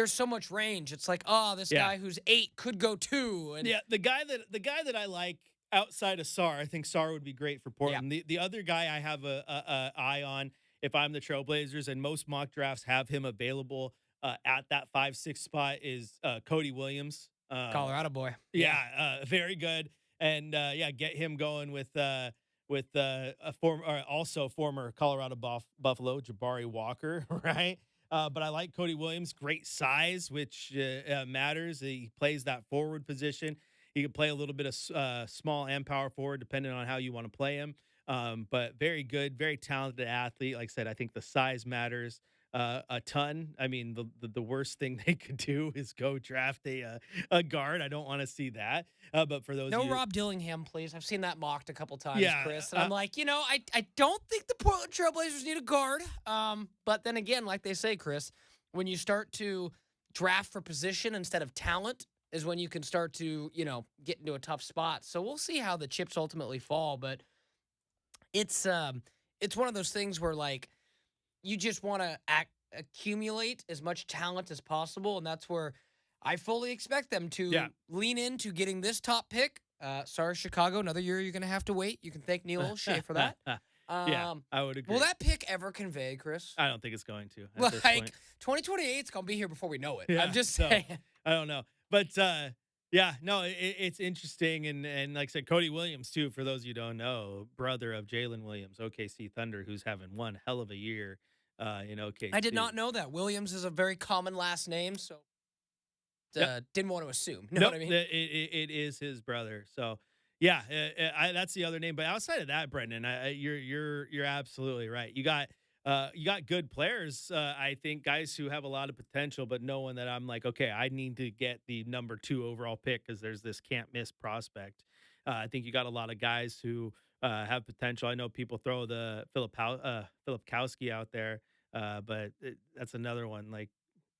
D: so much range. It's like, this guy who's 8 could go 2. And
C: yeah, the guy that I like outside of Sar, I think Sar would be great for Portland. Yeah. The other guy I have a eye on if I'm the Trailblazers, and most mock drafts have him available at that 5-6 spot, is Cody Williams.
D: Colorado boy.
C: Yeah, very good. And get him going with a former Colorado Buffalo, Jabari Walker, right? But I like Cody Williams, great size, which matters. He plays that forward position. He can play a little bit of small and power forward, depending on how you want to play him. But very good, very talented athlete. Like I said, I think the size matters a ton. I mean, the worst thing they could do is go draft a guard. I don't want to see that. But for those,
D: Rob Dillingham, please. I've seen that mocked a couple times, Chris. And I'm like, I don't think the Portland Trailblazers need a guard. But then again, like they say, Chris, when you start to draft for position instead of talent is when you can start to, get into a tough spot. So we'll see how the chips ultimately fall. But it's one of those things where, like, you just want to accumulate as much talent as possible, and that's where I fully expect them to lean into getting this top pick. Sorry, Chicago, another year you're going to have to wait. You can thank Neil O'Shea for that.
C: I would agree.
D: Will that pick ever convey, Chris?
C: I don't think it's going to.
D: Like, 2028 is going to be here before we know it. Yeah, I'm just saying.
C: I don't know. But, it's interesting. And like I said, Cody Williams, too, for those of you who don't know, brother of Jalen Williams, OKC Thunder, who's having one hell of a year in OKC.
D: I did not know that. Williams is a very common last name, so didn't want to assume. Know what I mean?
C: It is his brother. So, that's the other name. But outside of that, Brenden, you're absolutely right. You got good players. I think guys who have a lot of potential, but no one that I'm like, okay, I need to get the number 2 overall pick because there's this can't miss prospect. I think you got a lot of guys who have potential. I know people throw the Filipkowski out there, but that's another one. Like,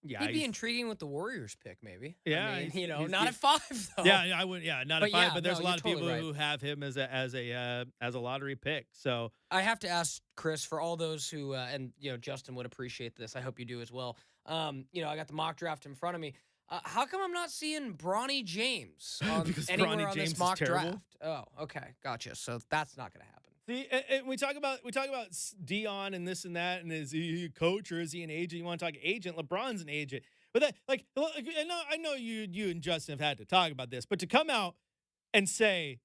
D: he'd be intriguing with the Warriors pick, maybe.
C: Yeah,
D: I mean, not at 5 though.
C: Yeah, I would. Yeah, not at 5. But there's a lot of people who have him as a lottery pick. So
D: I have to ask Chris, for all those who and Justin would appreciate this. I hope you do as well. I got the mock draft in front of me. How come I'm not seeing Bronny James anywhere on this mock draft? Oh, okay, gotcha. So that's not going to happen.
C: See, and we talk about Dion and this and that, and is he a coach or is he an agent? You want to talk agent? LeBron's an agent, but that, like, I know you and Justin have had to talk about this, but to come out and say,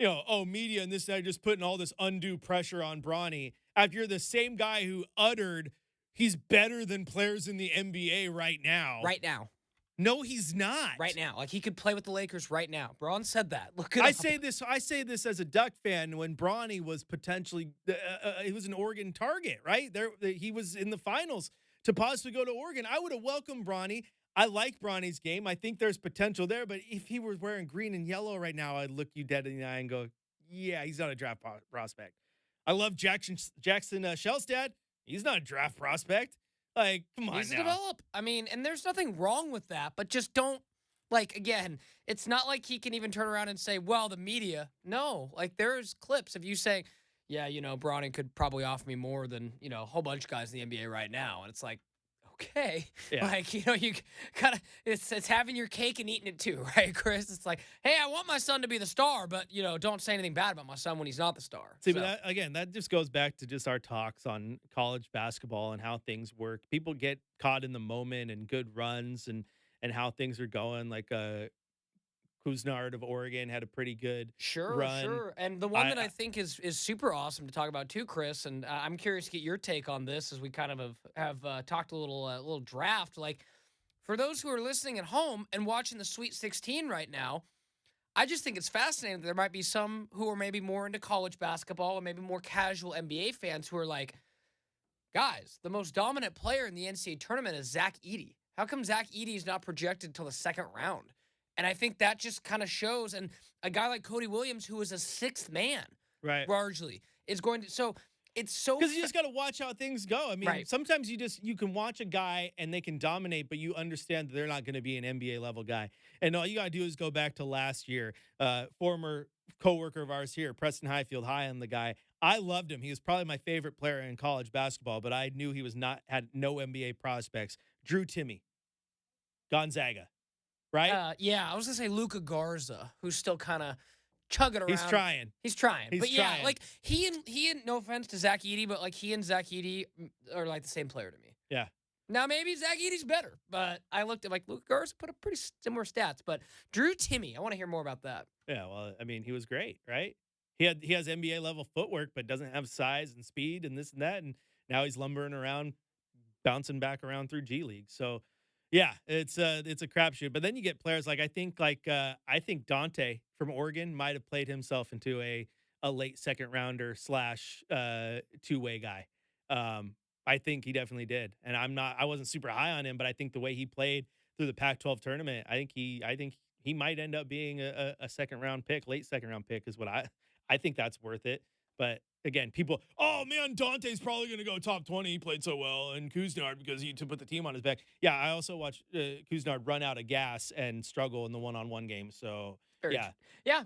C: media and this and that, just putting all this undue pressure on Bronny after you're the same guy who uttered he's better than players in the NBA right now.
D: Right now.
C: No, he's not.
D: Right now. Like, he could play with the Lakers right now. Braun said that. Look at
C: I say this as a Duck fan. When Bronny was potentially he was an Oregon target, right? He was in the finals to possibly go to Oregon. I would have welcomed Bronny. I like Bronny's game. I think there's potential there, but if he was wearing green and yellow right now, I'd look you dead in the eye and go, yeah, he's not a draft prospect. I love Jackson Shelstad. He's not a draft prospect. Like, come on,
D: needs to develop. I mean, and there's nothing wrong with that, but just don't, like, again, it's not like he can even turn around and say, well, the media. No, like, there's clips of you saying, yeah, Bronny could probably offer me more than, a whole bunch of guys in the NBA right now. And it's like, okay.
C: Yeah.
D: Like, you gotta, it's having your cake and eating it too, right, Chris? It's like, hey, I want my son to be the star, but, don't say anything bad about my son when he's not the star.
C: See, but that just goes back to just our talks on college basketball and how things work. People get caught in the moment and good runs and how things are going. Like Kuznard of Oregon had a pretty good run.
D: Sure. And the one that I think is super awesome to talk about too, Chris, and I'm curious to get your take on this as we kind of have talked a little draft. Like, for those who are listening at home and watching the Sweet 16 right now, I just think it's fascinating that there might be some who are maybe more into college basketball or maybe more casual NBA fans who are like, guys, the most dominant player in the NCAA tournament is Zach Edey. How come Zach Edey is not projected until the second round? And I think that just kind of shows, and a guy like Cody Williams, who is a sixth man,
C: right,
D: largely, is going to. So it's so
C: because you just got to watch how things go. I mean,
D: right.
C: Sometimes you can watch a guy and they can dominate, but you understand that they're not going to be an NBA level guy. And all you got to do is go back to last year. Former coworker of ours here, Preston Highfield, high on the guy. I loved him. He was probably my favorite player in college basketball, but I knew he had no NBA prospects. Drew Timme, Gonzaga. Right?
D: Yeah, I was going to say Luka Garza, who's still kind of chugging around.
C: He's trying.
D: But yeah, like he and no offense to Zach Edey, but like he and Zach Edey are like the same player to me.
C: Yeah.
D: Now maybe Zach Edey's better, but I looked at like Luka Garza put up pretty similar stats. But Drew Timme, I want to hear more about that.
C: Yeah, well, I mean, he was great, right? He has NBA level footwork, but doesn't have size and speed and this and that, and now he's lumbering around, bouncing back around through G League. So. Yeah, it's a crapshoot. But then you get players like I think Dante from Oregon might have played himself into a late second rounder / two-way guy. I think he definitely did. And I wasn't super high on him, but I think the way he played through the Pac-12 tournament, I think he might end up being a second round pick, late second round pick is what I think that's worth it. But again, people, oh man, Dante's probably going to go top 20. He played so well, and Kuznard because to put the team on his back. Yeah, I also watched Kuznard run out of gas and struggle in the one-on-one game. So
D: yeah,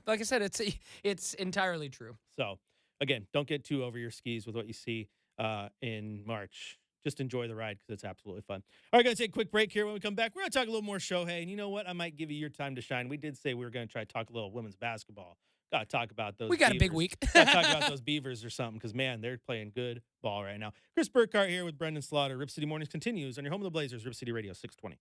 D: like I said, it's entirely true.
C: So again, don't get too over your skis with what you see in March. Just enjoy the ride because it's absolutely fun. All right, going to take a quick break here. When we come back, we're going to talk a little more Shohei. And you know what? I might give you your time to shine. We did say we were going to try to talk a little women's basketball. Got to talk about those.
D: We got
C: Beavers.
D: a big week.
C: Got to talk about those Beavers or something because, man, they're playing good ball right now. Chris Burkhardt here with Brenden Slaughter. Rip City Mornings continues on your home of the Blazers, Rip City Radio 620.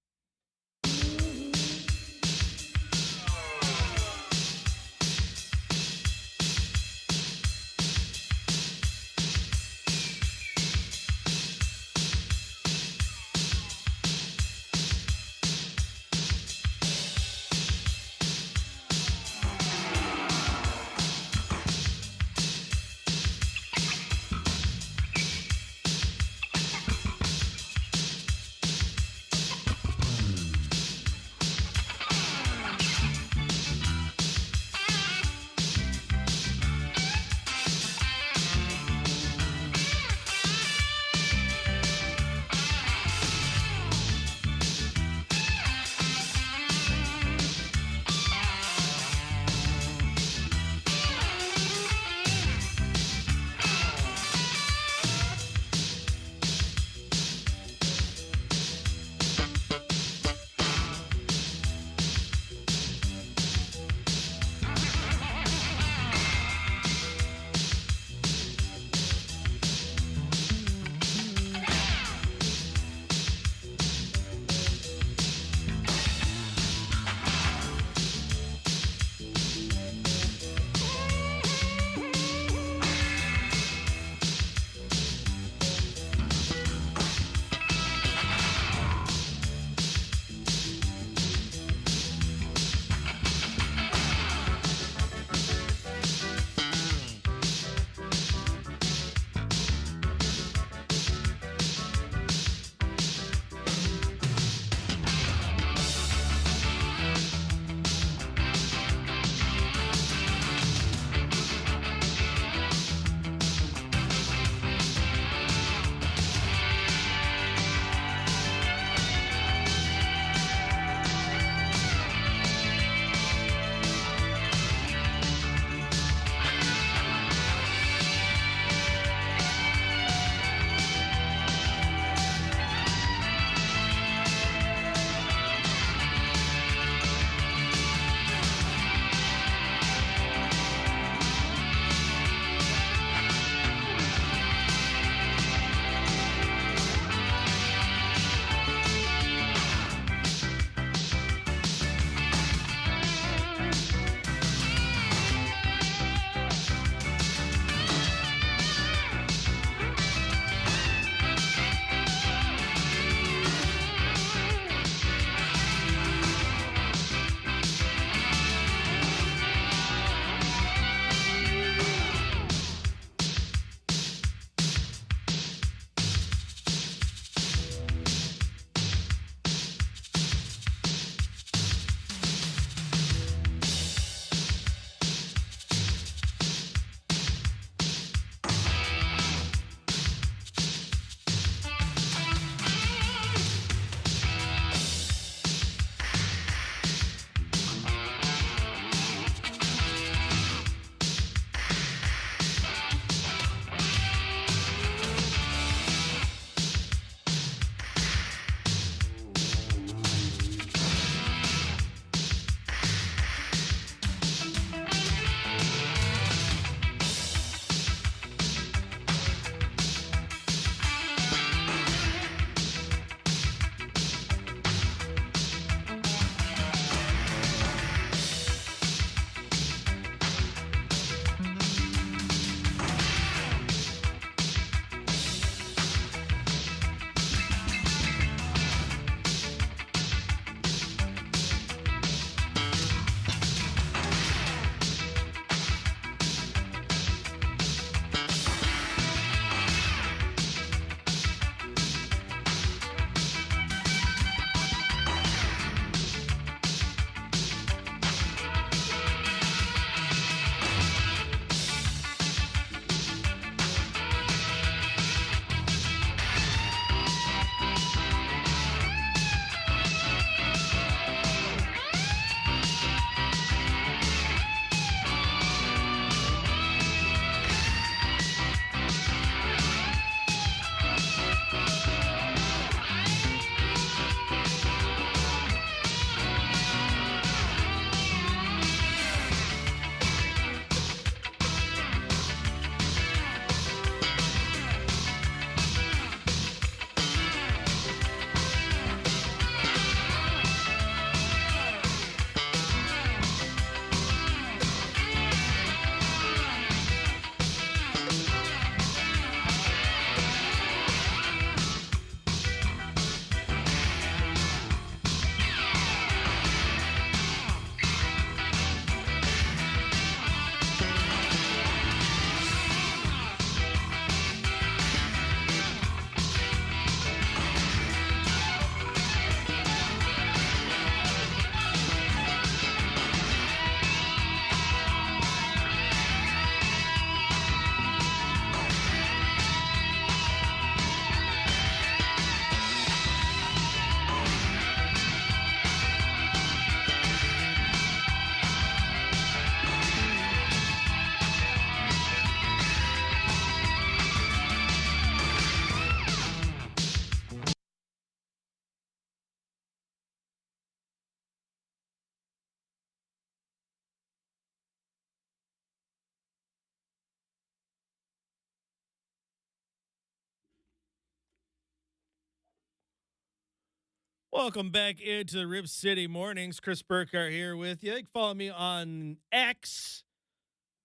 C: Welcome back into the Rip City Mornings. Chris Burkhardt here with you. You can follow me on X.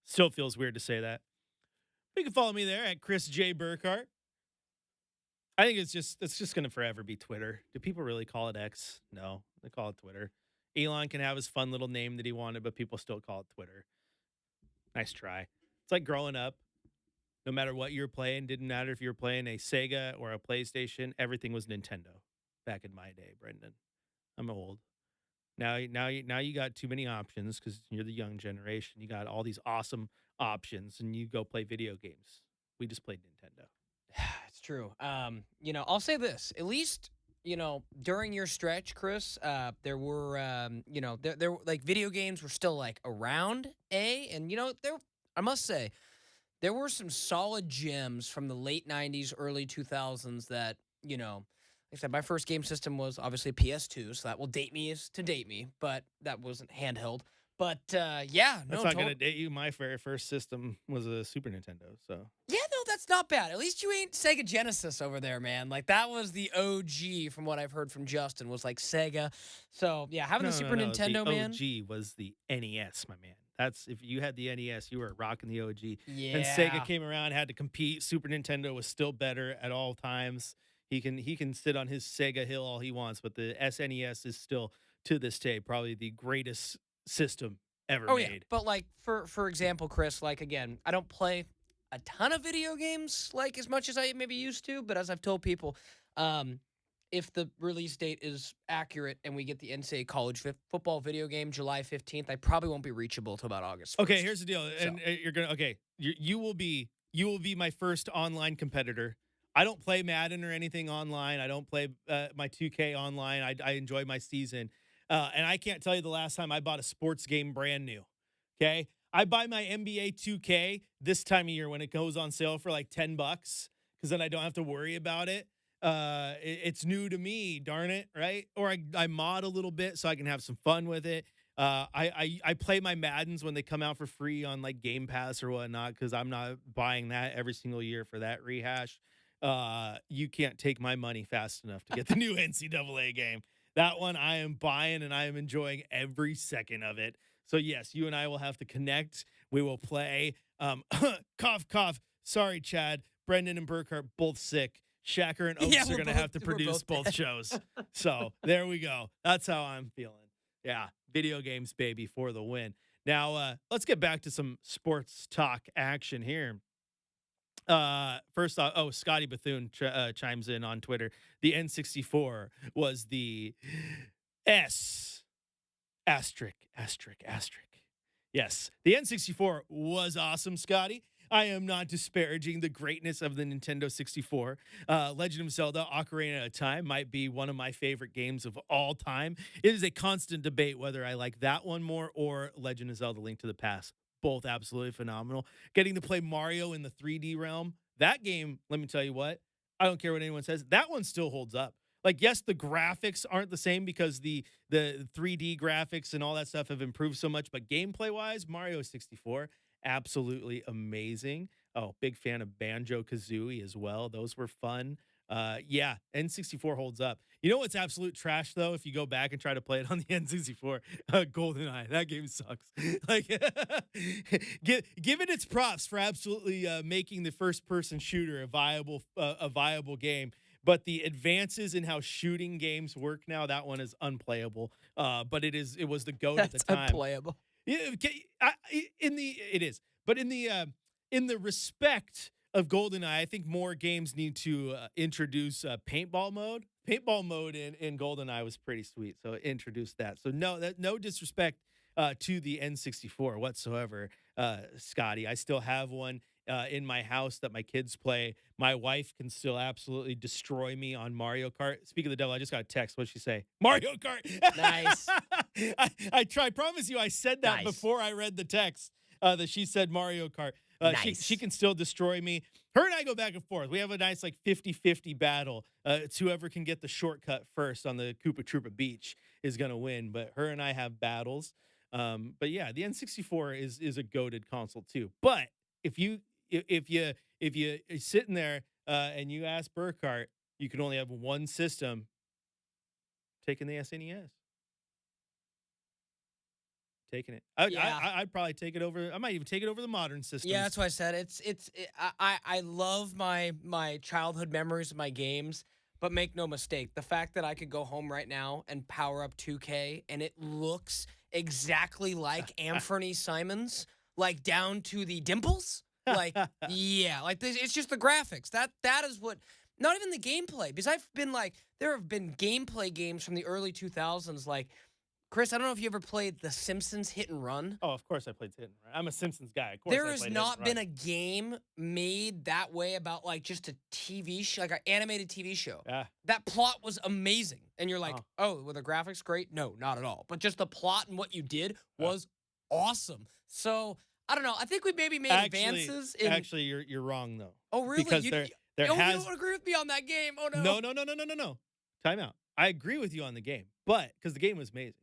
C: Still feels weird to say that. You can follow me there at Chris J. Burkhardt. I think it's just going to forever be Twitter. Do people really call it X? No, they call it Twitter. Elon can have his fun little name that he wanted, but people still call it Twitter. Nice try. It's like growing up. No matter what you were playing, didn't matter if you were playing a Sega or a PlayStation, everything was Nintendo. Back in my day, Brenden. I'm old. Now you got too many options because you're the young generation. You got all these awesome options, and you go play video games. We just played Nintendo.
D: It's true. I'll say this. At least, during your stretch, Chris, there were, there like video games were still like around, and I must say, there were some solid gems from the late 90s, early 2000s that, like I said, my first game system was obviously a PS2, so that will date me but that wasn't handheld. But
C: That's not going to date you. My very first system was a Super Nintendo, so.
D: Yeah, no, that's not bad. At least you ain't Sega Genesis over there, man. Like, that was the OG from what I've heard from Justin, was like Sega. So, yeah, having the Super Nintendo, man.
C: The OG was the NES, my man. That's if you had the NES, you were rocking the OG.
D: Yeah.
C: And Sega came around, had to compete. Super Nintendo was still better at all times. He can sit on his Sega hill all he wants, but the SNES is still, to this day, probably the greatest system ever made.
D: Yeah. But like for example, Chris, like again, I don't play a ton of video games like as much as I maybe used to, but as I've told people, if the release date is accurate and we get the NCAA college football video game July 15th, I probably won't be reachable till about August 1st.
C: Okay, here's the deal. And you will be my first online competitor. I don't play Madden or anything online. I don't play my 2K online. I enjoy my season. And I can't tell you the last time I bought a sports game brand new. Okay. I buy my NBA 2K this time of year when it goes on sale for like $10 because then I don't have to worry about it. It's new to me, darn it. Right. Or I mod a little bit so I can have some fun with it. I play my Maddens when they come out for free on like Game Pass or whatnot because I'm not buying that every single year for that rehash. You can't take my money fast enough to get the new NCAA game. That one I am buying and I am enjoying every second of it. So yes, you and I will have to connect. We will play. Cough, cough. Sorry, Chad. Brenden and Burkhardt both sick. Shacker and Oaks are going to have to produce both shows. So there we go. That's how I'm feeling. Yeah, video games, baby, for the win. Now, let's get back to some sports talk action here. First off, Scotty Bethune chimes in on Twitter. The N64 was the S asterisk. Yes, the N64 was awesome, Scotty. I am not disparaging the greatness of the Nintendo 64. Legend of Zelda: Ocarina of Time might be one of my favorite games of all time. It is a constant debate whether I like that one more or Legend of Zelda: Link to the Past. Both absolutely phenomenal. Getting to play Mario in the 3D realm, that game, let me tell you what, I don't care what anyone says, that one still holds up. Like, yes, the graphics aren't the same because the 3D graphics and all that stuff have improved so much, but gameplay-wise, Mario 64, absolutely amazing. Oh, big fan of Banjo-Kazooie as well. Those were fun. Yeah, N64 holds up. You know what's absolute trash, though, if you go back and try to play it on the N64? GoldenEye. That game sucks. Like, give it its props for absolutely making the first-person shooter a viable game. But the advances in how shooting games work now, that one is unplayable. But it was the GOAT at the time.
D: Unplayable.
C: Yeah, it is. But in the respect of GoldenEye, I think more games need to introduce paintball mode. Paintball mode in GoldenEye was pretty sweet, so introduce that. So no disrespect to the N64 whatsoever, Scotty. I still have one in my house that my kids play. My wife can still absolutely destroy me on Mario Kart. Speaking of the devil, I just got a text. What'd she say? Mario Kart.
D: Nice.
C: I promise you, I said that before I read the text that she said Mario Kart.
D: Nice.
C: She can still destroy me. Her and I go back and forth. We have a nice like 50-50 battle. It's whoever can get the shortcut first on the Koopa Troopa Beach is going to win. But her and I have battles. But yeah, the N64 is a goated console too. But if you're sitting there and you ask Burkhardt, you can only have one system. taking the SNES. Taking it.
D: Yeah.
C: I'd probably take it over. I might even take it over the modern systems.
D: Yeah, that's what I said. I love my childhood memories of my games, but make no mistake, the fact that I could go home right now and power up 2K and it looks exactly like Anthony Simons, like down to the dimples. Like, yeah, like this, it's just the graphics. That is what. Not even the gameplay, because I've been like, there have been gameplay games from the early 2000s, like. Chris, I don't know if you ever played The Simpsons Hit and Run.
C: Oh, of course I played Hit and Run. I'm a Simpsons guy. Of course
D: There
C: I
D: has
C: played
D: not
C: Hit and
D: been
C: Run.
D: a game made that way about like just a TV show, like an animated TV show.
C: Yeah.
D: That plot was amazing. And you're like, oh, were the graphics great? No, not at all. But just the plot and what you did was awesome. So, I don't know. I think we maybe made advances in.
C: Actually, you're wrong, though.
D: Oh, really?
C: Because
D: you don't agree with me on that game. Oh, no.
C: No. Time out. I agree with you on the game, because the game was amazing.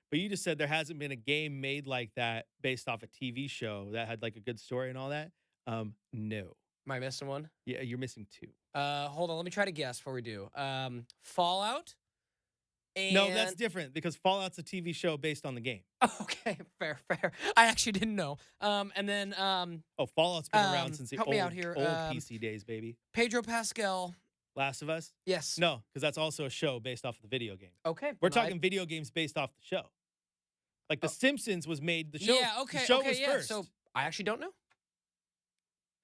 C: But you just said there hasn't been a game made like that based off a TV show that had like a good story and all that. No.
D: Am I missing one?
C: Yeah, you're missing 2.
D: Hold on. Let me try to guess before we do. Fallout. And...
C: No, that's different because Fallout's a TV show based on the game.
D: Okay, fair. I actually didn't know. And then
C: Fallout's been around since the
D: help
C: old
D: me out here.
C: PC days, baby.
D: Pedro Pascal.
C: Last of Us?
D: Yes.
C: No, because that's also a show based off of the video game.
D: Okay.
C: We're talking video games based off the show. Like The Simpsons was made. The show.
D: Yeah. Okay.
C: The show
D: okay.
C: was
D: Yeah.
C: first.
D: So I actually don't know.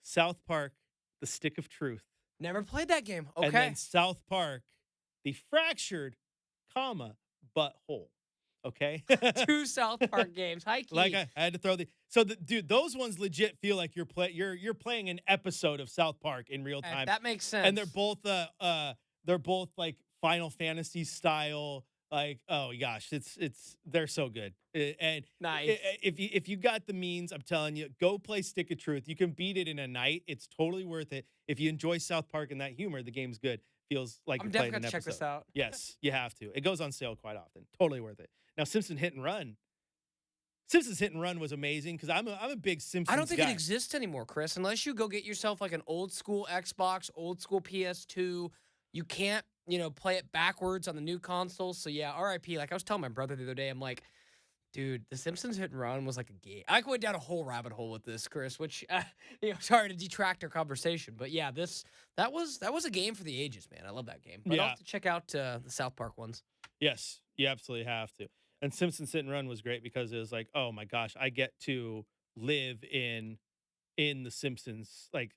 C: South Park, The Stick of Truth.
D: Never played that game. Okay.
C: And then South Park, The Fractured, Butthole. Okay.
D: 2 South Park games. Hi, Keith.
C: Like I had to throw dude, those ones legit feel like you're playing an episode of South Park in real time.
D: That makes sense.
C: And they're both like Final Fantasy style. Like, oh gosh, they're so good. And
D: nice.
C: If you got the means, I'm telling you, go play Stick of Truth. You can beat it in a night. It's totally worth it. If you enjoy South Park and that humor, the game's good. Feels like
D: I'm
C: you're
D: definitely
C: playing an
D: gonna check
C: episode.
D: this out.
C: Yes, you have to. It goes on sale quite often. Totally worth it. Now, Simpsons Hit and Run. Simpsons Hit and Run was amazing because I'm a big Simpsons guy.
D: I don't think it exists anymore, Chris. Unless you go get yourself like an old school Xbox, old school PS2, you can't, play it backwards on the new consoles. So yeah, RIP. Like I was telling my brother the other day, I'm like, dude, The Simpsons Hit and Run was like a game. I went down a whole rabbit hole with this, Chris. Which, sorry to detract our conversation, but yeah, that was a game for the ages, man. I love that game. But I'll have to check out the South Park ones.
C: Yes, you absolutely have to. And Simpsons Hit and Run was great because it was like, oh my gosh, I get to live in The Simpsons. Like,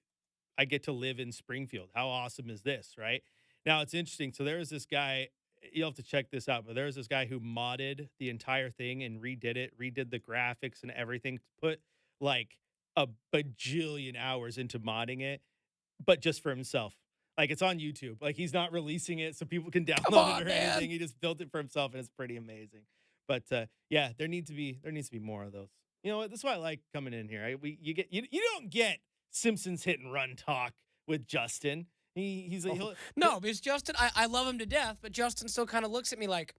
C: I get to live in Springfield. How awesome is this, right? Now, it's interesting. So there was this guy, you'll have to check this out, but there was this guy who modded the entire thing and redid the graphics and everything, put like a bajillion hours into modding it, but just for himself. Like, it's on YouTube. Like, he's not releasing it so people can download it or anything. He just built it for himself, and it's pretty amazing. But yeah, there needs to be more of those. You know what? That's why I like coming in here. You don't get Simpsons Hit and Run talk with Justin.
D: No, because Justin, I love him to death, but Justin still kind of looks at me like,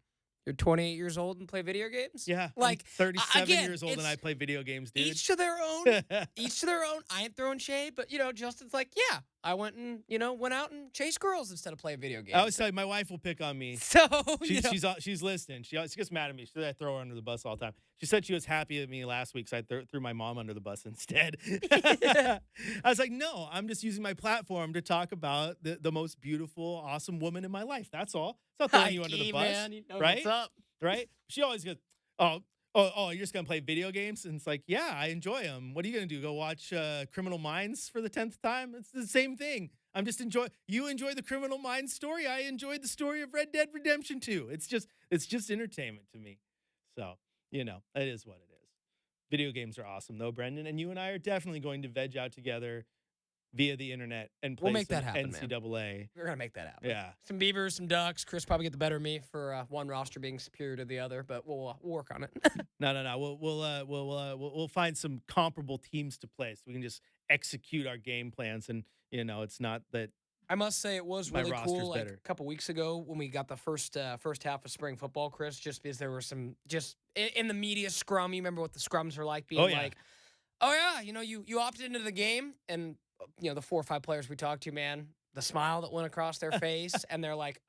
D: you're 28 years old and play video games?
C: Yeah,
D: like
C: I'm 37 years old and I play video games, dude.
D: Each to their own. Each to their own. I ain't throwing shade, but Justin's like, yeah, I went out and chased girls instead of playing video games.
C: I always tell you, my wife will pick on me.
D: So
C: she's listening. She gets mad at me. She said I throw her under the bus all the time. She said she was happy at me last week, so I threw my mom under the bus instead. I was like, no, I'm just using my platform to talk about the most beautiful, awesome woman in my life. That's all. It's not throwing you under the bus,
D: man,
C: right?
D: What's up?
C: Right? She always goes, oh, you're just gonna play video games? And it's like, yeah, I enjoy them. What are you gonna do? Go watch Criminal Minds for the 10th time? It's the same thing. You enjoy the Criminal Minds story. I enjoyed the story of Red Dead Redemption 2. It's just entertainment to me. So, it is what it is. Video games are awesome though, Brenden. And you and I are definitely going to veg out together via the internet and play
D: we'll make that happen,
C: NCAA.
D: Man. We're gonna make that happen.
C: Yeah.
D: Some Beavers, some Ducks. Chris probably get the better of me for one roster being superior to the other, but we'll work on it.
C: No. We'll find some comparable teams to play so we can just execute our game plans. And it's not that.
D: I must say it was
C: my
D: really cool. Like
C: better.
D: a couple weeks ago when we got the first half of spring football, Chris, just because there were some just in the media scrum. You remember what the scrums were like? Being like, oh yeah, you opted into the game, and the 4 or 5 players we talked to, man, the smile that went across their face, and they're like,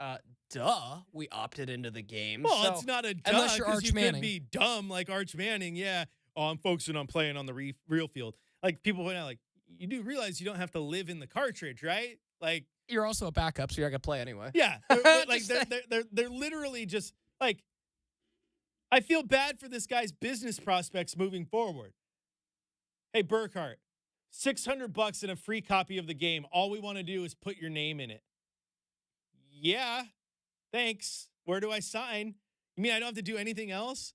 D: duh, we opted into the game.
C: Well,
D: So,
C: it's not a duh,
D: unless you're
C: because
D: Arch
C: you
D: Manning.
C: could be dumb like Arch Manning. Yeah, oh, I'm focusing on playing on the real field. Like, people point out, like, you do realize you don't have to live in the cartridge, right? Like,
D: You're also a backup, so you're not going to play anyway.
C: yeah, they're literally just, like, I feel bad for this guy's business prospects moving forward. Hey, Burkhardt, $600 and a free copy of the game. All we want to do is put your name in it. Yeah, thanks. Where do I sign? You mean I don't have to do anything else?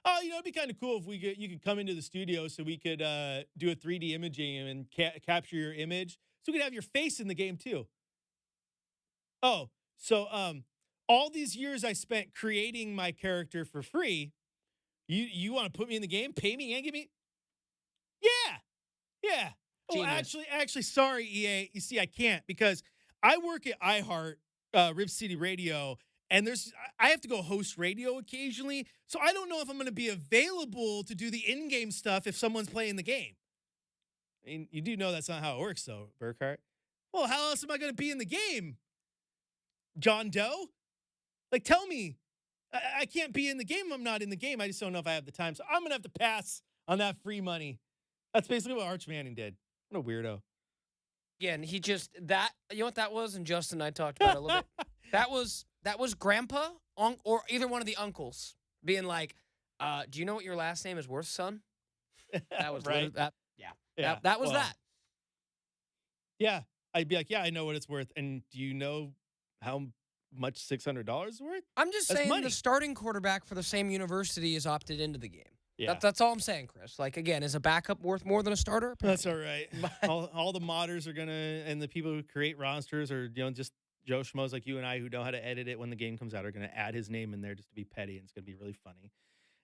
C: Oh, it'd be kind of cool if you could come into the studio so we could do a 3D imaging and capture your image, so we could have your face in the game too. Oh, so all these years I spent creating my character for free, you want to put me in the game, pay me and give me? Yeah. Oh, actually, sorry, EA. You see, I can't, because I work at iHeart, Rip City Radio, and I have to go host radio occasionally, so I don't know if I'm going to be available to do the in-game stuff if someone's playing the game. I mean, you do know that's not how it works, though, Burkhardt. Well, how else am I going to be in the game, John Doe? Like, tell me. I can't be in the game if I'm not in the game. I just don't know if I have the time, so I'm going to have to pass on that free money. That's basically what Arch Manning did. What a weirdo.
D: Yeah, and he just, you know what that was? And Justin and I talked about it a little bit. That was Grandpa, or either one of the uncles being like, do you know what your last name is worth, son? That was
C: right.
D: that. Yeah. That was that.
C: Yeah. I'd be like, yeah, I know what it's worth. And do you know how much $600 is worth?
D: I'm just
C: That's
D: saying
C: money.
D: the starting quarterback for the same university is opted into the game.
C: Yeah.
D: That's all I'm saying, Chris. Like, again, is a backup worth more than a starter?
C: That's all right. all the modders are going to, and the people who create rosters, or, just Joe Schmoes like you and I who know how to edit it when the game comes out, are going to add his name in there just to be petty, and it's going to be really funny.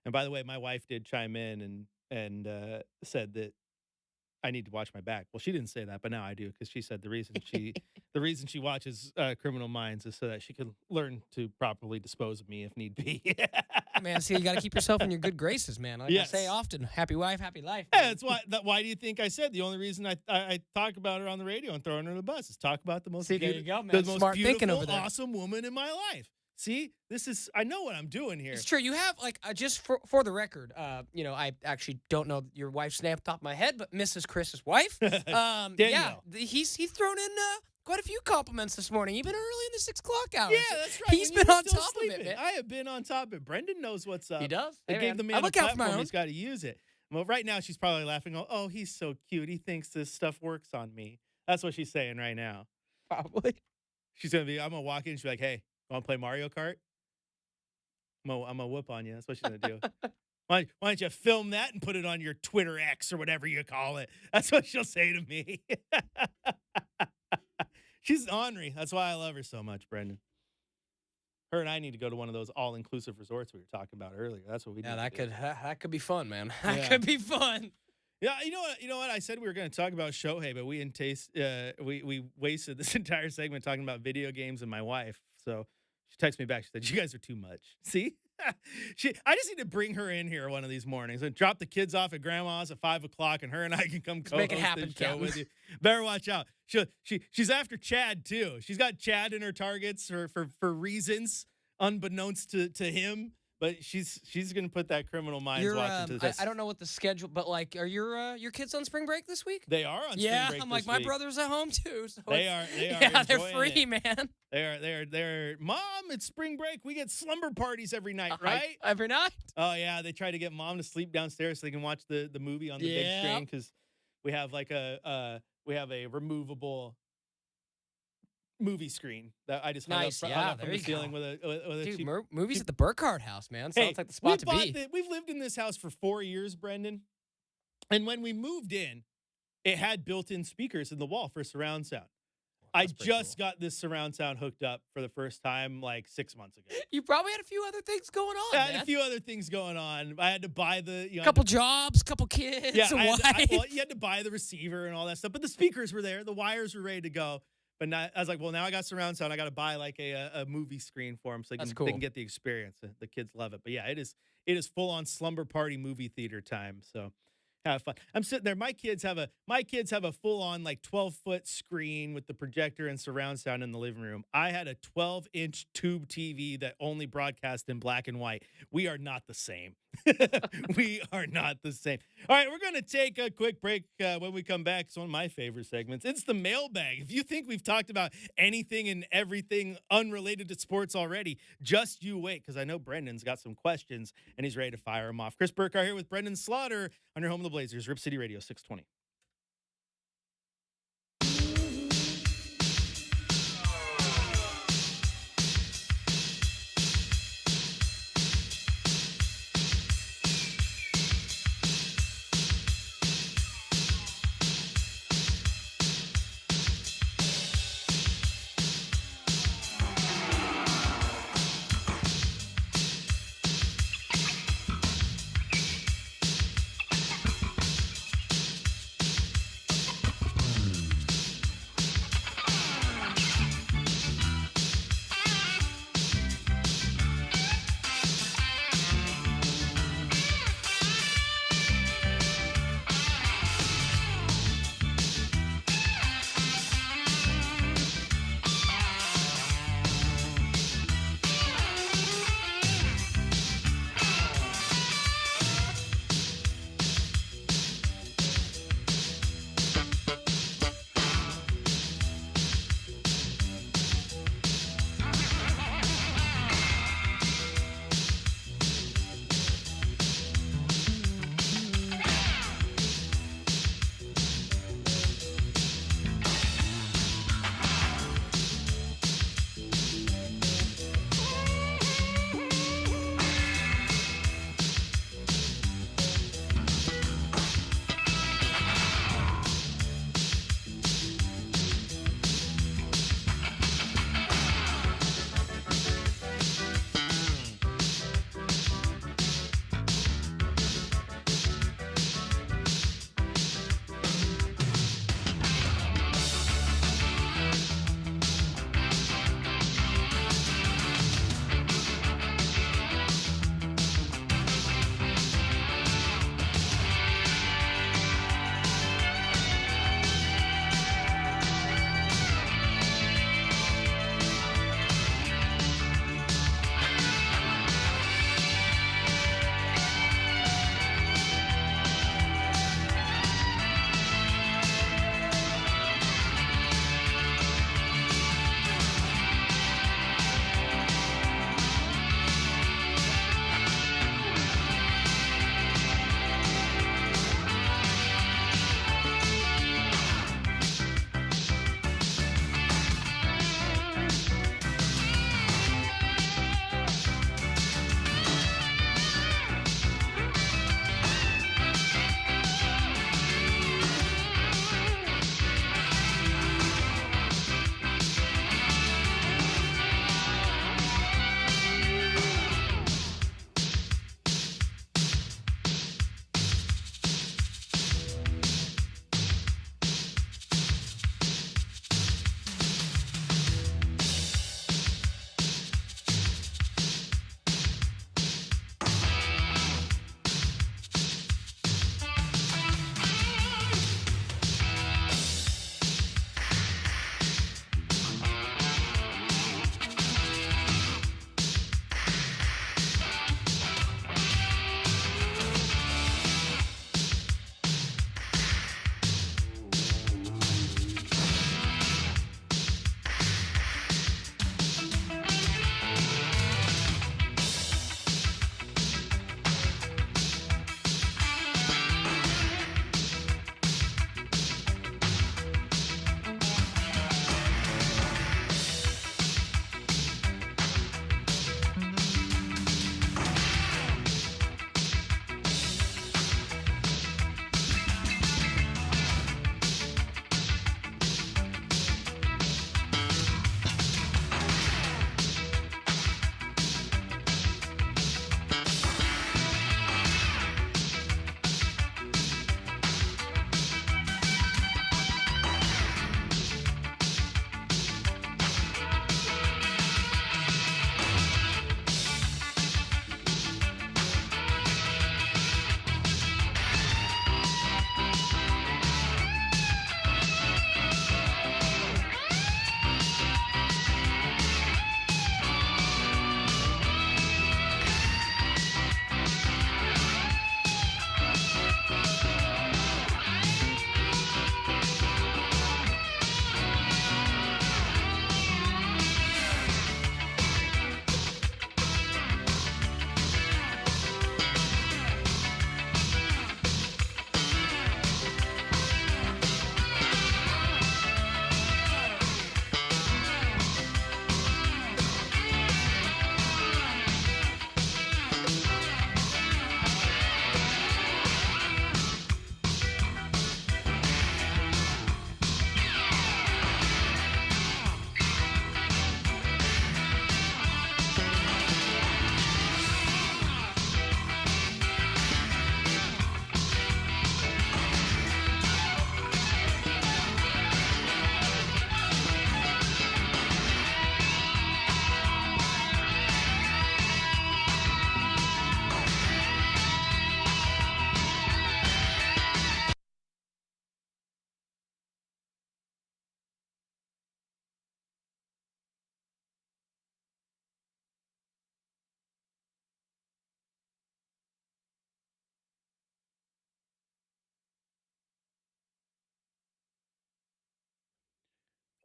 C: And by the way, my wife did chime in and said that I need to watch my back. Well, she didn't say that, but now I do, because she said the reason she watches Criminal Minds is so that she can learn to properly dispose of me if need be.
D: Man, see, you got to keep yourself in your good graces, man. Like I say often, happy wife, happy life.
C: Yeah, that's why. Why do you think I said the only reason I talk about her on the radio and throw her under the bus is talk about the most
D: there you go, man.
C: the most
D: Smart thinking
C: beautiful,
D: over there.
C: awesome woman in my life. See, I know what I'm doing here.
D: It's true. You have, like, just for the record, I actually don't know your wife's name off the top of my head, but Mrs. Chris's wife. He's thrown in quite a few compliments this morning, even early in the 6 o'clock hours.
C: Yeah, that's right.
D: He's been on top of it, man.
C: I have been on top of it. Brenden knows what's up.
D: He does.
C: I
D: Hey,
C: gave
D: man.
C: the
D: I
C: man a
D: look out for my
C: platform.
D: own.
C: He's got to use it. Well, right now she's probably laughing. Oh, he's so cute. He thinks this stuff works on me. That's what she's saying right now.
D: Probably.
C: I'm going to walk in and she's like, hey, want to play Mario Kart? I'm going to whoop on you. That's what she's going to do. Why don't you film that and put it on your Twitter X or whatever you call it? That's what she'll say to me. She's ornery. That's why I love her so much, Brenden. Her and I need to go to one of those all-inclusive resorts we were talking about earlier. That's what we need to do.
D: That could be fun, man. That
C: Yeah.
D: could be fun.
C: Yeah, you know what? I said we were going to talk about Shohei, but we wasted this entire segment talking about video games and my wife. So she texted me back. She said, "You guys are too much." See, I just need to bring her in here one of these mornings and drop the kids off at grandma's at 5 o'clock, and her and I can come co-host
D: make it happen,
C: this show
D: Captain.
C: with you. Better watch out. She's after Chad too. She's got Chad in her targets for reasons unbeknownst to him. But she's going to put that Criminal Minds watching to this.
D: I don't know what the schedule, but like, are your kids on spring break this week?
C: They are on spring break
D: I'm like,
C: this
D: my
C: week.
D: brother's at home too. So
C: They are.
D: Yeah, they're
C: enjoying
D: free,
C: it.
D: man.
C: They're. Mom, it's spring break. We get slumber parties every night, right?
D: Every night.
C: Oh yeah, they try to get mom to sleep downstairs so they can watch the movie on the big screen, because we have like a removable movie screen that I just hung
D: Nice,
C: up
D: yeah,
C: from
D: there
C: the
D: you
C: ceiling
D: go.
C: with a
D: Dude,
C: cheap.
D: movies at the Burkhardt house, man. Sounds like the spot to be.
C: We've lived in this house for 4 years, Brenden, and when we moved in, it had built-in speakers in the wall for surround sound. I just got this surround sound hooked up for the first time like 6 months ago.
D: You probably had a few other things going on,
C: I had
D: man.
C: a few other things going on. I had to buy the
D: Couple jobs, couple kids,
C: yeah.
D: a wife.
C: You had to buy the receiver and all that stuff, but the speakers were there, the wires were ready to go. But I was like, well, now I got surround sound. I got to buy like a movie screen for them so they can get the experience. The kids love it. But yeah, it is full on slumber party movie theater time. So have fun. I'm sitting there. My kids have a full on like 12-foot screen with the projector and surround sound in the living room. I had a 12-inch tube TV that only broadcast in black and white. We are not the same. We are not the same. All right, we're going to take a quick break. When we come back, it's one of my favorite segments. It's the mailbag. If you think we've talked about anything and everything unrelated to sports already, just you wait, because I know Brendan's got some questions and he's ready to fire them off. Chris Burkhardt here with Brenden Slaughter on your home of the Blazers, Rip City Radio 620.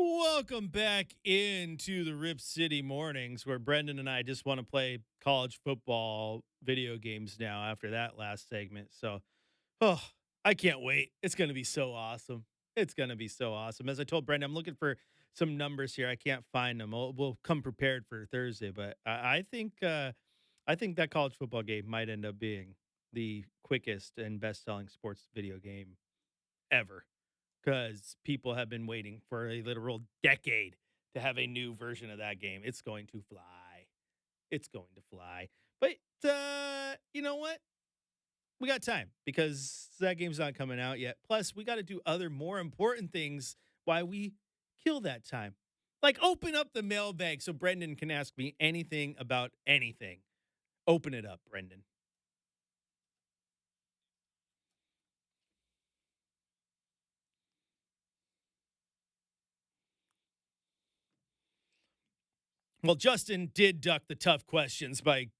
C: Welcome back into the Rip City Mornings, where Brenden and I just want to play college football video games now after that last segment. So, I can't wait. It's going to be so awesome. It's going to be so awesome. As I told Brenden, I'm looking for some numbers here. I can't find them. We'll come prepared for Thursday, but I think that college football game might end up being the quickest and best-selling sports video game ever, because people have been waiting for a literal decade to have a new version of that game. It's going to fly. It's going to fly. But you know what? We got time because that game's not coming out yet. Plus, we got to do other more important things while we kill that time. Like open up the mailbag so Brenden can ask me anything about anything. Open it up, Brenden. Well, Justin did duck the tough questions by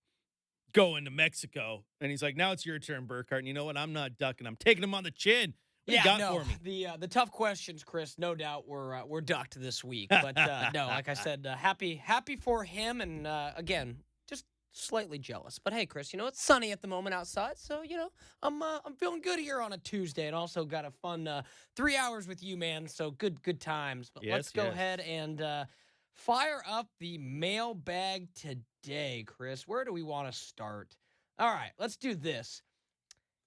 C: going to Mexico. And he's like, now it's your turn, Burkhardt. And you know what? I'm not ducking. I'm taking him on the chin. What you got for me?
D: The tough questions, Chris, no doubt were ducked this week. But no, like I said, happy for him. And again, just slightly jealous. But hey, Chris, you know, it's sunny at the moment outside. So, you know, I'm feeling good here on a Tuesday, and also got a fun 3 hours with you, man. So good times. But let's go ahead and fire up the mailbag today, Chris. Where do we want to start? All right, let's do this.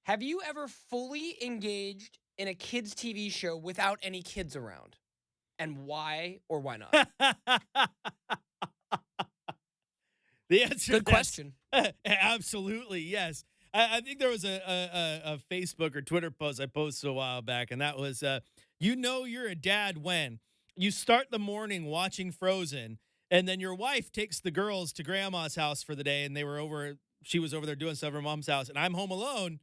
D: Have you ever fully engaged in a kids' TV show without any kids around? And why or why not?
C: The answer
D: Good question.
C: Absolutely, yes. I think there was a Facebook or Twitter post I posted a while back, and that was, you know you're a dad when you start the morning watching Frozen, and then your wife takes the girls to grandma's house for the day, and she was over there doing stuff at her mom's house, and I'm home alone.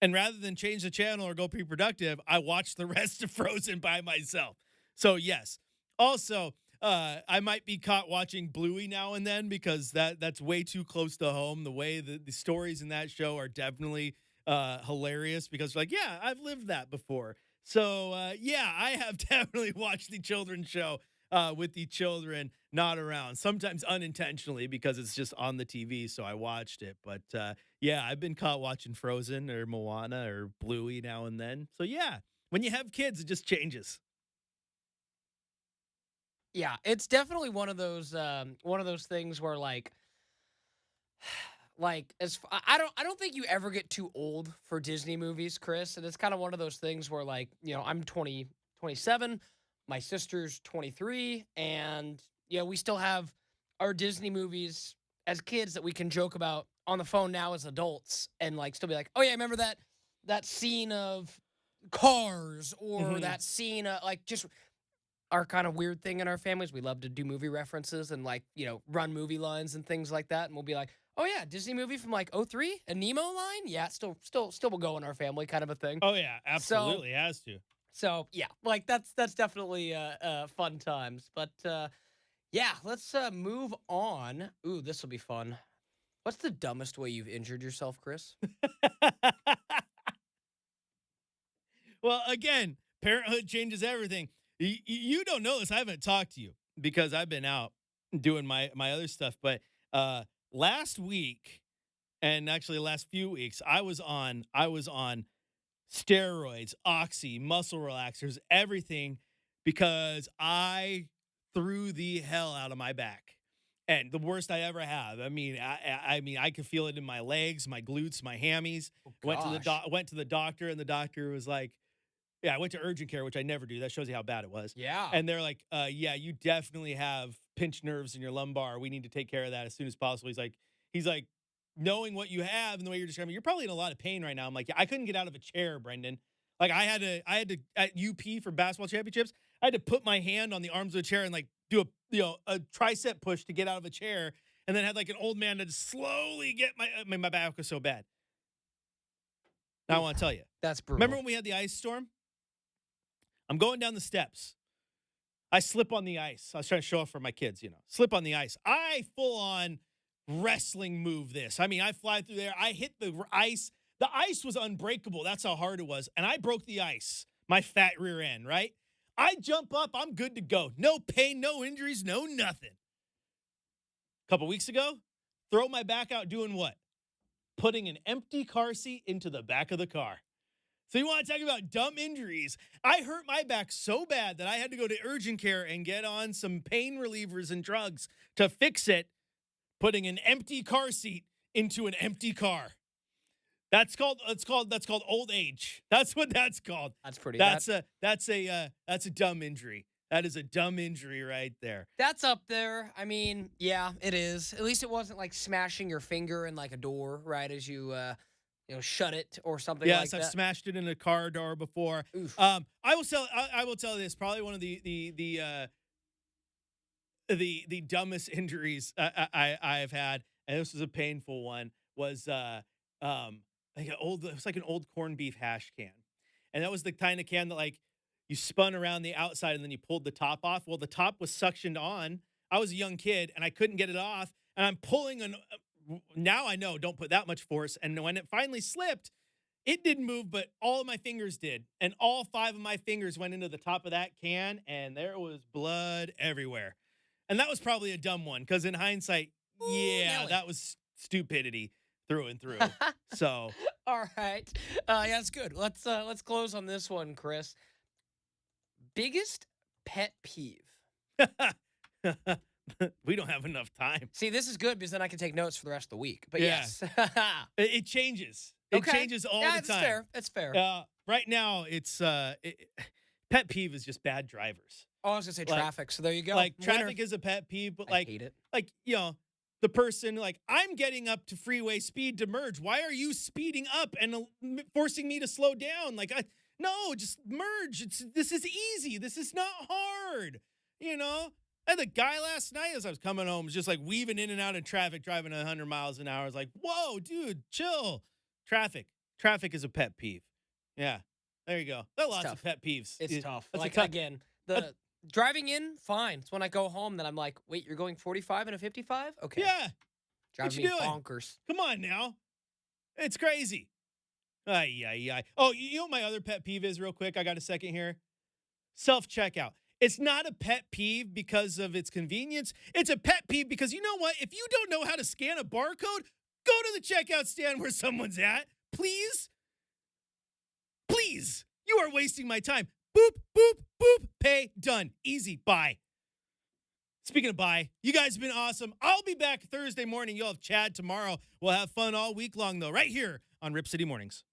C: And rather than change the channel or go be productive, I watch the rest of Frozen by myself. So yes. Also, I might be caught watching Bluey now and then because that's way too close to home. The way the stories in that show are definitely hilarious because like, yeah, I've lived that before. So yeah, I have definitely watched the children's show with the children not around, sometimes unintentionally because it's just on the TV. So I watched it. But yeah, I've been caught watching Frozen or Moana or Bluey now and then. So yeah, when you have kids, it just changes.
D: Yeah, it's definitely one of those things where like I don't think you ever get too old for Disney movies, Chris. And it's kind of one of those things where like, you know, I'm 27, my sister's 23, and yeah, we still have our Disney movies as kids that we can joke about on the phone now as adults and like still be like, oh yeah, remember that scene of Cars or that scene like just our kind of weird thing in our families. We love to do movie references and like, you know, run movie lines and things like that. And we'll be like, oh yeah, Disney movie from like 2003, a Nemo line. Yeah, still will go in our family kind of a thing.
C: Oh yeah, absolutely has to.
D: So yeah, like that's definitely fun times. But yeah, let's move on. Ooh, this will be fun. What's the dumbest way you've injured yourself, Chris?
C: Well, again, parenthood changes everything. You don't know this. I haven't talked to you because I've been out doing my other stuff. But last week, and actually the last few weeks, I was on steroids, oxy, muscle relaxers, everything, because I threw the hell out of my back. And the worst I ever have. I mean, I could feel it in my legs, my glutes, my hammies.
D: Oh,
C: went to the doctor, and the doctor was like, yeah, I went to urgent care, which I never do. That shows you how bad it was.
D: Yeah.
C: And they're like, yeah, you definitely have pinched nerves in your lumbar. We need to take care of that as soon as possible. He's like, knowing what you have and the way you're describing, you're probably in a lot of pain right now. I'm like, yeah, I couldn't get out of a chair, Brenden. Like I had to at UP for basketball championships, I had to put my hand on the arms of a chair and like do a tricep push to get out of a chair, and then had like an old man to slowly get my back was so bad. Now I want to tell you.
D: That's brutal.
C: Remember when we had the ice storm? I'm going down the steps. I slip on the ice. I was trying to show off for my kids, you know. Slip on the ice. I full on wrestling move this. I mean, I fly through there. I hit the ice. The ice was unbreakable. That's how hard it was. And I broke the ice. My fat rear end, right? I jump up, I'm good to go. No pain, no injuries, no nothing. A couple weeks ago, throw my back out doing what? Putting an empty car seat into the back of the car. So you want to talk about dumb injuries? I hurt my back so bad that I had to go to urgent care and get on some pain relievers and drugs to fix it, putting an empty car seat into an empty car. That's called old age. That's what that's called.
D: That's pretty.
C: That's a dumb injury. That is a dumb injury right there.
D: That's up there. I mean, yeah, it is. At least it wasn't like smashing your finger in like a door, right? As you, shut it or something like
C: Yes,
D: that.
C: I've smashed it in a car door before.
D: Oof.
C: I will tell this. Probably one of the dumbest injuries I've had, and this was a painful one. Was it was like an old corned beef hash can, and that was the kind of can that like you spun around the outside and then you pulled the top off. Well, the top was suctioned on. I was a young kid and I couldn't get it off, and I'm pulling now I know, don't put that much force. And when it finally slipped, it didn't move, but all of my fingers did. And all 5 of my fingers went into the top of that can, and there was blood everywhere. And that was probably a dumb one, because in hindsight, that was stupidity through and through. So,
D: all right, that's good. Let's close on this one, Chris. Biggest pet peeve.
C: we don't have enough time.
D: See, this is good because then I can take notes for the rest of the week. But
C: Yeah.
D: yes,
C: It changes. It
D: Okay.
C: changes all the time.
D: That's fair. That's fair.
C: Right now, it's pet peeve is just bad drivers.
D: Oh, I was gonna say
C: Like-
D: traffic. So there you go.
C: Like
D: Winner.
C: traffic is a pet peeve, but
D: I
C: like
D: hate it.
C: the person like, I'm getting up to freeway speed to merge. Why are you speeding up and forcing me to slow down? Like, no, just merge. This is easy. This is not hard. I had a guy last night as I was coming home was just like weaving in and out of traffic, driving 100 miles an hour. I was like, whoa, dude, chill. Traffic is a pet peeve. Yeah, there you go. There are lots
D: tough.
C: of pet peeves.
D: It's tough.
C: That's a
D: Like
C: tough-
D: again, the driving in, fine. It's when I go home that I'm like, wait, you're going 45 and a 55? Okay.
C: Yeah,
D: Driving
C: what
D: me
C: you doing?
D: bonkers.
C: come on now. It's crazy. Ay. Oh, you know what my other pet peeve is real quick? I got a second here. Self-checkout. It's not a pet peeve because of its convenience. It's a pet peeve because you know what? If you don't know how to scan a barcode, go to the checkout stand where someone's at. Please. Please. You are wasting my time. Boop, boop, boop. Pay. Done. Easy. Bye. Speaking of bye, you guys have been awesome. I'll be back Thursday morning. You'll have Chad tomorrow. We'll have fun all week long, though, right here on Rip City Mornings.